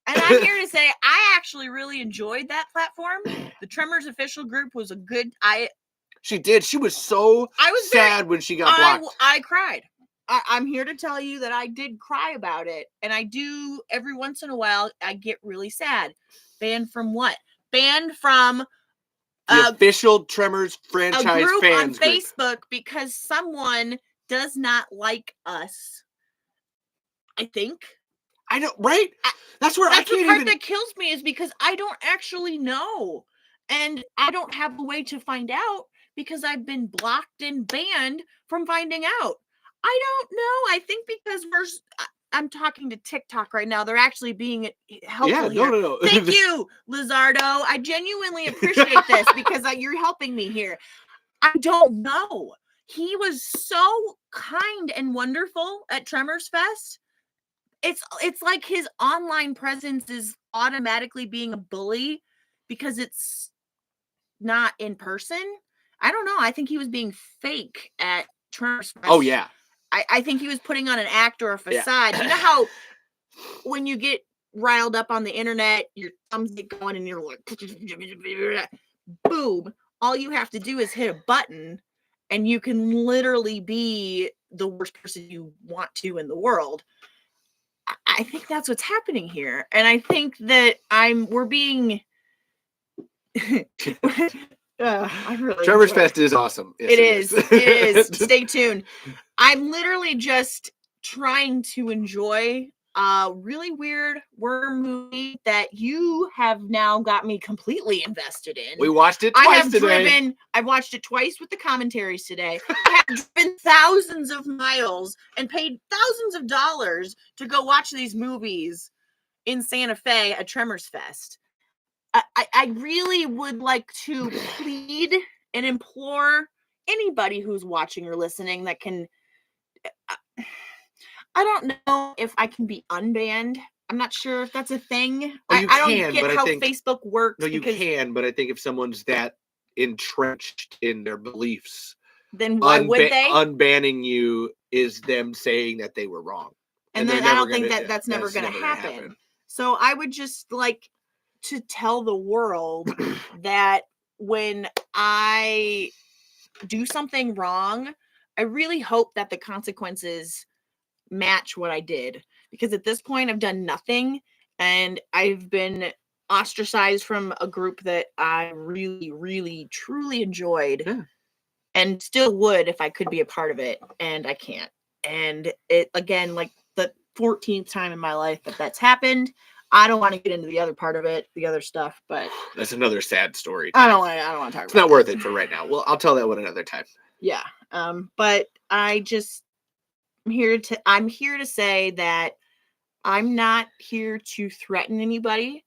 And I'm here to say I actually really enjoyed that platform. The Tremors official group was a good. She did. She was so sad when she got blocked. I cried. I'm here to tell you that I did cry about it, and I do every once in a while. I get really sad. Banned from what? Banned from the official Tremors franchise group fans on Facebook because someone does not like us. I think. I know, right? That's the part that kills me is because I don't actually know. And I don't have a way to find out because I've been blocked and banned from finding out. I don't know. I think because I'm talking to TikTok right now. They're actually being helpful here. No. Thank you, Lizardo. I genuinely appreciate this because you're helping me here. I don't know. He was so kind and wonderful at Tremors Fest. It's like his online presence is automatically being a bully because it's not in person. I don't know. I think he was being fake at Tremors Fest. Oh, yeah. I think he was putting on an act or a facade. Yeah. You know how when you get riled up on the internet, your thumbs get going and you're like, boom. All you have to do is hit a button and you can literally be the worst person you want to in the world. I think that's what's happening here. And I think that we're being Tremors Fest is awesome. Yes, it is. Stay tuned. I'm literally just trying to enjoy a really weird worm movie that you have now got me completely invested in. We watched it twice today. I've watched it twice with the commentaries today. I have driven thousands of miles and paid thousands of dollars to go watch these movies in Santa Fe at Tremors Fest. I really would like to plead and implore anybody who's watching or listening that can. I don't know if I can be unbanned. I'm not sure if that's a thing. I don't get how Facebook works. No, you can, but I think if someone's that entrenched in their beliefs, then why would they? Unbanning you is them saying that they were wrong. And then I don't think that's never going to happen. So I would just like to tell the world that when I do something wrong, I really hope that the consequences match what I did, because at this point I've done nothing and I've been ostracized from a group that I really, really, truly enjoyed and still would if I could be a part of it, and I can't. And it, again, like the 14th time in my life that's happened. I don't want to get into the other part of it, the other stuff, but that's another sad story. I don't want to talk about it. It's not worth it for right now. Well, I'll tell that one another time. Yeah. But I'm here to say that I'm not here to threaten anybody.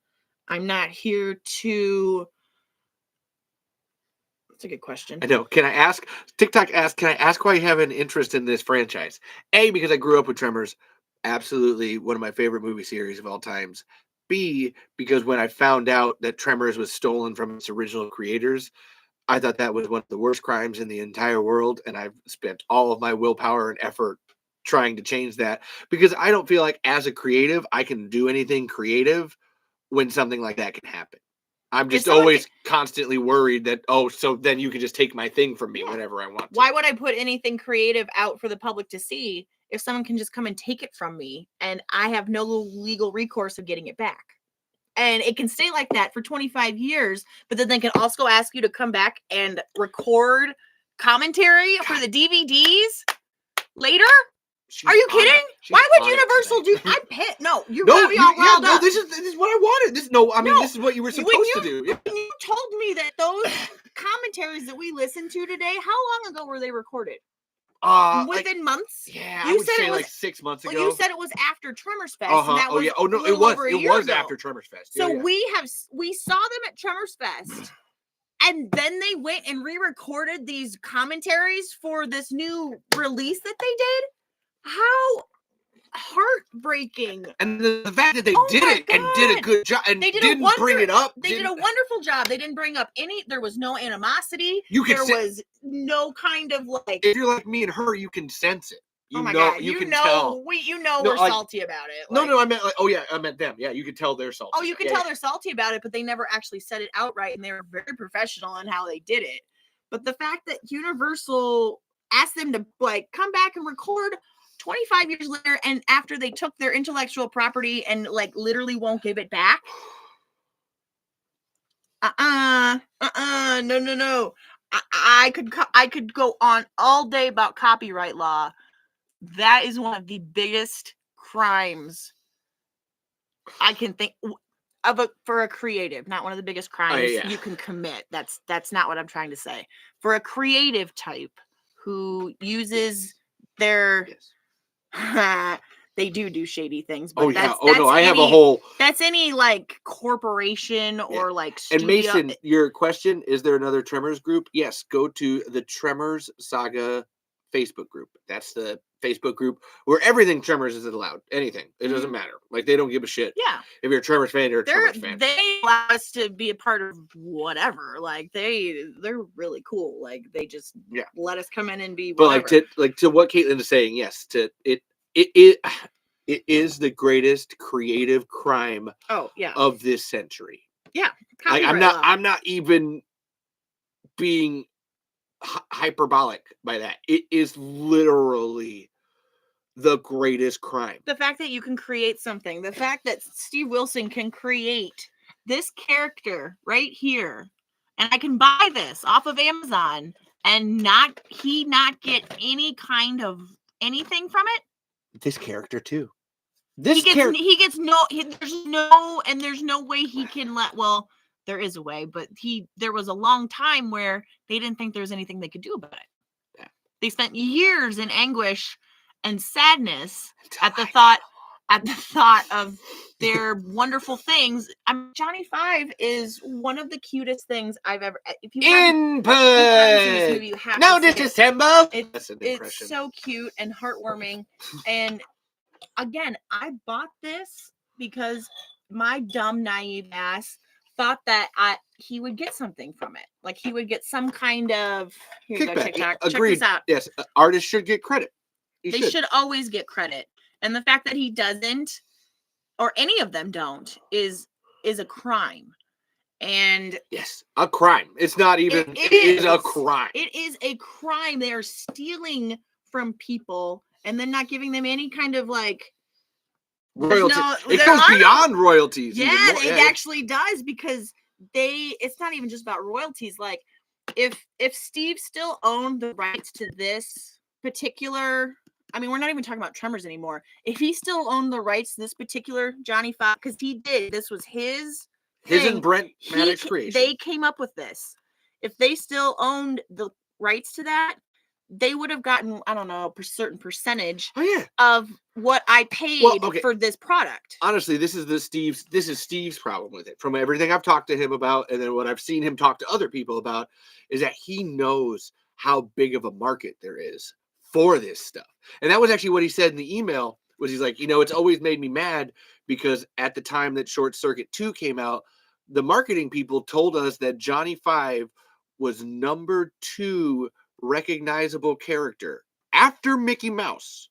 I'm not here to. That's a good question. I know. Can I ask? TikTok asked, can I ask why you have an interest in this franchise? A, because I grew up with Tremors. Absolutely one of my favorite movie series of all times. B, because when I found out that Tremors was stolen from its original creators, I thought that was one of the worst crimes in the entire world. And I've spent all of my willpower and effort trying to change that because I don't feel like as a creative, I can do anything creative when something like that can happen. I'm just always constantly worried that, so then you can just take my thing from me whenever I want to. Why would I put anything creative out for the public to see if someone can just come and take it from me and I have no legal recourse of getting it back? And it can stay like that for 25 years, but then they can also ask you to come back and record commentary for the DVDs later? Are you kidding? Why would Universal do? I'm pissed. No, you got me all riled up. This is what I wanted. This is what you were supposed to do. When you told me that those commentaries that we listened to today, how long ago were they recorded? Within months? Yeah, I would say like 6 months ago. Well, you said it was after Tremors Fest. And that was it was after Tremors Fest. So we saw them at Tremors Fest. And then they went and re-recorded these commentaries for this new release that they did. How heartbreaking. And the fact that they did it and did a good job and didn't bring it up. They did a wonderful job. They didn't bring up there was no animosity. There was no kind of like. If you're like me and her, you can sense it. You can tell. We're salty about it. No, I meant I meant them. Yeah, you could tell they're salty. Oh, you can tell they're salty about it, but they never actually said it outright, and they were very professional in how they did it. But the fact that Universal asked them to come back and record 25 years later, and after they took their intellectual property and literally won't give it back. No. I could go on all day about copyright law. That is one of the biggest crimes I can think of for a creative. Not one of the biggest crimes you can commit. That's not what I'm trying to say. For a creative type who uses their they do shady things. But I have a whole. That's any corporation or studio. And Mason, your question: is there another Tremors group? Yes, go to the Tremors Saga Facebook group. That's the Facebook group where everything Tremors is allowed. Anything, it doesn't matter. They don't give a shit. Yeah, if you're a Tremors fan, you're a Tremors fan. They allow us to be a part of whatever. They're really cool. They just let us come in and be. Whatever. But to what Caitlin is saying, yes, it is the greatest creative crime. Of this century. Yeah, I'm not even being hyperbolic by that. It is literally the greatest crime. The fact that you can create something, the fact that Steve Wilson can create this character right here, and I can buy this off of Amazon and not get any kind of anything from it. This character too. There's no way he can there is a way, but there was a long time where they didn't think there was anything they could do about it. Yeah. They spent years in anguish and sadness at the thought of their wonderful things. Johnny Five is one of the cutest things I've ever. If you haven't seen this movie, you have to see December. It's so cute and heartwarming. And again, I bought this because my dumb naive ass thought that he would get something from it. He would get some kind of kickback. TikTok. Agreed. Check this out. Yes, artists should get credit. They should always get credit. And the fact that he doesn't, or any of them don't, is a crime. And yes, a crime. It's not even. It is a crime. It is a crime. They are stealing from people and then not giving them any kind of royalty. It goes beyond royalties. Yeah, it actually does, because it's not even just about royalties. If Steve still owned the rights to this particular, we're not even talking about Tremors anymore. If he still owned the rights to this particular Johnny Five, because he did, this was his and Brent Maddox creation. They came up with this. If they still owned the rights to that, they would have gotten, I don't know, a certain percentage Oh, of what I paid for this product. Honestly, this is Steve's problem with it. From everything I've talked to him about, and then what I've seen him talk to other people about, is that he knows how big of a market there is for this stuff. And that was actually what he said in the email, was he's like, it's always made me mad because at the time that Short Circuit 2 came out, the marketing people told us that Johnny Five was number 2 recognizable character after Mickey Mouse.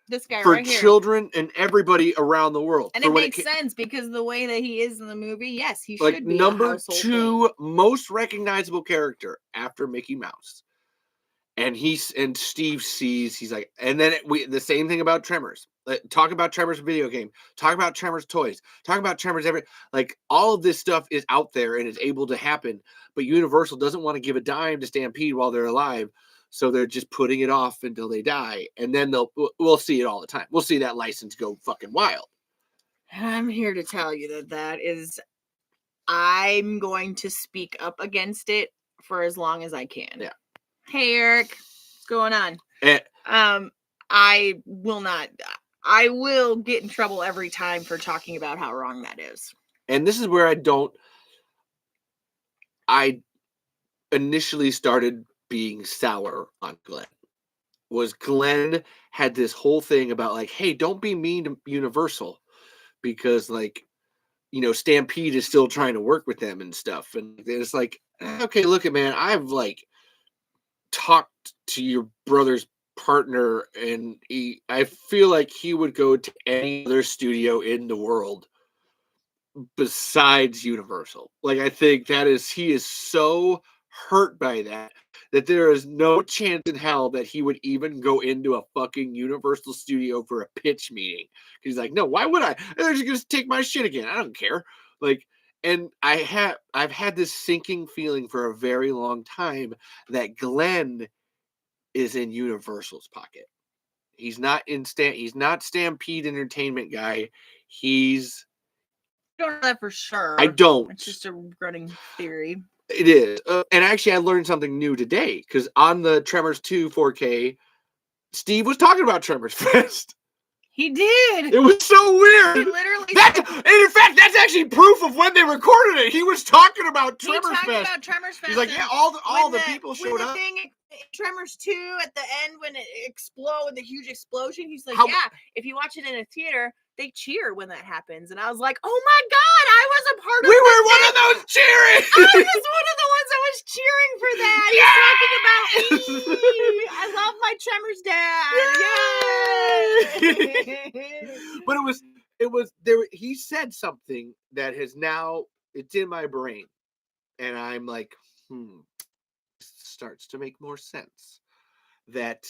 This guy for right here. children and everybody around the world. And it makes sense because the way that he is in the movie, yes, he should be number a household 2 thing. most recognizable character after Mickey Mouse. And Steve sees, he's like, and then the same thing about Tremors. Talk about Tremors video game. Talk about Tremors toys. Talk about Tremors all of this stuff is out there and is able to happen. But Universal doesn't want to give a dime to Stampede while they're alive. So they're just putting it off until they die. And then we'll see it all the time. We'll see that license go fucking wild. And I'm here to tell you that is, I'm going to speak up against it for as long as I can. Yeah. Hey, Eric, what's going on? I will not. I will get in trouble every time for talking about how wrong that is. And this is where I initially started being sour on Glenn. Glenn had this whole thing about hey, don't be mean to Universal because Stampede is still trying to work with them and stuff. And it's okay, look man, I've talked to your brother's partner and I feel like he would go to any other studio in the world besides Universal. I think he is so hurt by that there is no chance in hell that he would even go into a fucking Universal studio for a pitch meeting. He's like, no, why would I? They're just gonna take my shit again. I don't care. And I've had this sinking feeling for a very long time that Glenn is in Universal's pocket. He's not Stampede Entertainment guy. He's I don't know that for sure. I don't. It's just a running theory. It is. And actually, I learned something new today because on the Tremors 2 4K, Steve was talking about Tremors Fest. He did. It was so weird. He literally. And in fact, that's actually proof of when they recorded it. He was talking about Tremors Fest. He talked about Tremors Fest. He's like, yeah, all the people showed up. Tremors 2 at the end when it exploded, the huge explosion. He's like, if you watch it in a theater, they cheer when that happens. And I was like, oh my God, I was a part of We were one of those cheering. I was one of the ones that was cheering for that. He's talking about I love my Tremors dad. Yay! But it was there. He said something that has now, it's in my brain. And I'm like, starts to make more sense. That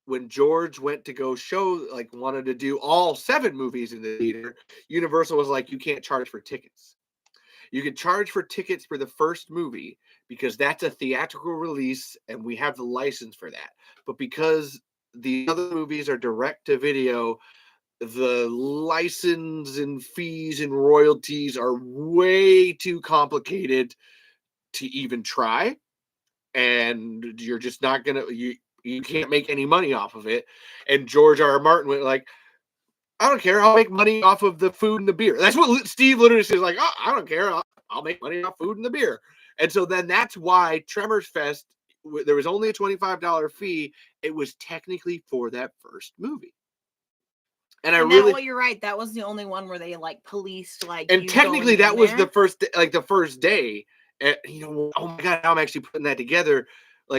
when George went to go show, wanted to do all 7 movies in the theater, Universal was like, you can't charge for tickets. You can charge for tickets for the first movie because that's a theatrical release and we have the license for that. But because the other movies are direct to video, the license and fees and royalties are way too complicated to even try. And you're just not gonna, you can't make any money off of it. And George R. Martin went I don't care. I'll make money off of the food and the beer. That's what Steve literally says. Oh, I don't care. I'll make money off food and the beer. And so then that's why Tremors Fest, there was only a $25 fee. It was technically for that first movie. And you're right. That was the only one where they policed and technically that was the first day. And oh my God, now I'm actually putting that together.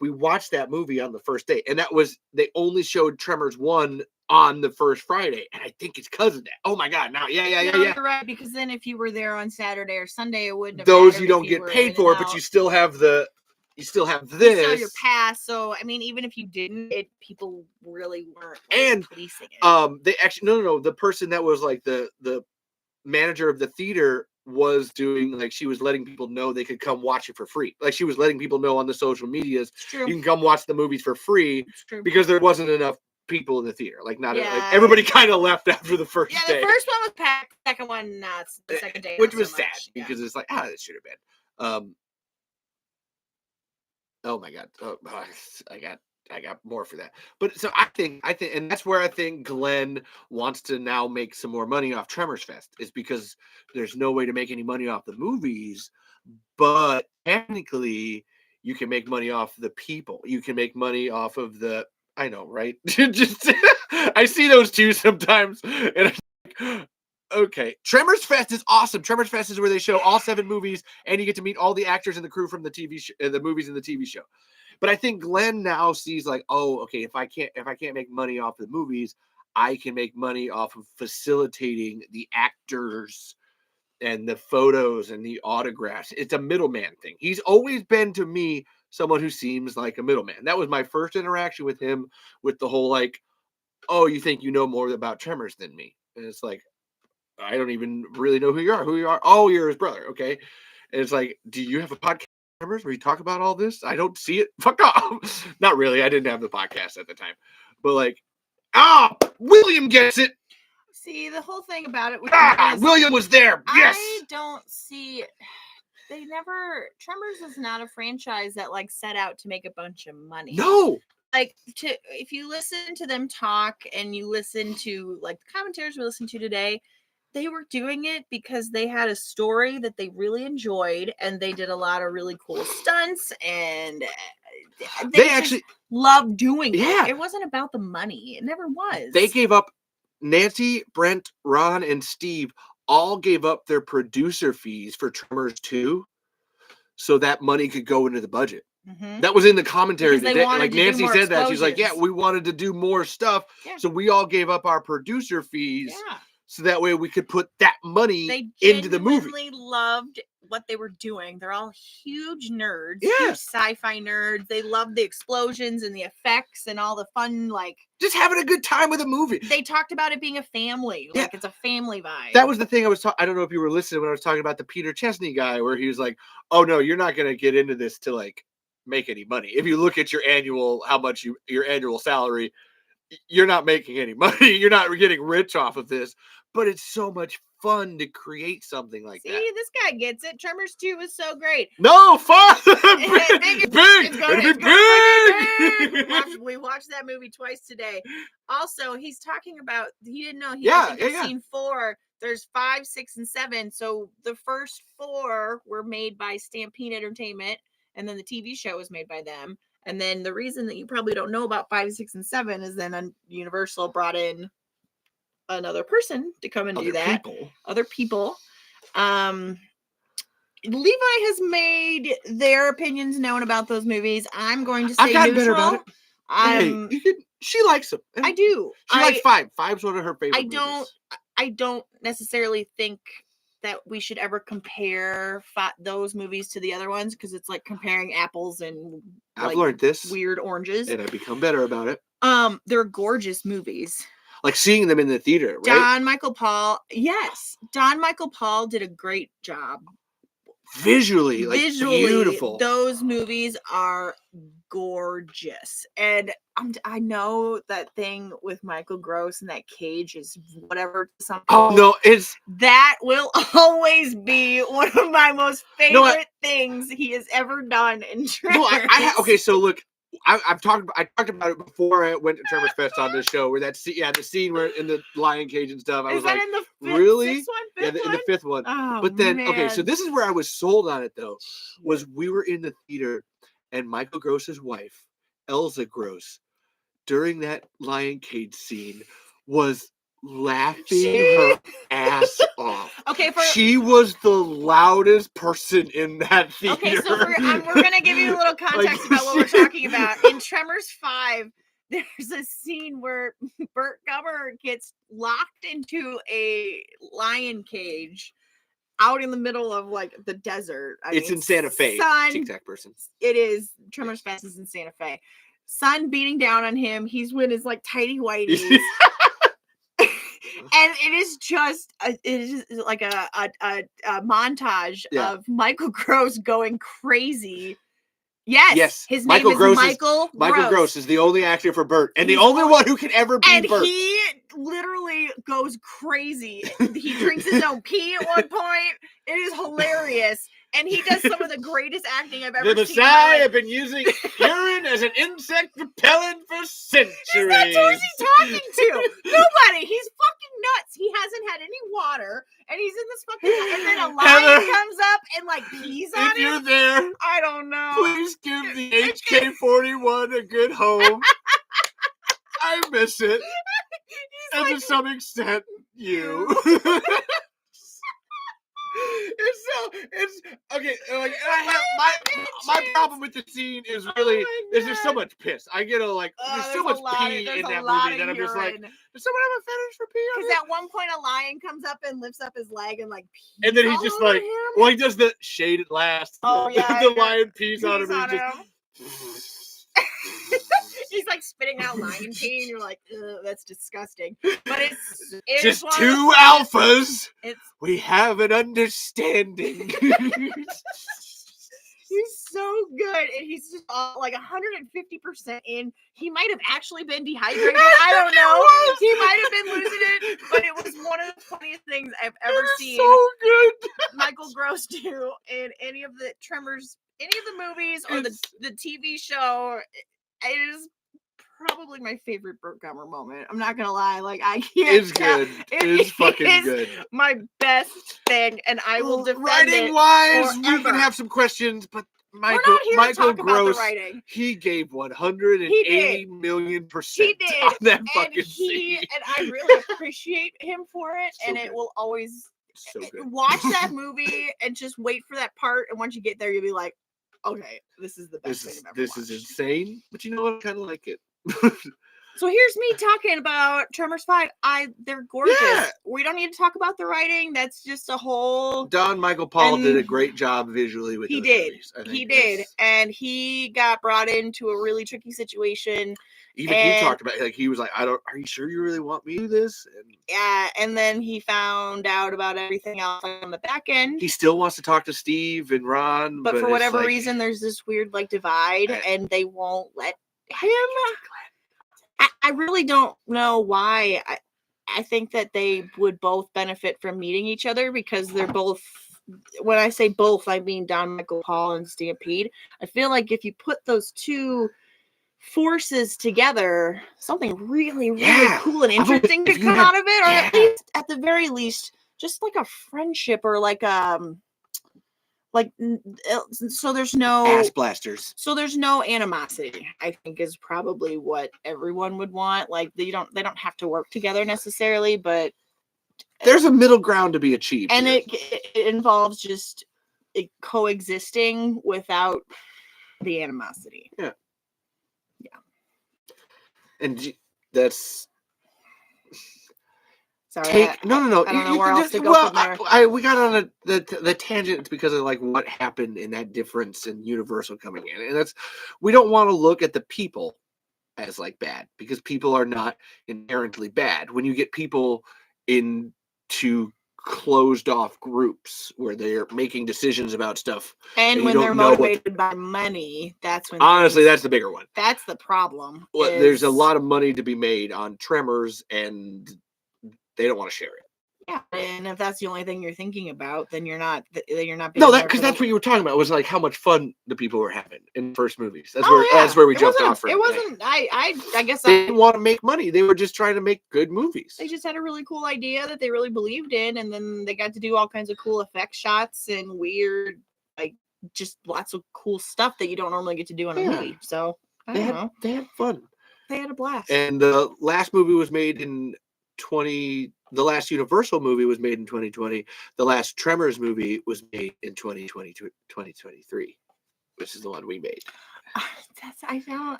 We watched that movie on the first day, and they only showed Tremors 1 on the first Friday, and I think it's because of that. Oh my God, now yeah. You're right, because then if you were there on Saturday or Sunday, it wouldn't have those you don't get paid for, but you still have this. You still have your pass, so I mean, even if you didn't, people really weren't policing it. They actually no. The person that was the manager of the theater was doing she was letting people know they could come watch it for free. She was letting people know on the social medias you can come watch the movies for free because there wasn't enough people in the theater. Everybody kind of left after the first day. The first one was packed. Second one, not the second day, which was sad because it's this should have been. Oh my God! Oh, I got more for that. But so I think, and that's where I think Glenn wants to now make some more money off Tremors Fest, is because there's no way to make any money off the movies, but technically you can make money off the people. You can make money off of the, I know, right? Just I see those two sometimes, and I'm like, okay. Tremors Fest is awesome. Tremors Fest is where they show all 7 movies, and you get to meet all the actors and the crew from the the movies and the TV show. But I think Glenn now sees like, oh, okay, if I can't make money off the movies, I can make money off of facilitating the actors and the photos and the autographs. It's a middleman thing. He's always been, to me, someone who seems like a middleman. That was my first interaction with him, with the whole like, oh, you think you know more about Tremors than me? And it's like, I don't even really know who you are. Who you are? Oh, you're his brother. Okay. And it's like, do you have a podcast where you talk about all this? I don't see it. Fuck off. Not really. I didn't have the podcast at the time. But like, William gets it. See, the whole thing about it William was there. Yes. I don't see. Tremors is not a franchise that like set out to make a bunch of money. No. Like, if you listen to them talk and you listen to like the commentaries we listened to today, they were doing it because they had a story that they really enjoyed, and they did a lot of really cool stunts, and they actually loved doing it. It wasn't about the money. It never was. They gave up. Nancy, Brent, Ron, and Steve all gave up their producer fees for Tremors 2 so that money could go into the budget. Mm-hmm. That was in the commentary today. Like Nancy said that. She's like, yeah, we wanted to do more stuff. Yeah. So we all gave up our producer fees. Yeah. So that way we could put that money into the movie. They loved what they were doing. They're all huge nerds, huge sci-fi nerds. They love the explosions and the effects and all the fun, like just having a good time with a movie. They talked about it being a family, like it's a family vibe. That was the thing I was talking. I don't know if you were listening when I was talking about the Peter Chesney guy, where he was like, "Oh no, you're not going to get into this to like make any money. If you look at your annual salary, you're not making any money. You're not getting rich off of this." But it's so much fun to create something like that. See, this guy gets it. Tremors 2 was so great. No, fun! Big! We watched that movie twice today. Also, he's talking about, he didn't know, seen 4. There's 5, 6, and 7. So the first 4 were made by Stampede Entertainment, and then the TV show was made by them. And then the reason that you probably don't know about 5, 6, and 7 is then Universal brought in another person to come and do that. Other people. Levi has made their opinions known about those movies. I'm going to say I've gotten better about it. She likes them. I do. She likes 5. 5's one of her favorite movies. I don't necessarily think that we should ever compare those movies to the other ones, because it's like comparing apples and I've learned this weird oranges, and I've become better about it. They're gorgeous movies. Like seeing them in the theater, right? Don Michael Paul did a great job. Visually, beautiful. Those movies are gorgeous. And I know that thing with Michael Gross and that cage is whatever to some people. Oh no, that will always be one of my most favorite things he has ever done in Tremors. No, okay, so look, I talked about it before I went to Tremors Fest on this show, where the scene where in the lion cage and stuff. I was like, in the really? In the 5th one. Oh, but then, man. okay, so this is where I was sold on it though. Was we were in the theater, and Michael Gross's wife, Elsa Gross, during that lion cage scene, was laughing her ass off. Okay, she was the loudest person in that theater. Okay, so we're gonna give you a little context about what we're talking about. In Tremors 5, there's a scene where Burt Gummer gets locked into a lion cage out in the middle of like the desert. It's in Santa Fe. Tic Tac person. It is. Tremors Fest is in Santa Fe. Sun beating down on him. He's with his like tighty whities. And it is just like a montage of Michael Gross going crazy. Yes. His name is Michael Gross. Michael Gross is the only actor for Burt, and the only one who can ever be Burt. And he literally goes crazy. He drinks his own pee at one point. It is hilarious. And he does some of the greatest acting I've ever The seen. In my Messiah life. have been using urine as an insect repellent for centuries. Who's he talking to? Nobody. He's fucking nuts. He hasn't had any water, and he's in this fucking. And then a lion Heather, comes up and like pees on if you're him. there, I don't know. please give the HK-41 a good home. I miss it. And to some extent, you. It's okay. Like I have my problem with the scene is really there's just so much piss. I get there's so much pee in that movie that I'm just like, does someone have a fetish for pee? Because at one point a lion comes up and lifts up his leg and like pees. And then he's just like, well, he does the shade at last. Oh yeah, the lion pees on him. And he's like spitting out lion pee, and you're like, ugh, that's disgusting. But it's just two alphas. We have an understanding. He's so good, and he's just like 150% in. He might have actually been dehydrated. I don't know. He might have been losing it, but it was one of the funniest things I've ever seen. So good. Michael Gross do in any of the Tremors, any of the movies or the TV show. It is probably my favorite Burt Gummer moment. I'm not gonna lie, like I can't. It's good. It's fucking good. My best thing, and I will defend writing it wise, forever. we can have some questions, but Michael to Gross, he gave 180 million percent he did. on that fucking scene. And I really appreciate him for it, So and good. it will always So good. watch that movie and just wait for that part, and once you get there, you'll be like, okay, this is the best thing I've ever watched. This is insane, but you know what? I kind of like it. So here's me talking about Tremors 5. They're gorgeous. Yeah. We don't need to talk about the writing. That's just a whole. Don Michael Paul did a great job visually with those movies. He did. And he got brought into a really tricky situation. Even he talked about he was like, are you sure you really want me to do this? And yeah, and then he found out about everything else on the back end. He still wants to talk to Steve and Ron, but for whatever reason, there's this weird divide, and they won't let him. I really don't know why. I think that they would both benefit from meeting each other because they're both. When I say both, I mean Don Michael Paul and Stampede. I feel like if you put those two forces together, something really, really cool and interesting could come out of it, or at the very least, just like a friendship or so there's no ass blasters. So there's no animosity, I think, is probably what everyone would want. Like they don't have to work together necessarily, but there's a middle ground to be achieved. And it involves just coexisting without the animosity. Yeah. Yeah. And that's sorry. No. I don't know where else to go from there. We got on the tangent because of what happened in that difference in Universal coming in, and we don't want to look at the people as bad because people are not inherently bad. When you get people into closed off groups where they're making decisions about stuff, and when they're motivated by money, that's when honestly that's the bigger one. That's the problem. Well, there's a lot of money to be made on Tremors, and they don't want to share it. Yeah, and if that's the only thing you're thinking about, then you're not. Being because that's what you were talking about. Was how much fun the people were having in the first movies. That's where we jumped off from. It wasn't. I guess they didn't want to make money. They were just trying to make good movies. They just had a really cool idea that they really believed in, and then they got to do all kinds of cool effect shots and weird, just lots of cool stuff that you don't normally get to do in a movie. So they had fun. They had a blast. And the last movie was made in the last Universal movie was made in 2020. The last Tremors movie was made in 2023, which is the one we made.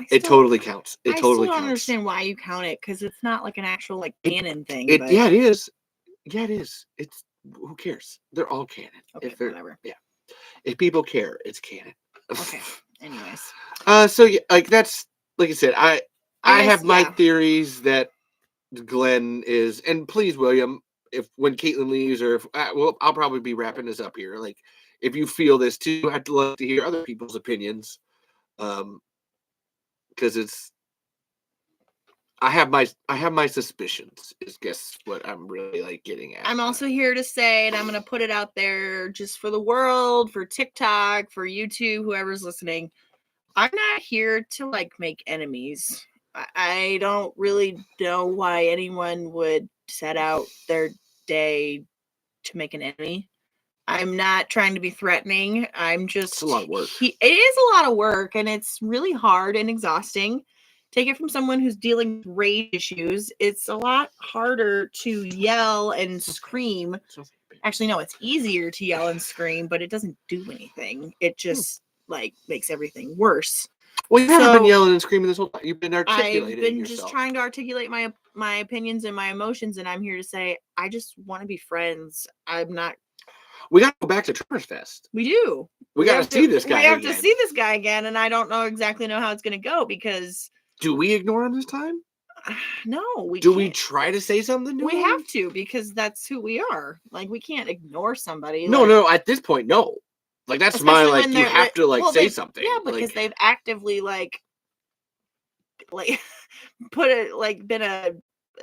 It totally counts. I still don't understand why you count it because it's not an actual canon thing. Yeah, it is. Yeah, it is. It's who cares? They're all canon. Okay, whatever. Yeah, if people care, it's canon. Okay. Anyways. So that's like I said. I have my theories that Glenn is, and please, William, when Caitlin leaves, or I'll probably be wrapping this up here. If you feel this too, I'd love to hear other people's opinions, because I have my suspicions. Is guess what I'm really like getting at. I'm also here to say, and I'm going to put it out there just for the world, for TikTok, for YouTube, whoever's listening. I'm not here to like make enemies. I don't really know why anyone would set out their day to make an enemy. I'm not trying to be threatening. I'm just. It's a lot of work. It is a lot of work, and it's really hard and exhausting. Take it from someone who's dealing with rage issues. It's a lot harder to yell and scream. Actually, no, it's easier to yell and scream, but it doesn't do anything. It just like makes everything worse. Well, you haven't been yelling and screaming this whole time. You've been articulating. I've been yourself. Just trying to articulate my opinions and my emotions, and I'm here to say I just want to be friends. I'm not. We got to go back to Tremors Fest. We do. We got to see this guy. We have to see this guy again, and I don't know exactly how it's going to go because. Do we ignore him this time? No, we do. Can't. We try to say something to him? We have to because that's who we are. Like we can't ignore somebody. No. At this point, no. Like that's my like. You have to like say something. Yeah, because they've actively like put it like been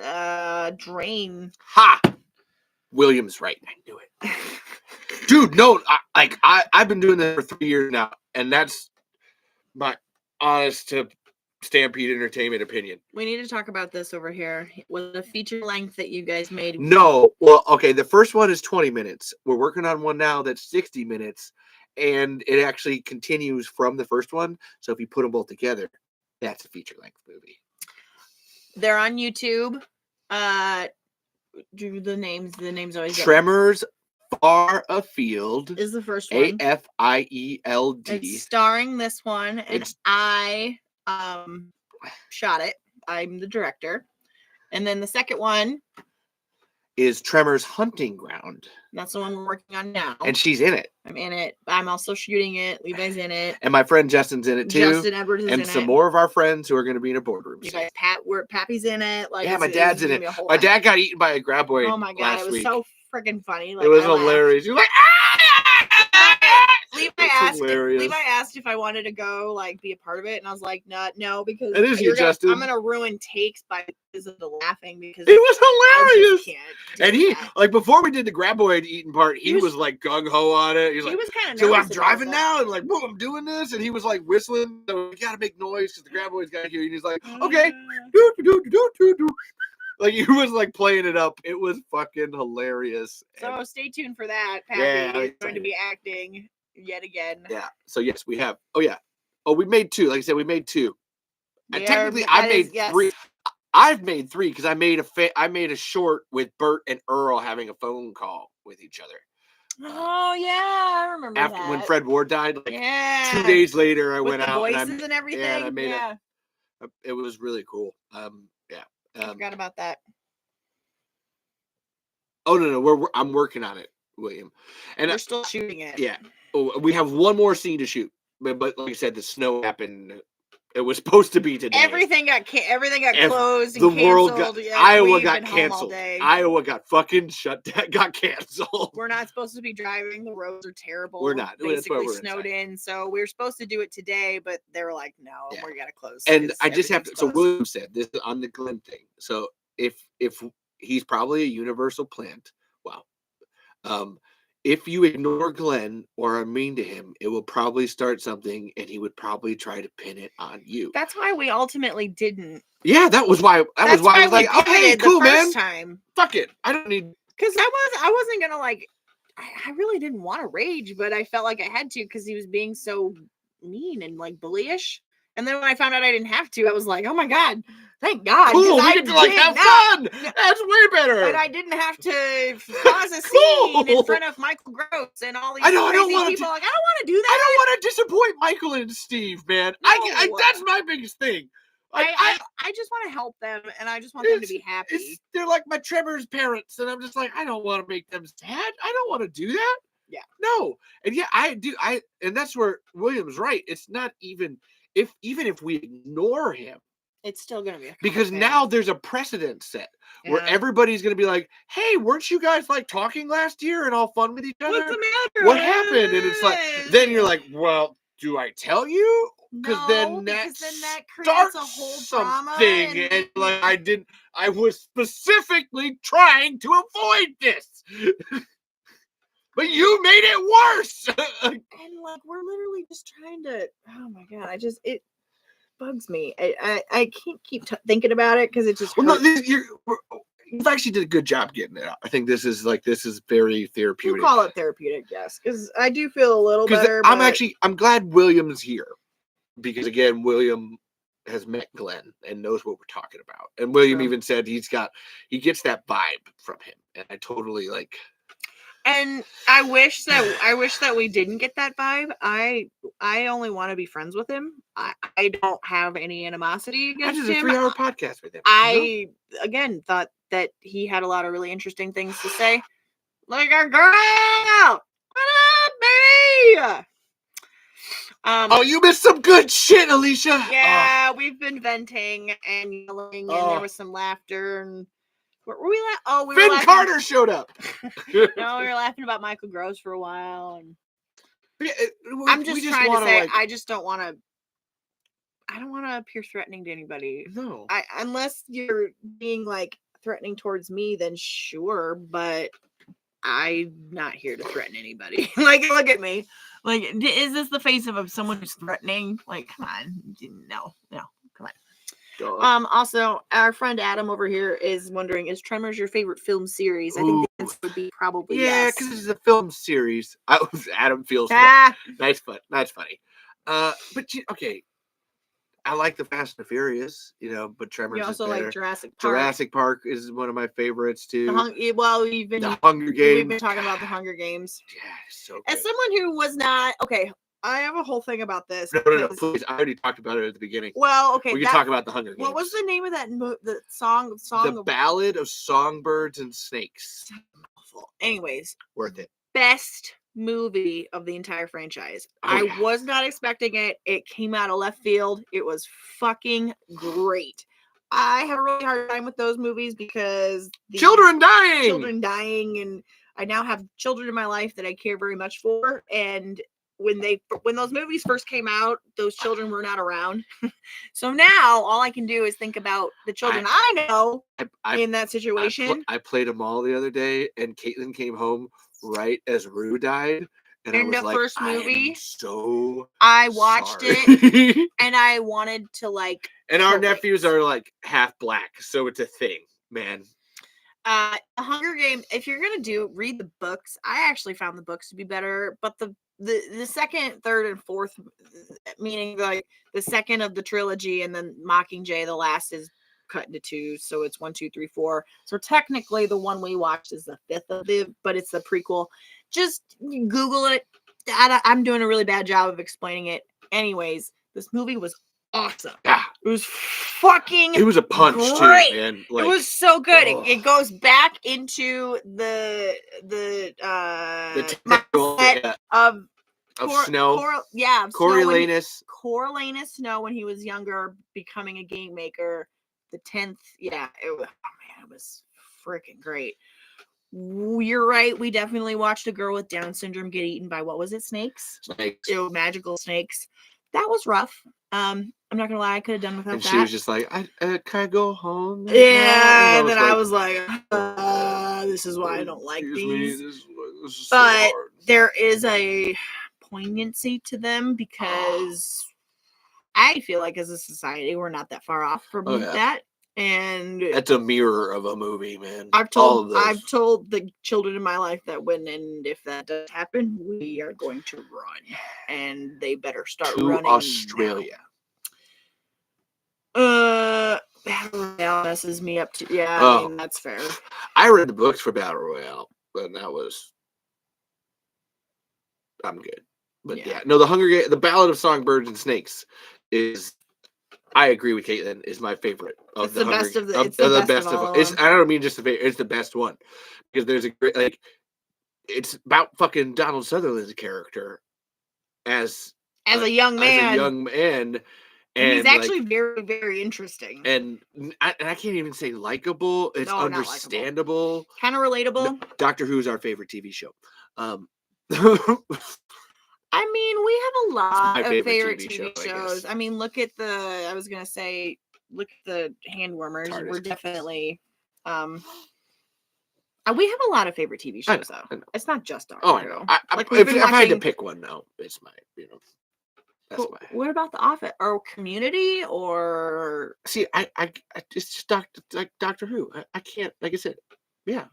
a drain. Ha! William's right. I knew it. Dude, no, I've been doing this for 3 years now, and that's my honest to Stampede Entertainment opinion. We need to talk about this over here with the feature length that you guys made. No, well, okay, the first one is 20 minutes. We're working on one now that's 60 minutes, and it actually continues from the first one. So if you put them both together, that's a feature length movie. They're on YouTube. Do the names always Tremors Far Afield is the first one. AFIELD. It's starring this one, and I shot it. I'm the director. And then the second one is Tremors Hunting Ground. That's the one we're working on now. And she's in it. I'm in it. I'm also shooting it. Levi's in it. And my friend Justin's in it too. Justin Edwards is in it. And some more of our friends who are going to be in a boardroom. You guys, Pappy's in it. Like, yeah, my dad's in it. My dad got eaten by a graboid. Oh my god, it was so freaking funny. Like, it was hilarious. He was like, Levi asked if I wanted to go like be a part of it, and I was like, no, because it is Justin. I'm gonna ruin takes because of the laughing because it was hilarious. And he that. like before we did the graboid eating part, he was like gung ho on it. He was kind of so I'm driving now and like boom, I'm doing this, and he was like whistling. So we gotta make noise because the graboid's got here. And he's like, okay, do. Like he was like playing it up. It was fucking hilarious. So stay tuned for that. Pappy is going to be acting yet again. Yeah. So yes, we have. Oh yeah. Oh, we made two. Like I said, we made two. And technically, I made three. I've made three because I made a short with Bert and Earl having a phone call with each other. Oh yeah, I remember after that. When Fred Ward died. Like 2 days later, I went out voices and everything. Yeah, and I made it. It was really cool. I forgot about that. Oh no, I'm working on it, William, and we're still shooting it. Yeah, we have one more scene to shoot, but like I said, the snow happened. It was supposed to be today. Everything got closed. The and world got Iowa got canceled. Iowa got fucking shut down. Got canceled. We're not supposed to be driving. The roads are terrible. We're not. Basically snowed in. So we were supposed to do it today, but they were like, no, we gotta close. And I just have to. Closed. So William said this is on the Glenn thing. So if he's probably a universal plant. Wow. If you ignore Glenn or are mean to him, it will probably start something, and he would probably try to pin it on you. That's why we ultimately didn't. Yeah, that was why. I was like, "Oh, hey, cool, man. Time. Fuck it. I don't need." Because I wasn't gonna like. I really didn't want to rage, but I felt like I had to because he was being so mean and like bullyish. And then when I found out I didn't have to, I was like, "Oh my god, thank God!" Cool, we get to like have fun. That's way better. And I didn't have to cause a scene in front of Michael Gross and all these crazy people. Like, I don't want to do that. I don't want to disappoint Michael and Steve, man. No. That's my biggest thing. I just want to help them, and I just want them to be happy. They're like my Trevor's parents, and I'm just like, I don't want to make them sad. I don't want to do that. Yeah. No. And yeah, I do. And that's where William's right. It's not even. Even if we ignore him, it's still going to be because now there's a precedent set where everybody's going to be like, "Hey, weren't you guys like talking last year and all fun with each other? What's the matter? What happened?" And it's like, then you're like, "Well, do I tell you No, because then that creates a whole drama. And like I was specifically trying to avoid this. But you made it worse. And like we're literally just trying to. Oh my god! It bugs me. I can't keep thinking about it because it just. Well, no, you've actually did a good job getting it out. I think this is very therapeutic. We'll call it therapeutic, yes, because I do feel a little better. I'm glad William's here because again, William has met Glenn and knows what we're talking about. And William even said he gets that vibe from him, and I totally like. And I wish that we didn't get that vibe. I only want to be friends with him. I don't have any animosity against him. I did a 3-hour podcast with him. I again thought that he had a lot of really interesting things to say. Like a girl, what up, baby? You missed some good shit, Alicia. Yeah, we've been venting and yelling, and there was some laughter and. What were we Finn Carter showed up. No, we were laughing about Michael Gross for a while, and I'm just trying to say, I just don't want to. I don't want to appear threatening to anybody. No, unless you're being like threatening towards me, then sure. But I'm not here to threaten anybody. Like, look at me. Like, is this the face of someone who's threatening? Like, come on, no, come on. Also, our friend Adam over here is wondering, is Tremors your favorite film series? I think the answer would be probably yes. Yeah, because it's a film series. Adam feels nice, that's funny. But okay, I like the Fast and the Furious, but Tremors. You also is better. Like Jurassic Park. Jurassic Park is one of my favorites too. The Hunger Games. We've been talking about the Hunger Games. Yeah, so good. As someone who was not I have a whole thing about this. No, please. I already talked about it at the beginning. Well, okay. We can talk about the Hunger Games. What was the name of that the song? The Ballad of Songbirds and Snakes. Anyways. Worth it. Best movie of the entire franchise. I was not expecting it. It came out of left field. It was fucking great. I have a really hard time with those movies because children dying, and I now have children in my life that I care very much for, and when those movies first came out, those children were not around. So now all I can do is think about the children I know in that situation. I played them all the other day, and Caitlin came home right as Rue died. And in the first movie, I watched it, and I wanted to like. And our nephews are like half black, so it's a thing, man. Hunger Games. If you're gonna read the books, I actually found the books to be better, but the second, third, and fourth, meaning like the second of the trilogy, and then Mockingjay, the last, is cut into two, so it's 1, 2, 3, 4. So technically, the one we watched is the fifth of but it's the prequel. Just Google it. I'm doing a really bad job of explaining it. Anyways, this movie was awesome. Yeah, it was fucking. It was a punch great. Too, man. Like, it was so good. It goes back into the of Snow. Coriolanus Snow when he was younger, becoming a game maker. The 10th. Yeah. It was freaking great. You're right. We definitely watched a girl with Down syndrome get eaten by, what was it? Snakes. Magical snakes. That was rough. I'm not gonna lie, I could have done without that. And she was just like, can I go home? Yeah, and then I was like, this is why I don't like these. This is but so hard. There is a poignancy to them because I feel like as a society, we're not that far off from that. And that's a mirror of a movie, man. I've told the children in my life that if that does happen, we are going to run, and they better start running to Australia. Battle Royale messes me up too. Yeah, I mean, that's fair. I read the books for Battle Royale, but I'm good. But no, the Hunger Games, the Ballad of Songbirds and Snakes is. I agree with Caitlin. Is my favorite of the best of the. It's the best of all. I don't mean just the favorite. It's the best one because there's a great It's about fucking Donald Sutherland's character as a young man, and he's actually very, very interesting. And I can't even say likable. It's understandable, kind of relatable. Doctor Who's our favorite TV show. I mean, we have a lot my of favorite TV TV show, I shows. guess. I mean, look at I was gonna say, look at the hand warmers. TARDIS. We're definitely, we have a lot of favorite TV I know, shows, though. I know. It's not just Doctor Oh, I Who. know. Like, we've been If I had to watching. pick one, though, it's my, that's But my. what about The Office or Community or? See, it's just Doctor Who. I can't, like I said, yeah.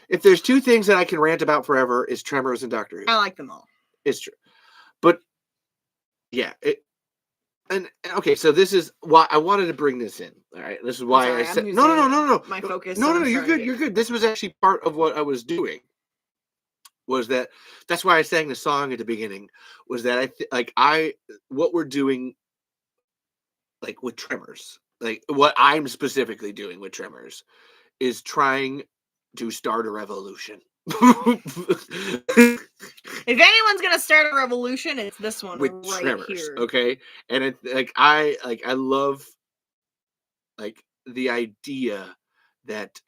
If there's two things that I can rant about forever, it's Tremors and Doctor Who. I like them all. It's true, but yeah, and okay. So this is why I wanted to bring this in. All right, this is why I said no. My focus. No. You're good. You're good. This was actually part of what I was doing. Was that's why I sang the song at the beginning? Was that what we're doing, like with Tremors, like what I'm specifically doing with Tremors, is trying to start a revolution. If anyone's gonna start a revolution, it's this one with right Tremors, here. okay? And it I love like the idea that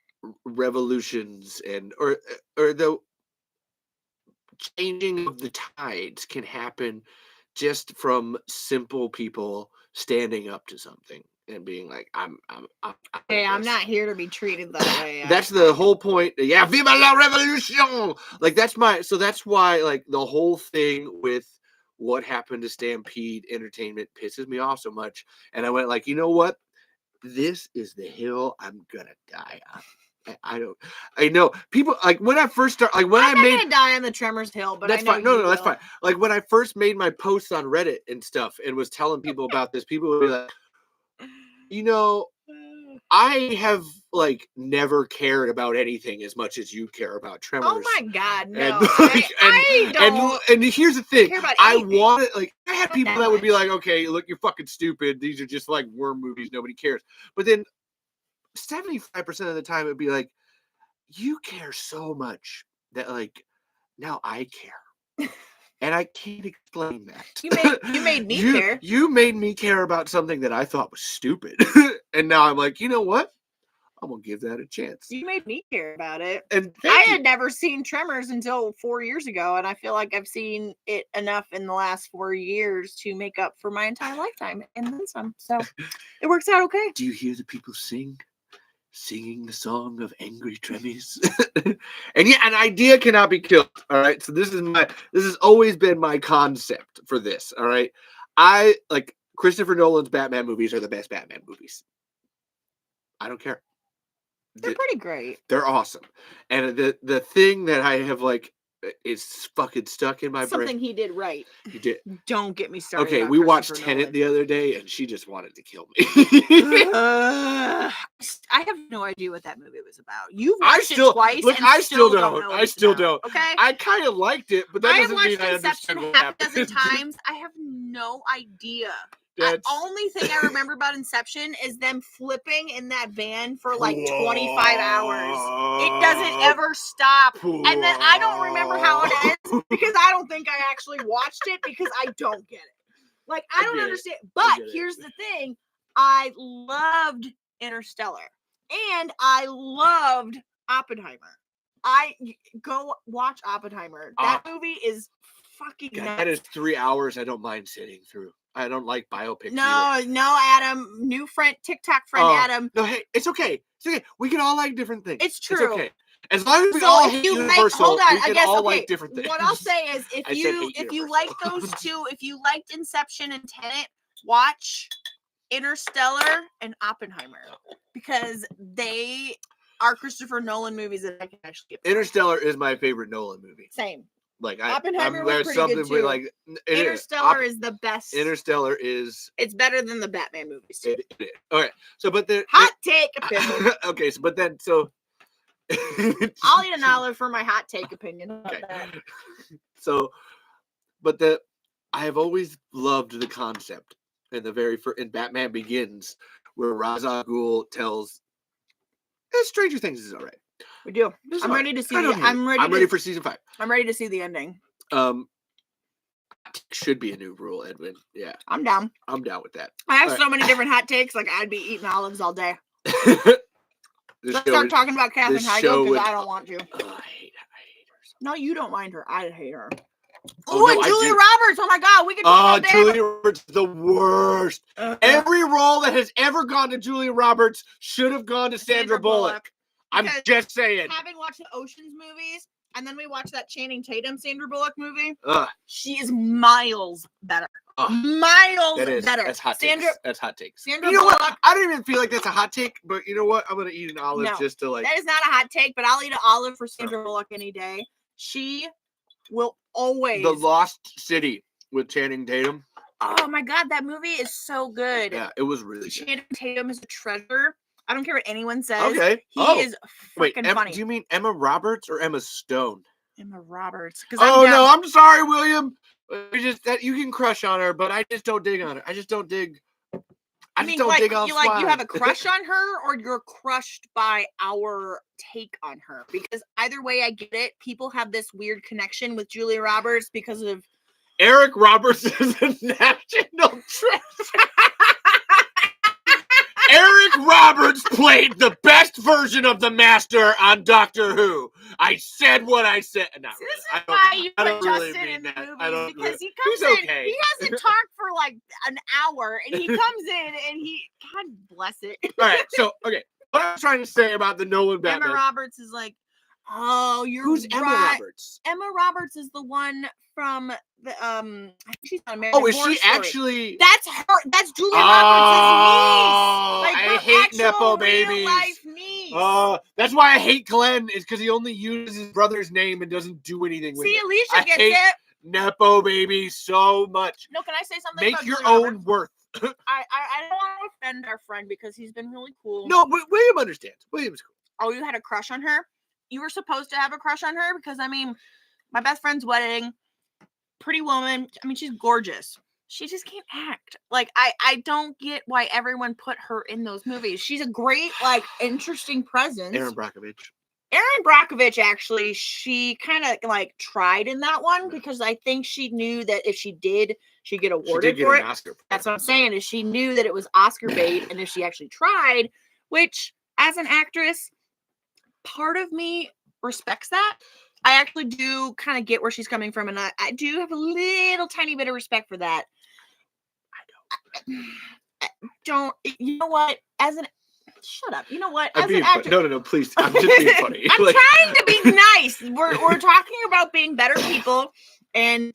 revolutions or the changing of the tides can happen just from simple people standing up to something and being like, I'm not here to be treated that way. That's the whole point. Yeah, viva la revolution! Like that's why like the whole thing with what happened to Stampede Entertainment pisses me off so much. And I went like, you know what? This is the hill I'm gonna die on. I know people like when I first start like when I'm not gonna die on the Tremors hill, but that's I know fine. No, that's fine. Like when I first made my posts on Reddit and stuff and was telling people about this, people would be like, you know, I have like never cared about anything as much as you care about Tremors. Oh my God, no! And, I don't. And here's the thing: care about I anything. wanted like I had people that would be like, "Okay, look, you're fucking stupid. These are just like worm movies. Nobody cares." But then 75% of the time, it'd be like, "You care so much that like now I care." And I can't explain that. You made me care. You made me care about something that I thought was stupid. And now I'm like, you know what? I'm going to give that a chance. You made me care about it. And I had never seen Tremors until 4 years ago. And I feel like I've seen it enough in the last 4 years to make up for my entire lifetime and then some. So it works out okay. Do you hear the people singing the song of angry Tremors? And yeah, an idea cannot be killed. All right. So this has always been my concept for this. All right. I like Christopher Nolan's Batman movies are the best Batman movies. I don't care. They're pretty great. They're awesome. And the thing that I have like is fucking stuck in my brain. Something he did right. He did. Don't get me started. Okay, we watched Tenet the other day, and she just wanted to kill me. I have no idea what that movie was about. You've watched it twice. Look, I still don't. I still don't. Okay. I kind of liked it, but that doesn't mean I understand what happened. Half a dozen times. I have no idea. The only thing I remember about Inception is them flipping in that van for like 25 hours. It doesn't ever stop. And then I don't remember how it ends because I don't think I actually watched it because I don't get it. Like, I don't understand. But here's the thing. I loved Interstellar. And I loved Oppenheimer. Go watch Oppenheimer. That movie is fucking nuts. That is 3 hours I don't mind sitting through. I don't like biopics. No, Adam. New friend, TikTok friend, Adam. No, hey, it's okay. It's okay. We can all like different things. It's true. It's okay. As long as we all hate Universal, hold on, we can all like different things. What I'll say is, if you like those two, if you liked Inception and Tenet, watch Interstellar and Oppenheimer because they are Christopher Nolan movies that I can actually get. Interstellar is my favorite Nolan movie. Same. Like Oppenheimer was pretty good too. Like Interstellar is the best. Interstellar is. It's better than the Batman movies too. It is. Okay, so but the hot take opinion. Okay, so but then so. I'll eat an olive for my hot take opinion about that. So, but I have always loved the concept in the very first in Batman Begins, where Ra's al Ghul tells, "Stranger Things is all right." We do. I'm ready to see. I'm ready for season 5. I'm ready to see the ending. Should be a new rule, Edwin. Yeah, I'm down. I'm down with that. I have so many different hot takes. Like I'd be eating olives all day. Let's start talking about Katherine Heigl because I don't want to. I hate her. No, you don't mind her. I hate her. Oh, and Julia Roberts. Oh my God, we could talk all day. Julia Roberts is the worst. Every role that has ever gone to Julia Roberts should have gone to Sandra Bullock. I'm just saying. Having watched the Ocean's movies, and then we watched that Channing Tatum Sandra Bullock movie, she is miles better. Miles better. That's hot takes. That's hot takes. Sandra Bullock. What? I don't even feel like that's a hot take, but you know what? I'm gonna eat an olive just to like. That is not a hot take, but I'll eat an olive for Sandra Bullock any day. She will always. The Lost City with Channing Tatum. Oh my God, that movie is so good. Yeah, it was really good. Channing Tatum is a treasure. I don't care what anyone says. Okay. He is fucking funny. Do you mean Emma Roberts or Emma Stone? Emma Roberts. No, I'm sorry, William. You can crush on her, but I just don't dig on her. I just don't dig. Dig on you have a crush on her, or you're crushed by our take on her? Because either way, I get it. People have this weird connection with Julia Roberts because of Eric Roberts is a national treasure. Eric Roberts played the best version of the Master on Doctor Who. I said what I said. Not really. This is why you put Justin in the movie, because he comes in. Okay. He hasn't talked for like an hour, and he comes in and God bless it. All right, so what I'm trying to say about the Nolan Batman. Emma Roberts is like, who's Emma Roberts? Emma Roberts is the one from the I think she's on American Oh, is Horror she Story. actually? That's her. That's Julia Roberts' niece. I hate nepo babies. Life niece. That's why I hate Glenn. Is because he only uses his brother's name and doesn't do anything with it. See, Alicia gets it. Nepo babies so much. No, can I say something? Make your own worth. I don't want to offend our friend because he's been really cool. No, William understands. William's cool. Oh, you had a crush on her? You were supposed to have a crush on her because, I mean, my best friend's wedding, pretty woman. I mean, she's gorgeous. She just can't act. Like, I don't get why everyone put her in those movies. She's a great, like, interesting presence. Erin Brockovich, actually, she kind of, like, tried in that one because I think she knew that if she did, she'd get awarded for it. Oscar. That's what I'm saying, is she knew that it was Oscar bait, and if she actually tried, which, as an actress, part of me respects that. I actually do kind of get where she's coming from, and I do have a little tiny bit of respect for that. I don't. You know what? Shut up. You know what? As an actor, no, please. I'm just being funny. I'm trying to be nice. We're talking about being better people, and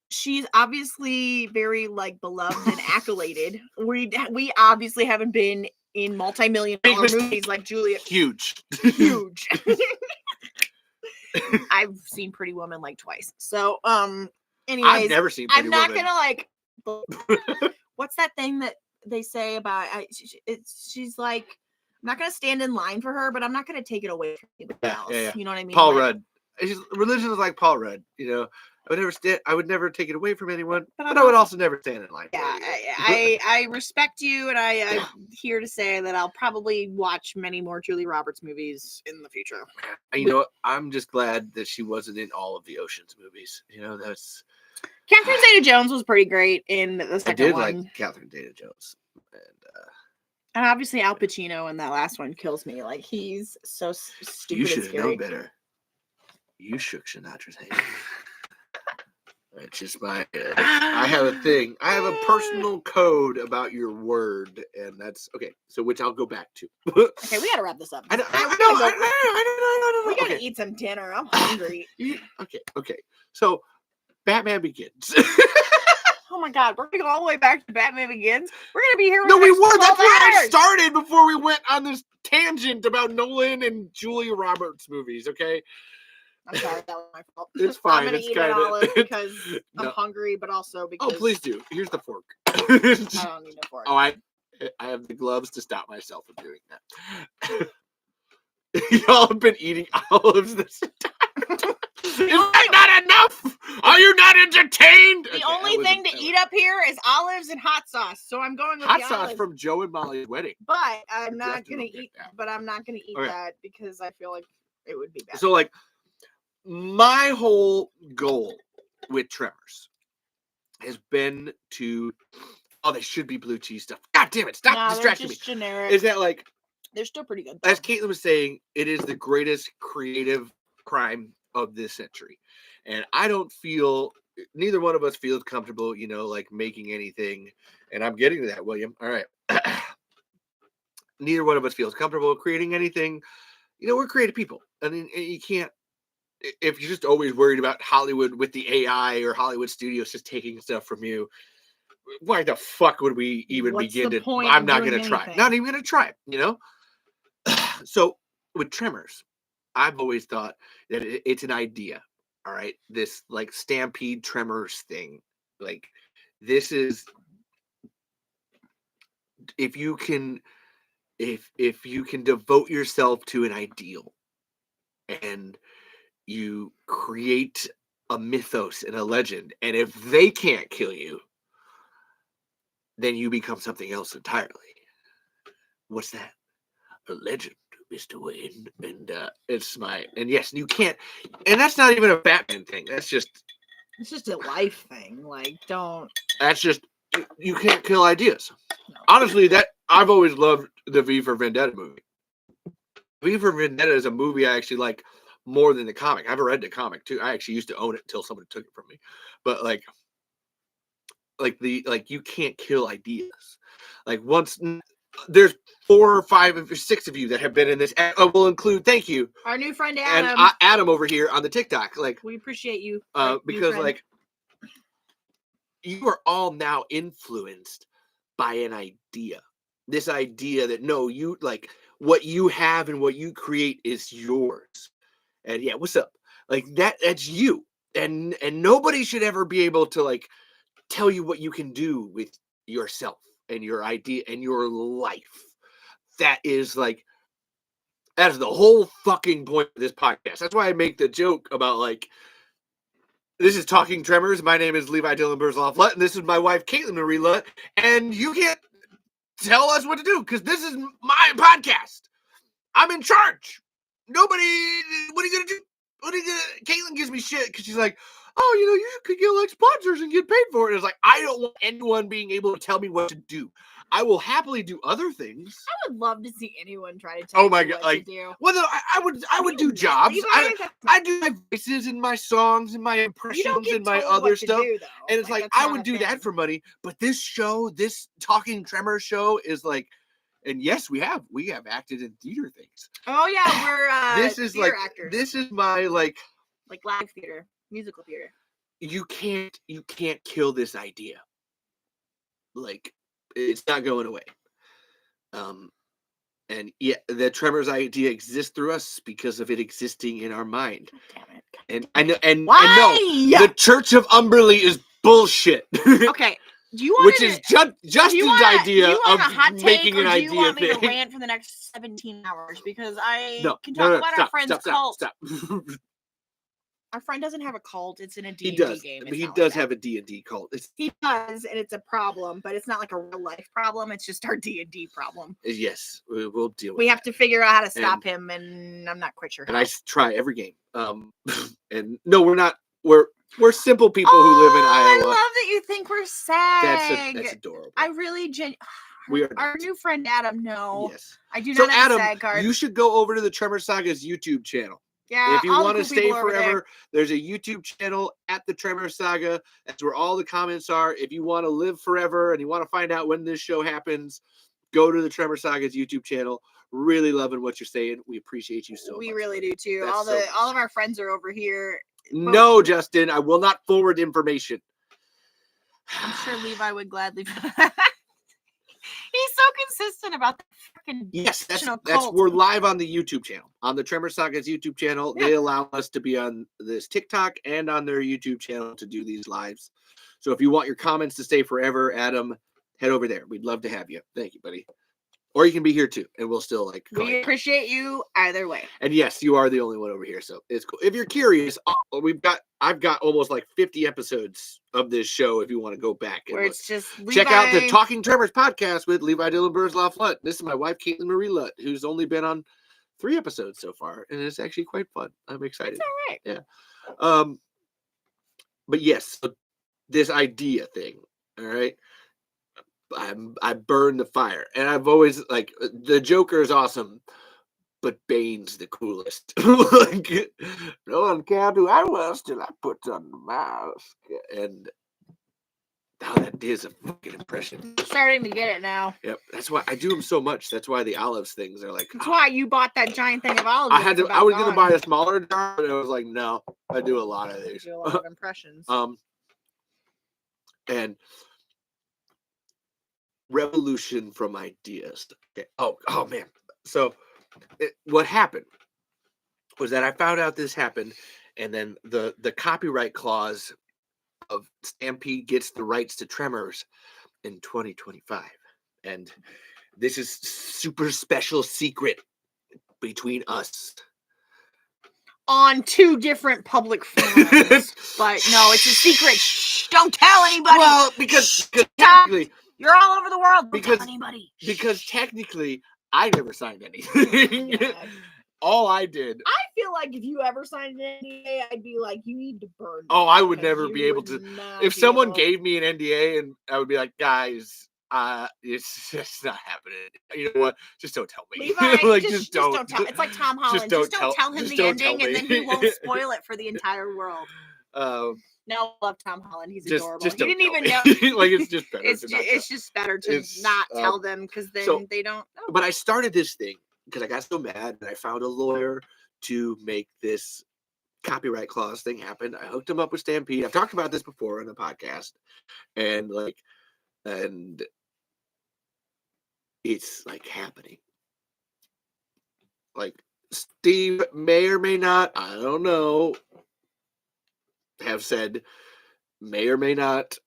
she's obviously very like beloved and accoladed. We obviously haven't been in multi-million-dollar movies like Julia. Huge. I've seen Pretty Woman like twice. So, anyways, I've never seen Pretty Woman. I'm not gonna like. What's that thing that they say about? She's like, I'm not gonna stand in line for her, but I'm not gonna take it away from anybody else. Yeah. You know what I mean? Paul Rudd. Religion is like Paul Rudd. You know, I would never take it away from anyone, but I would also never stand in line. Yeah, I respect you, and I'm here to say that I'll probably watch many more Julia Roberts movies in the future. You know, I'm just glad that she wasn't in all of the Ocean's movies. You know, that's. Catherine Zeta-Jones was pretty great in the second one. I did like Catherine Zeta-Jones. And obviously Al Pacino in that last one kills me. Like, he's so stupid. You should have known better. You shook Sinatra's hand. It's just my. I have a thing. I have a personal code about your word, and that's okay. So, which I'll go back to. Okay, we gotta wrap this up. I know. We gotta eat some dinner. I'm hungry. Okay. So, Batman Begins. Oh my God, we're gonna go all the way back to Batman Begins. We're gonna be here. No, we were. That's where I started before we went on this tangent about Nolan and Julia Roberts movies. Okay. I'm sorry, that was my fault. It's fine. I'm gonna eat an olive because I'm hungry, but also because. Oh, please do. Here's the fork. I don't need no fork. Oh, I have the gloves to stop myself from doing that. Y'all have been eating olives this time. Is that not enough? Are you not entertained? The only thing to eat up here is olives and hot sauce. So I'm going with hot the sauce olives. From Joe and Molly's wedding. But I'm not gonna eat. But I'm not gonna eat that because I feel like it would be bad. So like, my whole goal with Tremors has been to. Oh, they should be blue cheese stuff. God damn it! Stop distracting me. Generic. Is that like? They're still pretty good. As Caitlin was saying, it is the greatest creative crime of this century. And I don't feel, neither one of us feels comfortable, like making anything. And I'm getting to that, William. All right. Neither one of us feels comfortable creating anything. We're creative people. I mean, you can't, if you're just always worried about Hollywood with the AI or Hollywood studios just taking stuff from you, why the fuck would we even begin to? I'm not going to try. Not even going to try. So with Tremors, I've always thought that it's an idea. All right, this like Stampede Tremors thing, like this is if you can devote yourself to an ideal and you create a mythos and a legend, and if they can't kill you, then you become something else entirely. What's that? A legend, Mr. Wayne. And and yes, you can't, and that's not even a Batman thing. It's just a life thing. Like, that's just, you can't kill ideas. No. Honestly, that I've always loved the V for Vendetta movie. V for Vendetta is a movie I actually like more than the comic. I've read the comic too. I actually used to own it until somebody took it from me. But you can't kill ideas. Like, once there's 4 or 5 or 6 of you that have been in this. We'll include, thank you, our new friend Adam, and Adam over here on the TikTok. Like, we appreciate you, because like you are all now influenced by an idea. This idea that you like what you have and what you create is yours. And yeah, what's up? Like that's you. And nobody should ever be able to like tell you what you can do with yourself and your idea and your life. That is the whole fucking point of this podcast. That's why I make the joke about like, this is Talking Tremors. My name is Levi Dylan Burzloff-Lutt, and this is my wife, Caitlin Marie Lutt. And you can't tell us what to do because this is my podcast. I'm in charge. Nobody, what are you going to do? Caitlin gives me shit because she's like, oh, you could get like sponsors and get paid for it. It's like, I don't want anyone being able to tell me what to do. I will happily do other things. I would love to see anyone try to tell me what to do. Well, no, I would do jobs. I do my voices and my songs and my impressions and my other stuff. And it's like I would do that for money. But this show, this Talking Tremors show, is like, and yes, we have acted in theater things. Oh yeah, we're this is like actors. This is my like live theater, musical theater. You can't kill this idea. Like, it's not going away. And yeah, the Tremors idea exists through us because of it existing in our mind. God damn it. And I know, and why? I know the Church of Umberly is bullshit. Okay. Do you want which is Justin's idea of making an idea thing? Do you want me to rant for the next 17 hours? Because I can talk about our friend's cult. Stop. Our friend doesn't have a cult. It's in a D&D game. He does have a D&D cult. He does, and it's a problem, but it's not like a real life problem. It's just our D&D problem. Yes, we'll deal with it. We have to figure out how to stop him, and I'm not quite sure how. And I try every game. And no, we're not. We're simple people who live in Iowa. I love that you think we're sad. That's adorable. I really we are our new friend Adam. No, yes, I do not have a SAG card. You should go over to the Tremor Saga's YouTube channel. Yeah, if you want to stay forever, there's a YouTube channel at the Tremor Saga. That's where all the comments are. If you want to live forever and you want to find out when this show happens, go to the Tremor Saga's YouTube channel. Really loving what you're saying. We appreciate you so much. We really do too. All of our friends are over here. No, Justin, I will not forward information. I'm sure Levi would gladly. He's so consistent about the fucking. Yes, that's we're live on the YouTube channel. On the Tremor Saga's YouTube channel. Yeah. They allow us to be on this TikTok and on their YouTube channel to do these lives. So if you want your comments to stay forever, Adam, head over there. We'd love to have you. Thank you, buddy. Or you can be here too, and we'll still we appreciate you either way. And yes, you are the only one over here, so it's cool. If you're curious, I've got almost like 50 episodes of this show. If you want to go back and it's just check out the Talking Tremors podcast with Levi Dylan Burzloff-Lutt. This is my wife Caitlin Marie Lutt, who's only been on 3 episodes so far, and it's actually quite fun. I'm excited. It's all right. Yeah. But yes, this idea thing. All right. I burn the fire, and I've always the Joker is awesome, but Bane's the coolest. Like, no one can do I was till I put on the mask. And now that is a fucking impression. Starting to get it now. Yep, that's why I do them so much. That's why the olives things are like. That's why you bought that giant thing of olives. I was gonna buy a smaller jar, but I was like, no, I do a lot of these. You do a lot of impressions. And revolution from ideas. Okay. Oh man. So what happened was that I found out this happened, and then the copyright clause of Stampede gets the rights to Tremors in 2025, and this is super special secret between us on 2 different public forums. But no, it's a secret. Shh, don't tell anybody. Well, because technically you're all over the world. Don't tell anybody. Because technically I never signed anything. Yeah. All I did. I feel like if you ever signed an NDA, I'd be like, you need to burn. Oh, I would never be able to. If someone gave me an NDA, and I would be like, guys, it's just not happening. You know what? Just don't tell me. Levi, like, just don't tell. It's like Tom Holland. Just don't tell him the ending, and then he won't spoil it for the entire world. No, I love Tom Holland. He's adorable. He didn't even know. Like, it's just better. It's just better to not tell them, because then they don't know. But I started this thing because I got so mad that I found a lawyer to make this copyright clause thing happen. I hooked him up with Stampede. I've talked about this before on the podcast, and it's like happening. Like, Steve may or may not, I don't know, have said may or may not,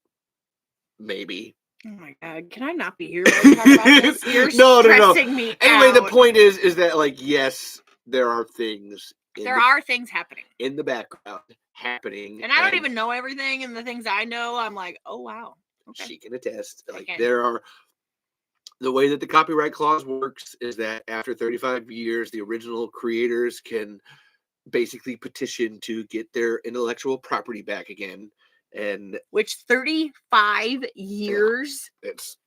maybe. Oh my God, can I not be here while you talk about this? You're stressing me Anyway, out. the point is that, like, yes, there are things. There are things happening in the background happening, and I don't even know everything. And the things I know, I'm like, oh wow. Okay. She can attest. Like, there are. The way that the copyright clause works is that after 35 years, the original creators can basically petition to get their intellectual property back again. And which 35 years? It's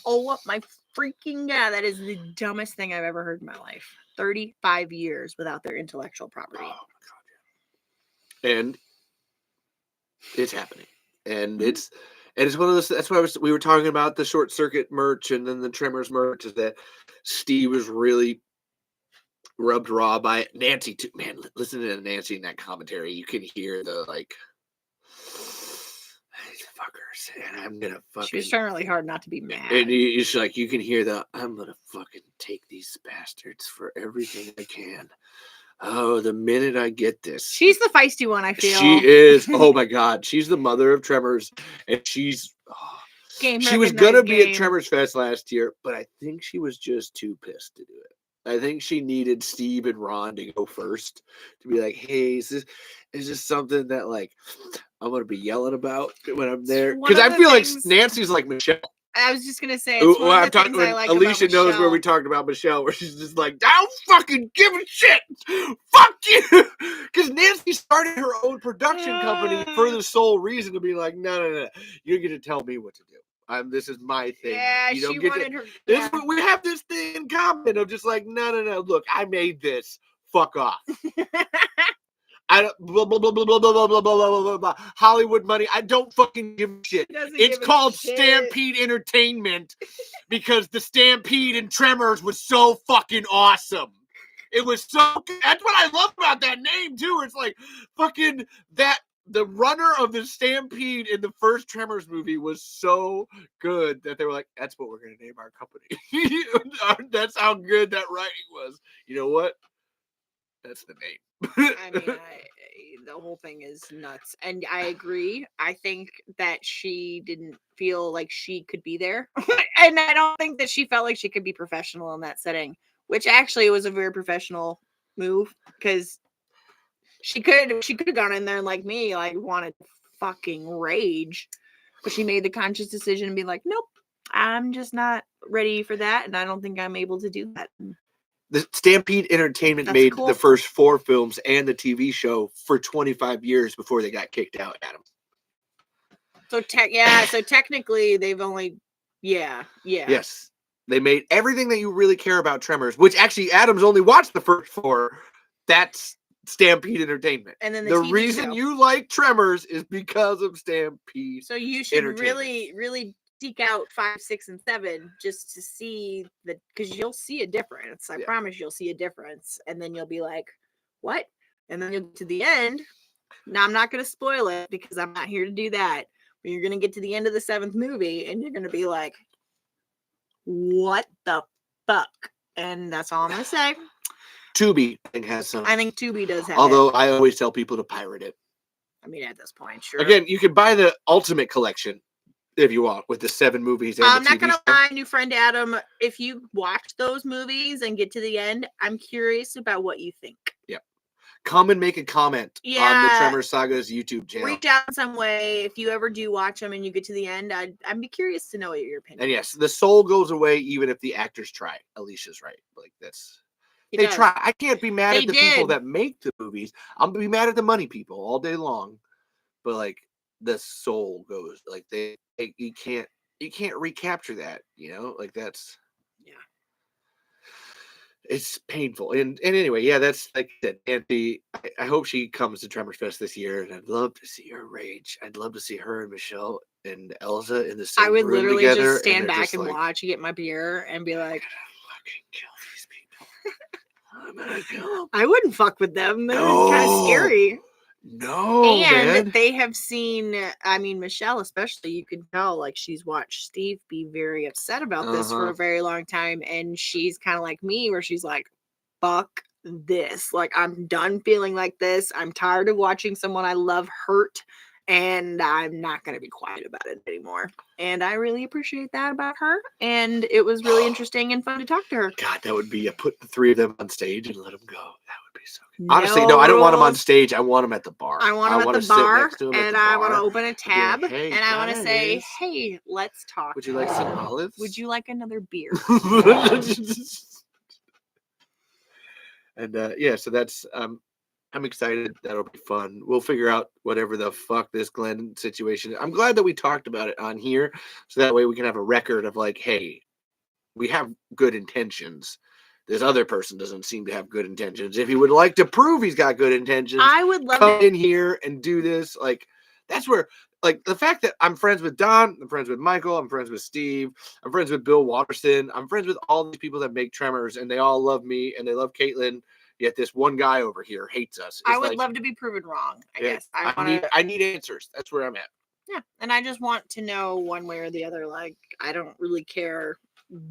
my freaking God! That is the dumbest thing I've ever heard in my life. 35 years without their intellectual property. Oh my God! Yeah. And it's happening, and it's one of those. That's why we were talking about the Short Circuit merch and then the Tremors merch. Is that Steve was really rubbed raw by it. Nancy too. Man, listen to Nancy in that commentary. You can hear the like. Fuckers, and I'm gonna fucking. She was trying really hard not to be mad. And it's like you can hear I'm gonna fucking take these bastards for everything I can. Oh, the minute I get this, she's the feisty one. I feel she is. Oh my God, she's the mother of Tremors, and she's. She was gonna be at Tremors Fest last year, but I think she was just too pissed to do it. I think she needed Steve and Ron to go first to be like, "Hey, is this something that like I'm gonna be yelling about when I'm there?" Because I feel like Nancy's like Michelle. I was just gonna say, it's one of the things I like Alicia about knows Michelle. where we talked about Michelle, where she's just like, "I don't fucking give a shit, fuck you," because Nancy started her own production company for the sole reason to be like, "No, you get to tell me what to do. This is my thing. Yeah, you don't she get wanted to, her. Yeah. We have this thing in common of just like, no. Look, I made this. Fuck off. I don't blah blah blah blah blah blah blah blah blah blah. Hollywood money. I don't fucking give a shit. It's called Stampede Entertainment because the Stampede and Tremors was so fucking awesome. It was so. That's what I love about that name too. It's like fucking that. The runner of the Stampede in the first Tremors movie was so good that they were like, that's what we're going to name our company. That's how good that writing was. You know what? That's the name. I mean, the whole thing is nuts. And I agree. I think that she didn't feel like she could be there. And I don't think that she felt like she could be professional in that setting, which actually was a very professional move because she could have gone in there and like me, like wanted to fucking rage, but she made the conscious decision and be like, nope, I'm just not ready for that, and I don't think I'm able to do that. The Stampede Entertainment made the first 4 films and the TV show for 25 years before they got kicked out, Adam. So technically they've only, yeah. Yes. They made everything that you really care about Tremors, which actually Adam's only watched the first 4. That's Stampede Entertainment. And then the TV reason show. you like Tremors is because of Stampede. So you should Entertainment. really seek out 5, 6, and 7 just to see because you'll see a difference. I promise you'll see a difference, and then you'll be like, "What?" And then you'll get to the end. Now I'm not going to spoil it because I'm not here to do that. But you're going to get to the end of the 7th movie, and you're going to be like, "What the fuck?" And that's all I'm going to say. Tubi, I think, has some. I think Tubi does have Although it. I always tell people to pirate it. I mean, at this point, sure. Again, you can buy the Ultimate Collection if you want, with the 7 movies. And I'm the not TV going to show. lie, new friend Adam, if you watch those movies and get to the end, I'm curious about what you think. Yep. Come and make a comment on the Tremors Saga's YouTube channel. Reach out in some way if you ever do watch them and you get to the end. I'd be curious to know what your opinion And yes, the soul goes away even if the actors try. Alicia's right. Like, that's... They try. I can't be mad at the people that make the movies. I'm gonna be mad at the money people all day long. But like, the soul goes. Like, you can't recapture that. You know, like that's it's painful. And anyway, yeah, that's like that. Nancy, I hope she comes to Tremors Fest this year, and I'd love to see her rage. I'd love to see her and Michelle and Elsa in the same room together. I would literally just stand back and watch, get my beer, and be like, fucking kill these people. I'm gonna kill them. I wouldn't fuck with them. They're kind of scary. No, and they have seen, I mean, Michelle especially, you can tell, like, she's watched Steve be very upset about this for a very long time, and she's kind of like me, where she's like, fuck this. Like, I'm done feeling like this. I'm tired of watching someone I love hurt, and I'm not going to be quiet about it anymore. And I really appreciate that about her, and it was really interesting and fun to talk to her. God, that would be put the 3 of them on stage and let them go. That would be so good. Honestly, no, I don't want them on stage. I want them at the bar. I want them at the bar, and I want to open a tab, and I want to say, hey, let's talk. Would you like some olives? Would you like another beer? And yeah, so that's I'm excited. That'll be fun. We'll figure out whatever the fuck this Glenn situation is. I'm glad that we talked about it on here, so that way we can have a record of like, hey, we have good intentions. This other person doesn't seem to have good intentions. If he would like to prove he's got good intentions, I would love come in here and do this. Like, that's where, like, the fact that I'm friends with Don, I'm friends with Michael, I'm friends with Steve, I'm friends with Bill Watterson, I'm friends with all these people that make Tremors, and they all love me and they love Caitlin. Yet this one guy over here hates us. I would love to be proven wrong. I guess I need answers. That's where I'm at. Yeah, and I just want to know one way or the other. Like, I don't really care,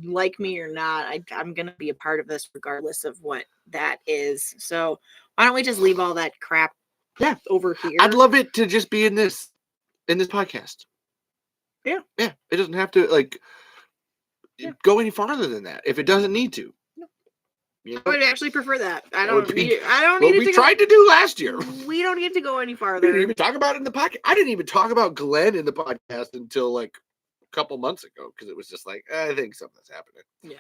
like me or not. I'm gonna be a part of this regardless of what that is. So why don't we just leave all that crap? Over here. I'd love it to just be in this podcast. Yeah. It doesn't have to go any farther than that if it doesn't need to. You know? I would actually prefer that. I don't need it. We tried to do last year. We don't need to go any farther. We didn't even talk about it in the podcast. I didn't even talk about Glenn in the podcast until like a couple months ago, because it was just like, I think something's happening. Yeah.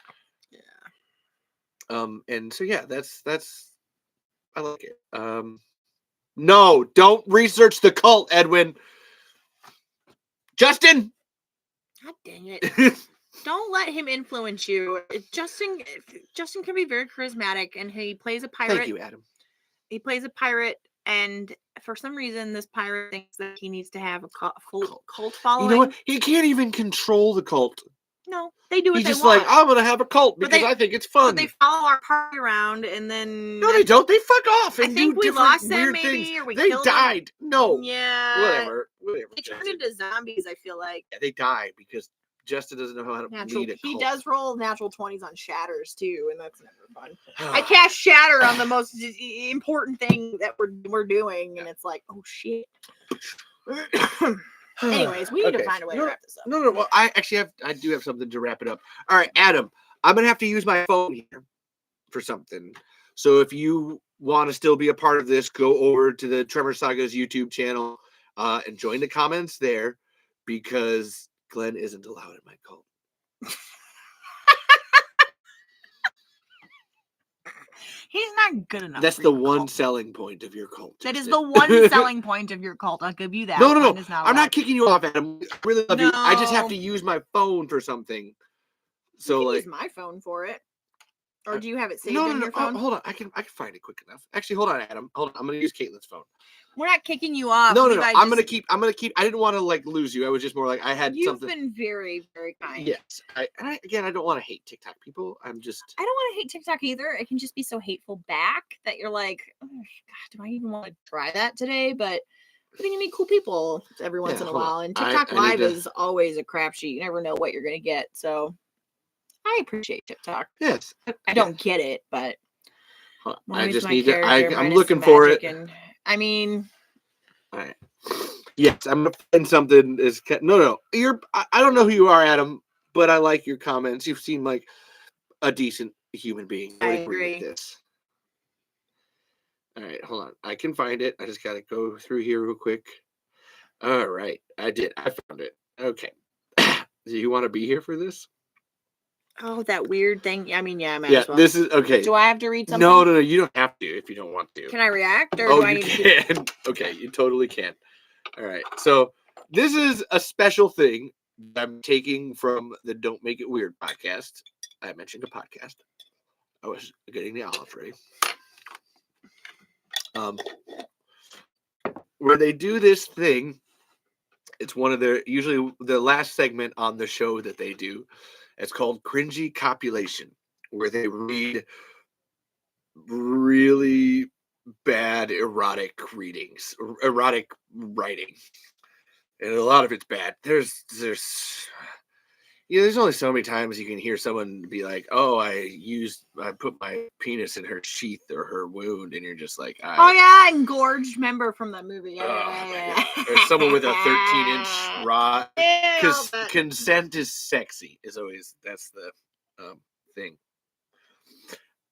And so yeah, that's I like it. No, don't research the cult, Edwin. Justin. God dang it. Don't let him influence you. Justin can be very charismatic, and he plays a pirate. Thank you, Adam. He plays a pirate, and for some reason, this pirate thinks that he needs to have a cult following. You know what? He can't even control the cult. No, they do what He's they just want. like, I'm going to have a cult because I think it's fun. But they follow our party around, and then... No, they don't. They fuck off and I think do we different lost them, weird maybe, things. or we They killed died. them. No. Yeah. Whatever. They turned into zombies, I feel like. Yeah, they die because Justin doesn't know how to lead a cult. He does roll natural 20s on shatters, too, and that's never fun. I cast shatter on the most important thing that we're doing, and it's like, oh, shit. Anyways, we need to find a way to wrap this up. No. Well, I do have something to wrap it up. All right, Adam, I'm going to have to use my phone here for something. So if you want to still be a part of this, go over to the Tremor Saga's YouTube channel and join the comments there, because Glenn isn't allowed in my cult. He's not good enough. That's the one selling point of your cult. That is the one selling point of your cult. I'll give you that. No. I'm not kicking you off, Adam. I really love you. I just have to use my phone for something. So you can like, use my phone for it. Or do you have it saved no, on your phone? hold on. I can find it quick enough. Actually, hold on, Adam. Hold on. I'm gonna use Caitlin's phone. We're not kicking you off. No. Levi, I'm gonna keep. I didn't want to like lose you. I was just more like I had You've something. been very, very kind. Yes. Again, I don't want to hate TikTok people. I don't want to hate TikTok either. It can just be so hateful back that you're like, oh, God, do I even want to try that today? But then you meet cool people every once in a while. And TikTok Live is always a crapshoot. You never know what you're gonna get. So I appreciate TikTok. Yes. I don't get it, but I just need to. I'm minus looking the for it. magic. And I mean, All right. Yes, I'm gonna find something. No. I don't know who you are, Adam, but I like your comments. You seem like a decent human being. I would agree. with this. All right, hold on. I can find it. I just gotta go through here real quick. All right, I did. I found it. Okay. Do you want to be here for this? Oh, that weird thing. I mean, yeah, I might Yeah, as well. this is okay. Do I have to read something? No. You don't have to if you don't want to. Can I react, or do I you need can. Okay, you totally can. All right. So this is a special thing I'm taking from the Don't Make It Weird podcast. I mentioned a podcast. I was getting the olive ready. Where they do this thing, it's one of their usually the last segment on the show that they do. It's called Cringy Copulation, where they read really bad erotic writing, and a lot of it's bad. There's only so many times you can hear someone be like, "Oh, I put my penis in her sheath or her wound," and you're just like, "Oh yeah, engorged member from that movie." Yeah. Or someone with a 13-inch rod. Because consent is sexy. That's the thing.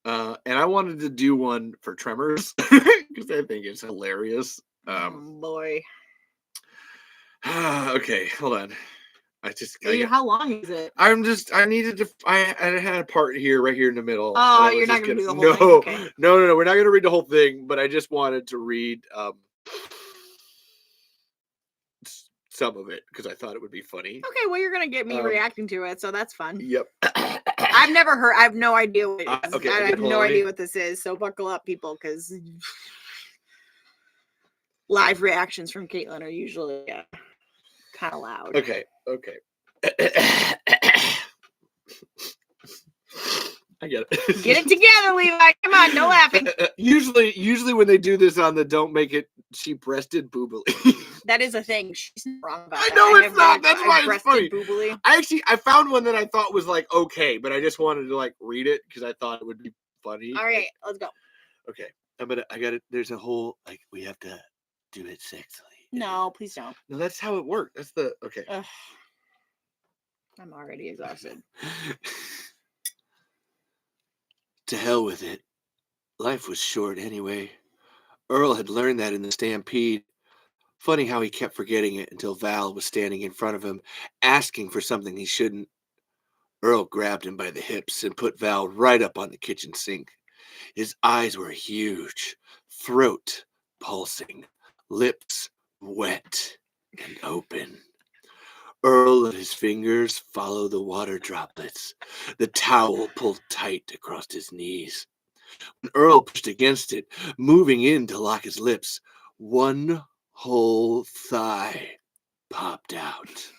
And I wanted to do one for Tremors because I think it's hilarious. Oh boy. Okay, hold on. How long is it? I had a part right here in the middle. Oh, you're not going to do the whole thing? Okay. No. We're not going to read the whole thing, but I just wanted to read some of it because I thought it would be funny. Okay, well, you're going to get me reacting to it, so that's fun. Yep. I've never heard. I have no idea what it is. Okay, I have no idea what this is, so buckle up, people, because live reactions from Caitlin are usually kind of loud. Okay. I get it. Get it together, Levi. Come on, no laughing. Usually when they do this on the Don't Make It She-Breasted Boobily. That is a thing. She's not wrong about that. I know it's not. That's why it's funny. Boobily. I found one that I thought was like okay, but I just wanted to like read it because I thought it would be funny. All right, let's go. Okay. I got it. There's a whole like we have to do it sexily. No, please don't. No, that's how it worked. That's the okay. Ugh. I'm already exhausted. To hell with it. Life was short anyway. Earl had learned that in the stampede. Funny how he kept forgetting it until Val was standing in front of him, asking for something he shouldn't. Earl grabbed him by the hips and put Val right up on the kitchen sink. His eyes were huge, throat pulsing, lips wet and open. Earl let his fingers follow the water droplets. The towel pulled tight across his knees. When Earl pushed against it, moving in to lock his lips, one whole thigh popped out.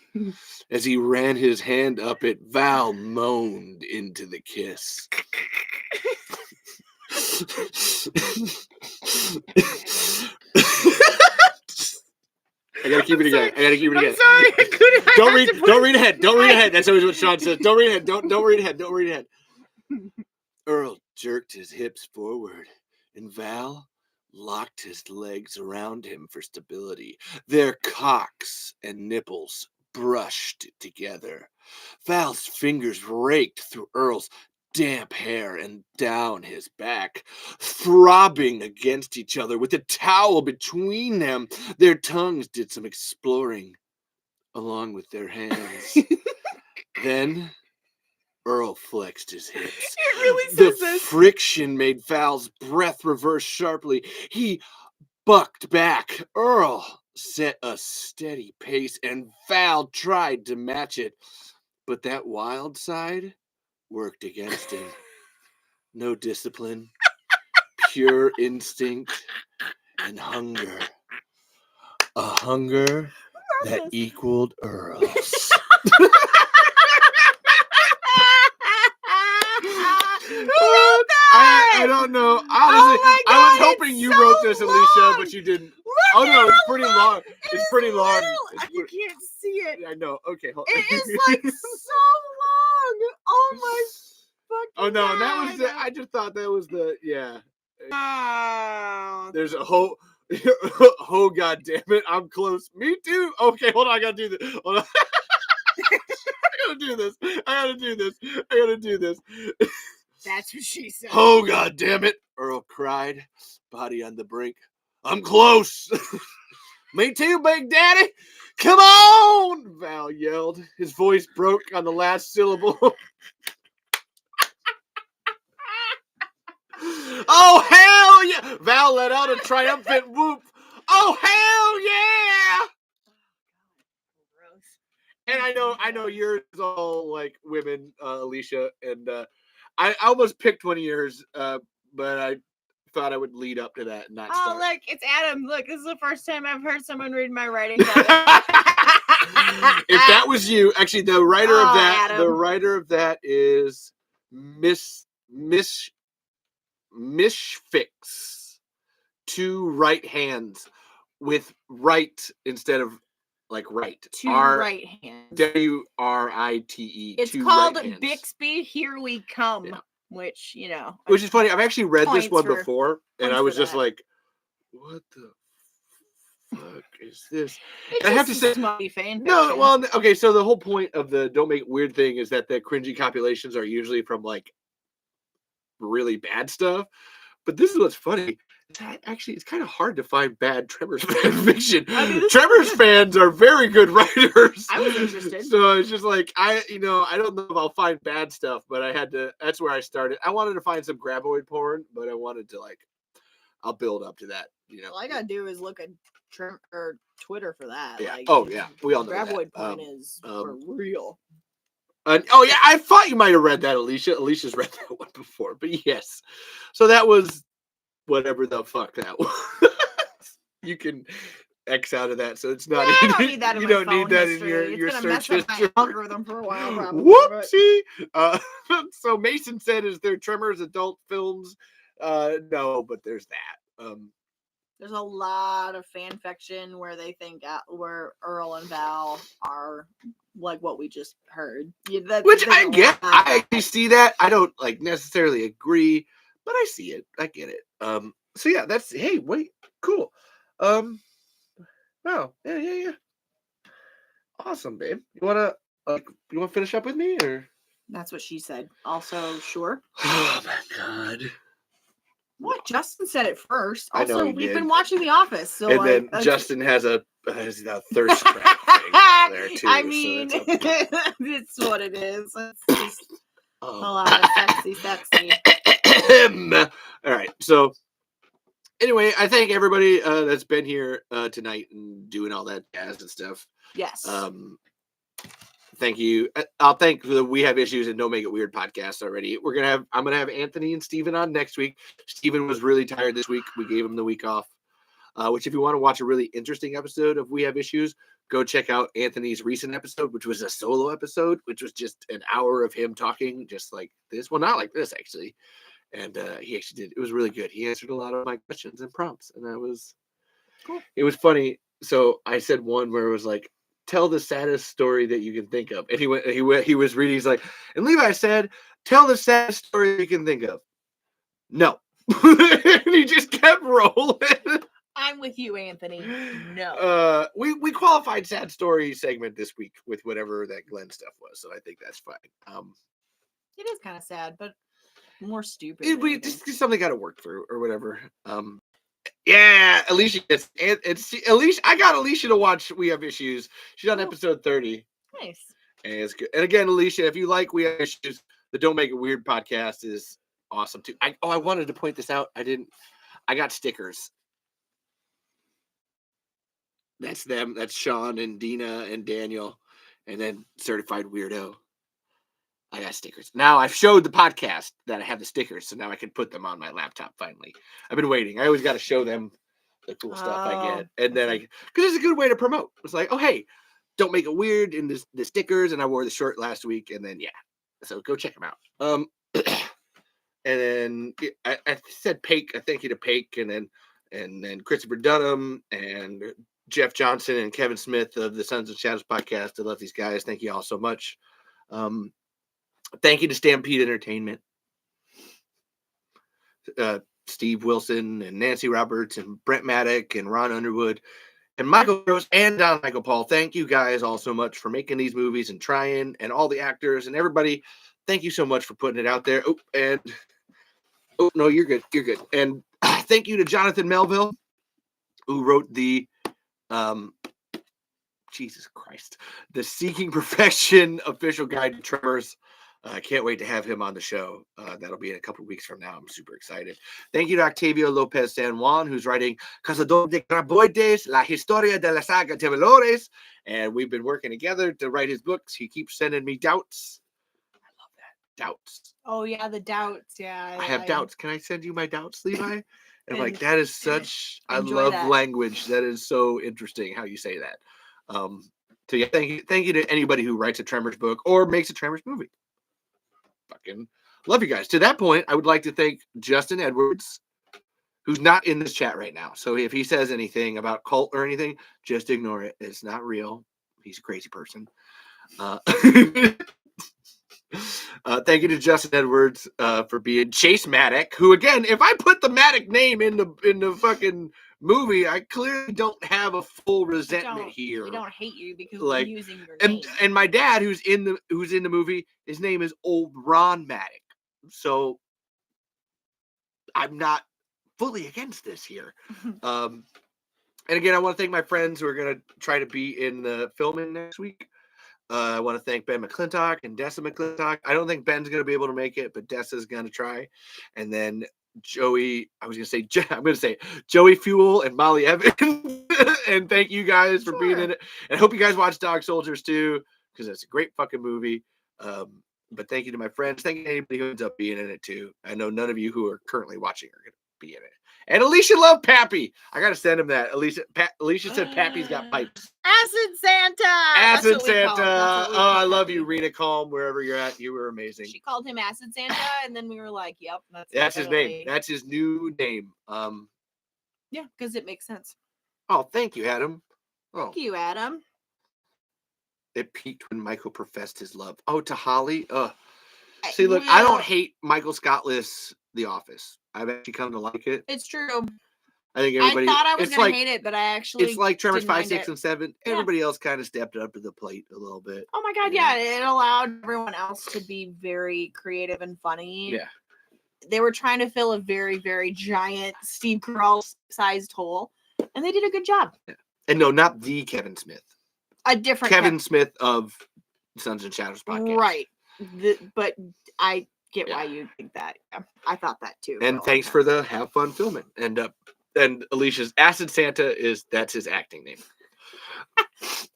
As he ran his hand up it, Val moaned into the kiss. I gotta keep it again. I'm sorry, I couldn't. Don't read ahead. Don't read ahead. That's always what Sean says. Don't read ahead. Don't read ahead. Don't read ahead. Earl jerked his hips forward, and Val locked his legs around him for stability. Their cocks and nipples brushed together. Val's fingers raked through Earl's damp hair and down his back, throbbing against each other with a towel between them. Their tongues did some exploring along with their hands. Then Earl flexed his hips. It really says The this. friction made Val's breath reverse sharply. He bucked back. Earl set a steady pace, and Val tried to match it. But that wild side worked against him. No discipline, pure instinct, and hunger. A hunger that equaled Earl's. I don't know. Honestly, I was hoping you wrote this, Alicia, but you didn't. Oh no, it's pretty long. It's pretty long. You can't see it. I know. Okay, hold on. It is like so long. Oh my fucking Oh no, God. that was I just thought that was yeah. Oh. There's a whole oh god damn it, I'm close. Me too. Okay, hold on, I gotta do this. Hold on. I gotta do this. That's what she said. Oh god damn it, Earl cried, body on the brink. I'm close. Me too, Big Daddy. Come on, Val yelled. His voice broke on the last syllable. Oh, hell yeah! Val let out a triumphant whoop. Oh, hell yeah! And I know yours is all like women, Alicia, and I almost picked one of yours, but I thought I would lead up to that and not start. Look, it's Adam. Look, this is the first time I've heard someone read my writing. If that was you, actually, the writer of that is Mishfix. Two right hands with right instead of like right. Two right hands. WRITE. It's called Bixby. Here We Come. Yeah. Which which is funny. I've actually read this one before, and I was just like, "What the fuck is this?" I have to say, no. Well, okay. So the whole point of the "Don't Make It Weird" thing is that the cringy compilations are usually from like really bad stuff. But this is what's funny. Actually, it's kind of hard to find bad Tremors fan fiction. Tremors fans are very good writers. I was interested. So it's just like, I don't know if I'll find bad stuff, but that's where I started. I wanted to find some graboid porn, but I wanted to I'll build up to that, All I gotta do is look at Twitter for that. Yeah. Yeah. We all know graboid porn is for real. Oh yeah, I thought you might have read that, Alicia. Alicia's read that one before, but yes. So that was whatever the fuck that was. You can X out of that, so it's not. I don't need that. You don't need that history. In your search history. Algorithm for a while, probably. Whoopsie. So Mason said, "Is there Tremors adult films?" No, but there's that. There's a lot of fan fiction where they think where Earl and Val are like what we just heard. Which I get. I actually see that. I don't necessarily agree, but I see it. I get it. So yeah, that's cool. Wow. Yeah. Awesome, babe. You wanna finish up with me, or? That's what she said. Also, sure. Oh my god. What? Justin said it first. Also, I know we've been watching The Office, so and then Justin has a thirst trap thing there too. I mean, so it's what it is. It's just a lot of sexy. All right, so anyway, I thank everybody that's been here tonight and doing all that jazz and stuff. Yes. Thank you. I'll thank the We Have Issues and Don't Make It Weird podcast already. I'm gonna have Anthony and Steven on next week. Steven was really tired this week. We gave him the week off. Which if you want to watch a really interesting episode of We Have Issues, go check out Anthony's recent episode, which was a solo episode, which was just an hour of him talking just like this. Well, not like this actually. And he actually did. It was really good. He answered a lot of my questions and prompts, and that was cool. It was funny. So I said one where it was like, tell the saddest story that you can think of. And he was reading, he's like, and Levi said, tell the saddest story you can think of. No. And he just kept rolling. I'm with you, Anthony. No. We qualified sad story segment this week with whatever that Glenn stuff was, so I think that's fine. It is kind of sad, but more stupid. Just something got to work through or whatever. Yeah, Alicia. Alicia. I got Alicia to watch We Have Issues. She's on episode 30. Nice. And it's good. And again, Alicia, if you like We Have Issues, the Don't Make It Weird podcast is awesome too. I wanted to point this out. I got stickers. That's them. That's Sean and Dina and Daniel, and then Certified Weirdo. I got stickers. Now I've showed the podcast that I have the stickers, so now I can put them on my laptop finally. I've been waiting. I always got to show them the cool stuff I get. And then because it's a good way to promote. It's like, oh, hey, don't make it weird in the stickers. And I wore the shirt last week. And then, yeah. So go check them out. And then I said Paik. I thank you to Paik. And then Christopher Dunham and Jeff Johnson and Kevin Smith of the Sons of Shadows podcast. I love these guys. Thank you all so much. Thank you to Stampede Entertainment. Steve Wilson and Nancy Roberts and Brent Maddock and Ron Underwood and Michael Gross and Don Michael Paul. Thank you guys all so much for making these movies and trying, and all the actors and everybody. Thank you so much for putting it out there. Oh, no, you're good. You're good. And thank you to Jonathan Melville, who wrote the Jesus Christ, the Seeking Perfection official guide to Tremors. I can't wait to have him on the show. That'll be in a couple of weeks from now. I'm super excited. Thank you to Octavio Lopez San Juan, who's writing Cazador de Graboides, La Historia de la Saga de Valores. And we've been working together to write his books. He keeps sending me doubts. I love that. Doubts. Oh, yeah, the doubts. Yeah. I have doubts. Can I send you my doubts, Levi? And I'm like, that is such, I enjoy love that. language. That is so interesting how you say that. So yeah, thank you to anybody who writes a Tremors book or makes a Tremors movie. Fucking love you guys. To that point, I would like to thank Justin Edwards, who's not in this chat right now. So if he says anything about cult or anything, just ignore it. It's not real. He's a crazy person. Thank you to Justin Edwards for being Chase Maddock, who again, if I put the Maddock name in the fucking movie, I clearly don't have a full resentment here. We don't hate you because like, we're using your name. And my dad, who's in the movie, his name is Old Ron Maddock. So I'm not fully against this here. And again, I want to thank my friends who are going to try to be in the filming next week. I want to thank Ben McClintock and Dessa McClintock. I don't think Ben's going to be able to make it, but Dessa's going to try. And then Joey, I'm going to say Joey Fuel and Molly Evans. And thank you guys for being in it. And I hope you guys watch Dog Soldiers too, because it's a great fucking movie. But thank you to my friends. Thank you to anybody who ends up being in it too. I know none of you who are currently watching are going to be in it. And Alicia loved Pappy. I got to send him that. Alicia said Pappy's got pipes. Acid Santa. Acid Santa. Oh, I love you, Rena Calm, wherever you're at. You were amazing. She called him Acid Santa, and then we were like, yep. That's his name. That's his new name. Yeah, because it makes sense. Oh, thank you, Adam. Thank you, Adam. It peaked when Michael professed his love. Oh, to Holly? See, look, I don't hate Michael Scottless The Office. I've actually come to like it. It's true. I think everybody. I thought I was going to hate it, but I actually. It's like Tremors 5, 6, it. and 7. Yeah. Everybody else kind of stepped up to the plate a little bit. Oh my God, yeah. It allowed everyone else to be very creative and funny. Yeah. They were trying to fill a very, very giant Steve Carell-sized hole, and they did a good job. Yeah. And no, not the Kevin Smith. A different Kevin Smith of Sons and Shadows podcast. Right. But I get why you think that. Yeah, I thought that too. And thanks for the have fun filming. And Alicia's Acid Santa that's his acting name.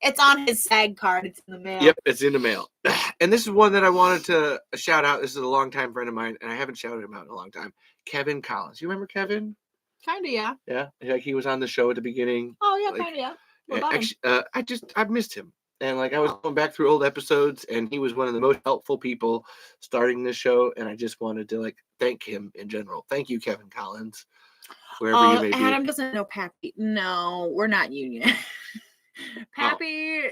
It's on his SAG card. It's in the mail. Yep, it's in the mail. And this is one that I wanted to shout out. This is a longtime friend of mine, and I haven't shouted him out in a long time. Kevin Collins. You remember Kevin? Kind of, yeah. Yeah, like he was on the show at the beginning. Oh yeah, kind of, yeah. Actually, I've missed him. And like I was going back through old episodes, and he was one of the most helpful people starting this show. And I just wanted to thank him in general. Thank you, Kevin Collins. Wherever you may be. Adam doesn't know Pappy. No, we're not union. Pappy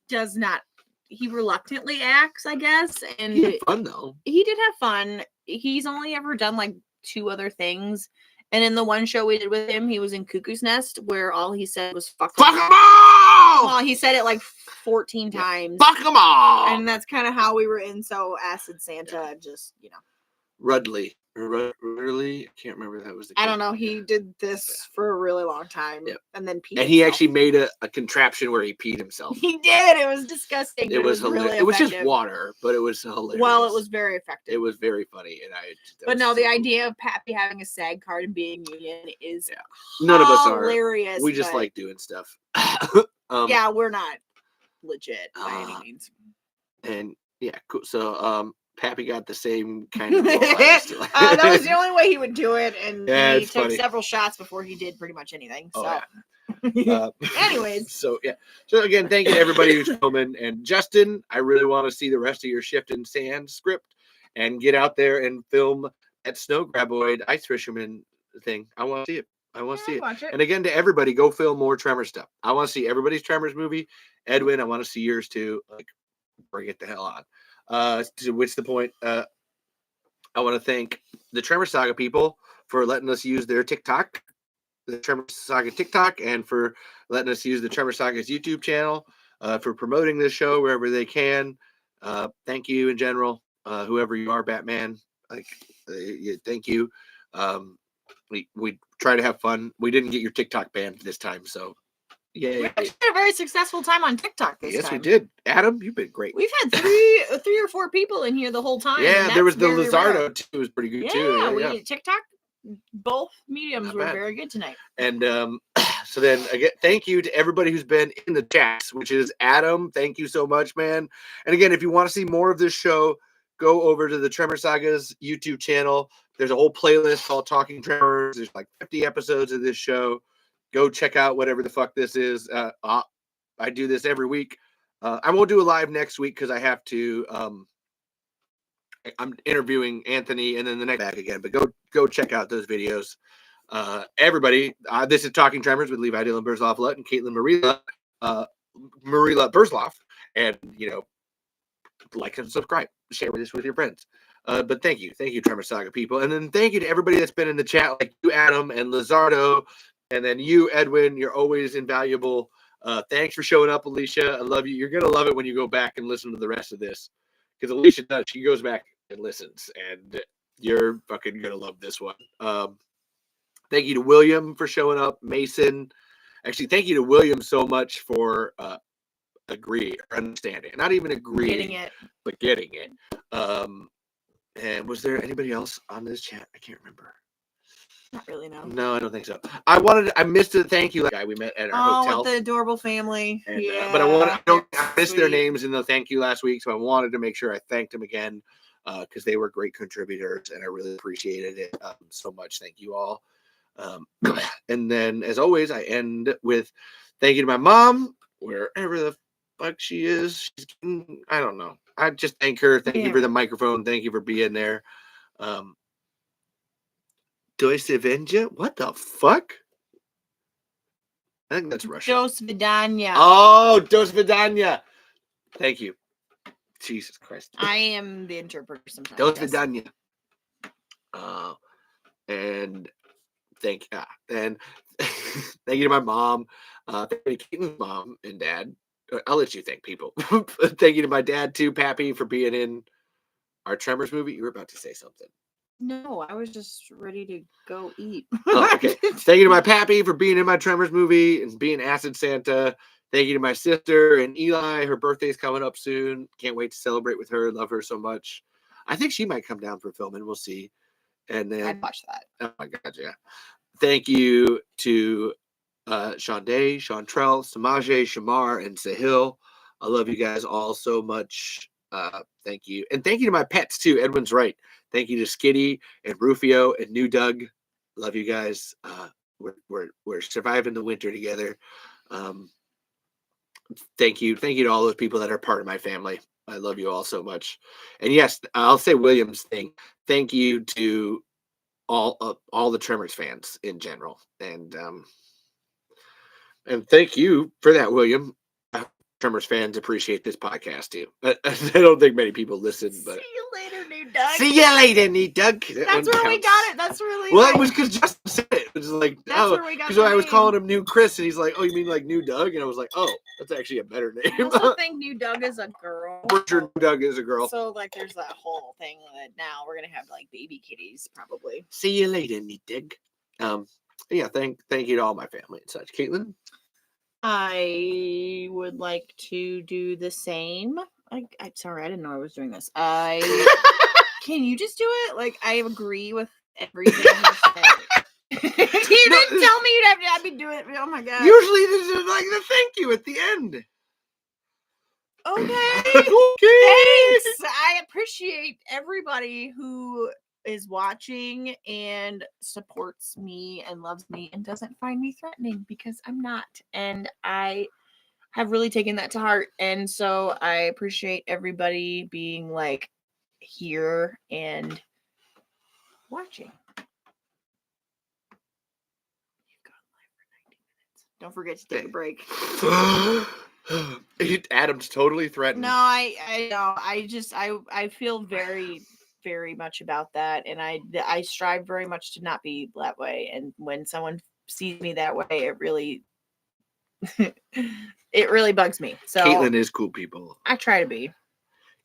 does not. He reluctantly acts, I guess. And he had fun though. He did have fun. He's only ever done 2 other things. And in the one show we did with him, he was in Cuckoo's Nest, where all he said was "fuck them all." Well, he said it 14 times. Fuck them all. And that's kind of how we were in. So Acid Santa, just Rudley. I can't remember if that was the case. I don't know. He did this for a really long time. Yep. And then peed And he actually made a contraption where he peed himself. He did. It was disgusting. It was hilarious. Really it was just water, but it was hilarious. Well, it was very effective. It was very funny. And the idea of Pappy having a SAG card and being union is none of us are. Hilarious. We just like doing stuff. Yeah, we're not legit by any means. And yeah, cool. So Pappy got the same kind of role. That was the only way he would do it, and Yeah, he it's took funny. several shots before he did pretty much anything. Oh, So, yeah. anyways, So again, thank you to everybody who's filming. And Justin, I really want to see the rest of your Shift in Sand script and get out there and film that snow graboid ice fisherman thing. I want to see it. I want to see it. watch it. And again, to everybody, go film more Tremors stuff. I want to see everybody's Tremors movie. Edwin, I want to see yours too. Like, bring it the hell on. To which the point, I want to thank the Tremor Saga people for letting us use their TikTok, the Tremor Saga TikTok, and for letting us use the Tremor Saga's YouTube channel, for promoting this show wherever they can. Thank you in general, whoever you are, Batman. Like, thank you. We try to have fun. We didn't get your TikTok banned this time, so yay. We actually had a very successful time on TikTok this time. Yes, we did. Adam, you've been great. We've had three or four people in here the whole time. Yeah, there was the Lizardo too. It was pretty good too. Yeah, TikTok. Both mediums were very good tonight. And so then again, thank you to everybody who's been in the chats, which is Adam. Thank you so much, man. And again, if you want to see more of this show, go over to the Tremor Saga's YouTube channel. There's a whole playlist called Talking Tremors. There's like 50 episodes of this show. Go check out whatever the fuck this is. I do this every week. I won't do a live next week because I have to. I'm interviewing Anthony and then the next back again. But go check out those videos. Everybody, this is Talking Tremors with Levi Dylan Burzloff and Caitlin Marila Burzloff. And, like and subscribe. Share this with your friends. But thank you, Tremor Saga people. And then thank you to everybody that's been in the chat, like you, Adam, and Lizardo. And then you, Edwin, you're always invaluable. Thanks for showing up, Alicia. I love you. You're going to love it when you go back and listen to the rest of this. Because Alicia does. She goes back and listens. And you're fucking going to love this one. Thank you to William for showing up. Mason. Actually, thank you to William so much for agreeing or understanding. Not even agreeing, but getting it. And was there anybody else on this chat? I can't remember. Not really, no. No, I don't think so. I missed the thank you guy we met at our hotel. With the adorable family. And, yeah. But I missed their names in the thank you last week, so I wanted to make sure I thanked them again because they were great contributors, and I really appreciated it so much. Thank you all. And then, as always, I end with thank you to my mom, wherever the fuck she is. I don't know. I just thank her. Thank you for the microphone. Thank you for being there. Do I say Venja? What the fuck? I think that's Russian. Dos Vidania. Oh, Dos Vidania. Thank you. Jesus Christ. I am the interpreter sometimes. Dos Vidania. And thank you to my mom. Thank you to Keaton's mom and dad. I'll let you thank people. Thank you to my dad too, Pappy, for being in our Tremors movie. You were about to say something. No, I was just ready to go eat. Oh, okay. Thank you to my Pappy for being in my Tremors movie and being Acid Santa. Thank you to my sister and Eli. Her birthday's coming up soon. Can't wait to celebrate with her. Love her so much. I think she might come down for filming. We'll see. And then I'd watch that. Oh my God, yeah. Thank you to Sean Day, Sean Trell, Samaje, Shamar, and Sahil. I love you guys all so much. Thank you. And thank you to my pets too. Edwin's right. Thank you to Skitty and Rufio and New Doug. Love you guys. We're surviving the winter together. Thank you. Thank you to all those people that are part of my family. I love you all so much. And yes, I'll say William's thing. Thank you to all the Tremors fans in general. And thank you for that, William. Tremors fans appreciate this podcast too. I don't think many people listen, but see you later, New Doug. See you later, New Doug. That's where we got it. That's really well. It was because Justin said it. It was like, that's where we got. Because I was calling him New Chris, and he's like, "Oh, you mean like New Doug?" And I was like, "Oh, that's actually a better name." I also think New Doug is a girl. For sure, New Doug is a girl. So like, there's that whole thing that now we're gonna have like baby kitties probably. See you later, New Doug. Yeah. Thank you to all my family and such. Caitlin. I would like to do the same. I'm sorry, I didn't know I was doing this. Can you just do it? Like, I agree with everything you said. You didn't tell me you'd have me do it. Oh my God. Usually this is like the thank you at the end. Okay. Okay. Thanks. I appreciate everybody who is watching and supports me and loves me and doesn't find me threatening, because I'm not. And I have really taken that to heart. And so I appreciate everybody being like here and watching. You've gone live for 90 minutes. Don't forget to take a break. Adam's totally threatened. No, I know. I feel very, very much about that, and I strive very much to not be that way. And when someone sees me that way, it really, it really bugs me. So Caitlin is cool, people. I try to be.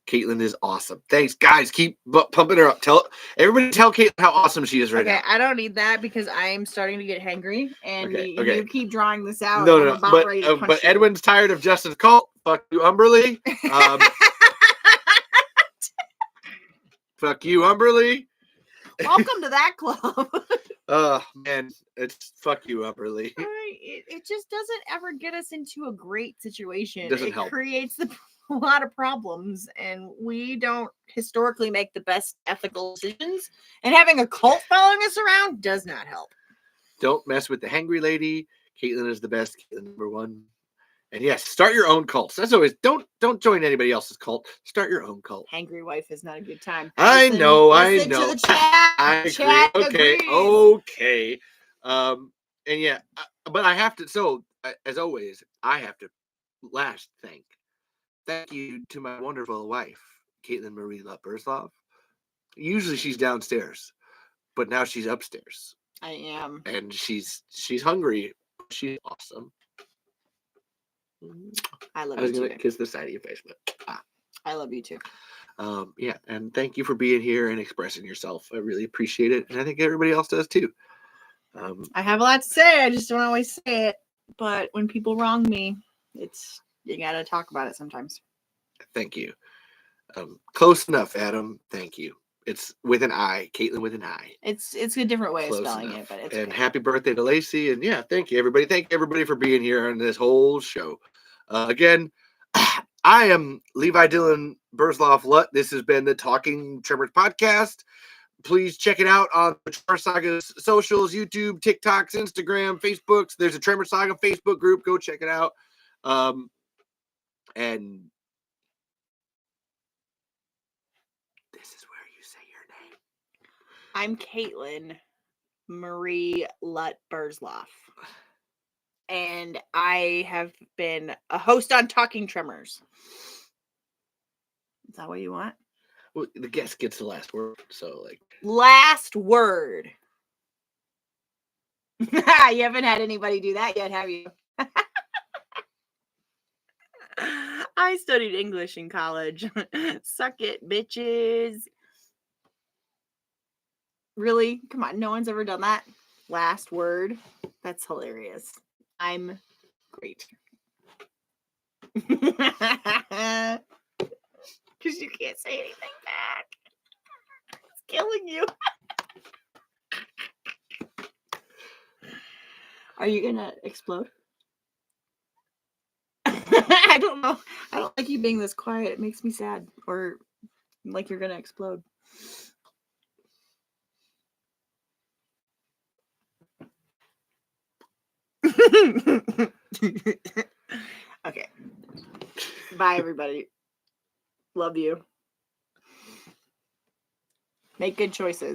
Caitlin is awesome. Thanks, guys. Keep pumping her up. Tell Caitlin how awesome she is right Okay, now. I don't need that because I am starting to get hangry, and Okay. you keep drawing this out. No, I'm no, about ready to punch but you. Edwin's tired of Justin's cult. Fuck you, Umberly. Fuck you, Umberly. Welcome to that club. Oh man, it's fuck you, Umberly. It just doesn't ever get us into a great situation. Doesn't it help. creates a lot of problems, and we don't historically make the best ethical decisions. And having a cult following us around does not help. Don't mess with the hangry lady. Caitlin is the best. Caitlin number one. And yes, start your own cults. That's always don't join anybody else's cult. Start your own cult. Hangry wife is not a good time. I know. Listen to the chat. I agree. Chat Okay. agrees. Okay. And yeah, but I have to. So as always, I have to last thank you to my wonderful wife, Caitlin Marie Burzlov. Usually she's downstairs, but now she's upstairs. I am. And she's hungry. She's awesome. I love you too. I was gonna kiss the side of your face, but I love you too. Yeah, and thank you for being here and expressing yourself. I really appreciate it, and I think everybody else does too. I have a lot to say. I just don't always say it. But when people wrong me, you gotta talk about it sometimes. Thank you. Close enough, Adam. Thank you. It's with an I, Caitlin with an I. It's a different way Close of spelling enough. it, but it's and okay. Happy birthday to Lacey. And yeah, thank you, everybody. Thank everybody for being here on this whole show. Again, I am Levi Dylan Burzloff Lutt. This has been the Talking Tremors podcast. Please check it out on the Tremor Saga's socials, YouTube, TikToks, Instagram, Facebooks. There's a Tremor Saga Facebook group. Go check it out. And this is where you say your name. I'm Caitlin Marie Lutt Burzloff. And I have been a host on Talking Tremors. Is that what you want? Well, the guest gets the last word, so like last word. You haven't had anybody do that yet, have you? I studied English in college. Suck it, bitches. Really? Come on, no one's ever done that. Last word. That's hilarious. I'm great. Because you can't say anything back. It's killing you. Are you gonna explode? I don't know. I don't like you being this quiet. It makes me sad. Or like you're gonna explode. Okay. Bye, everybody. Love you. Make good choices.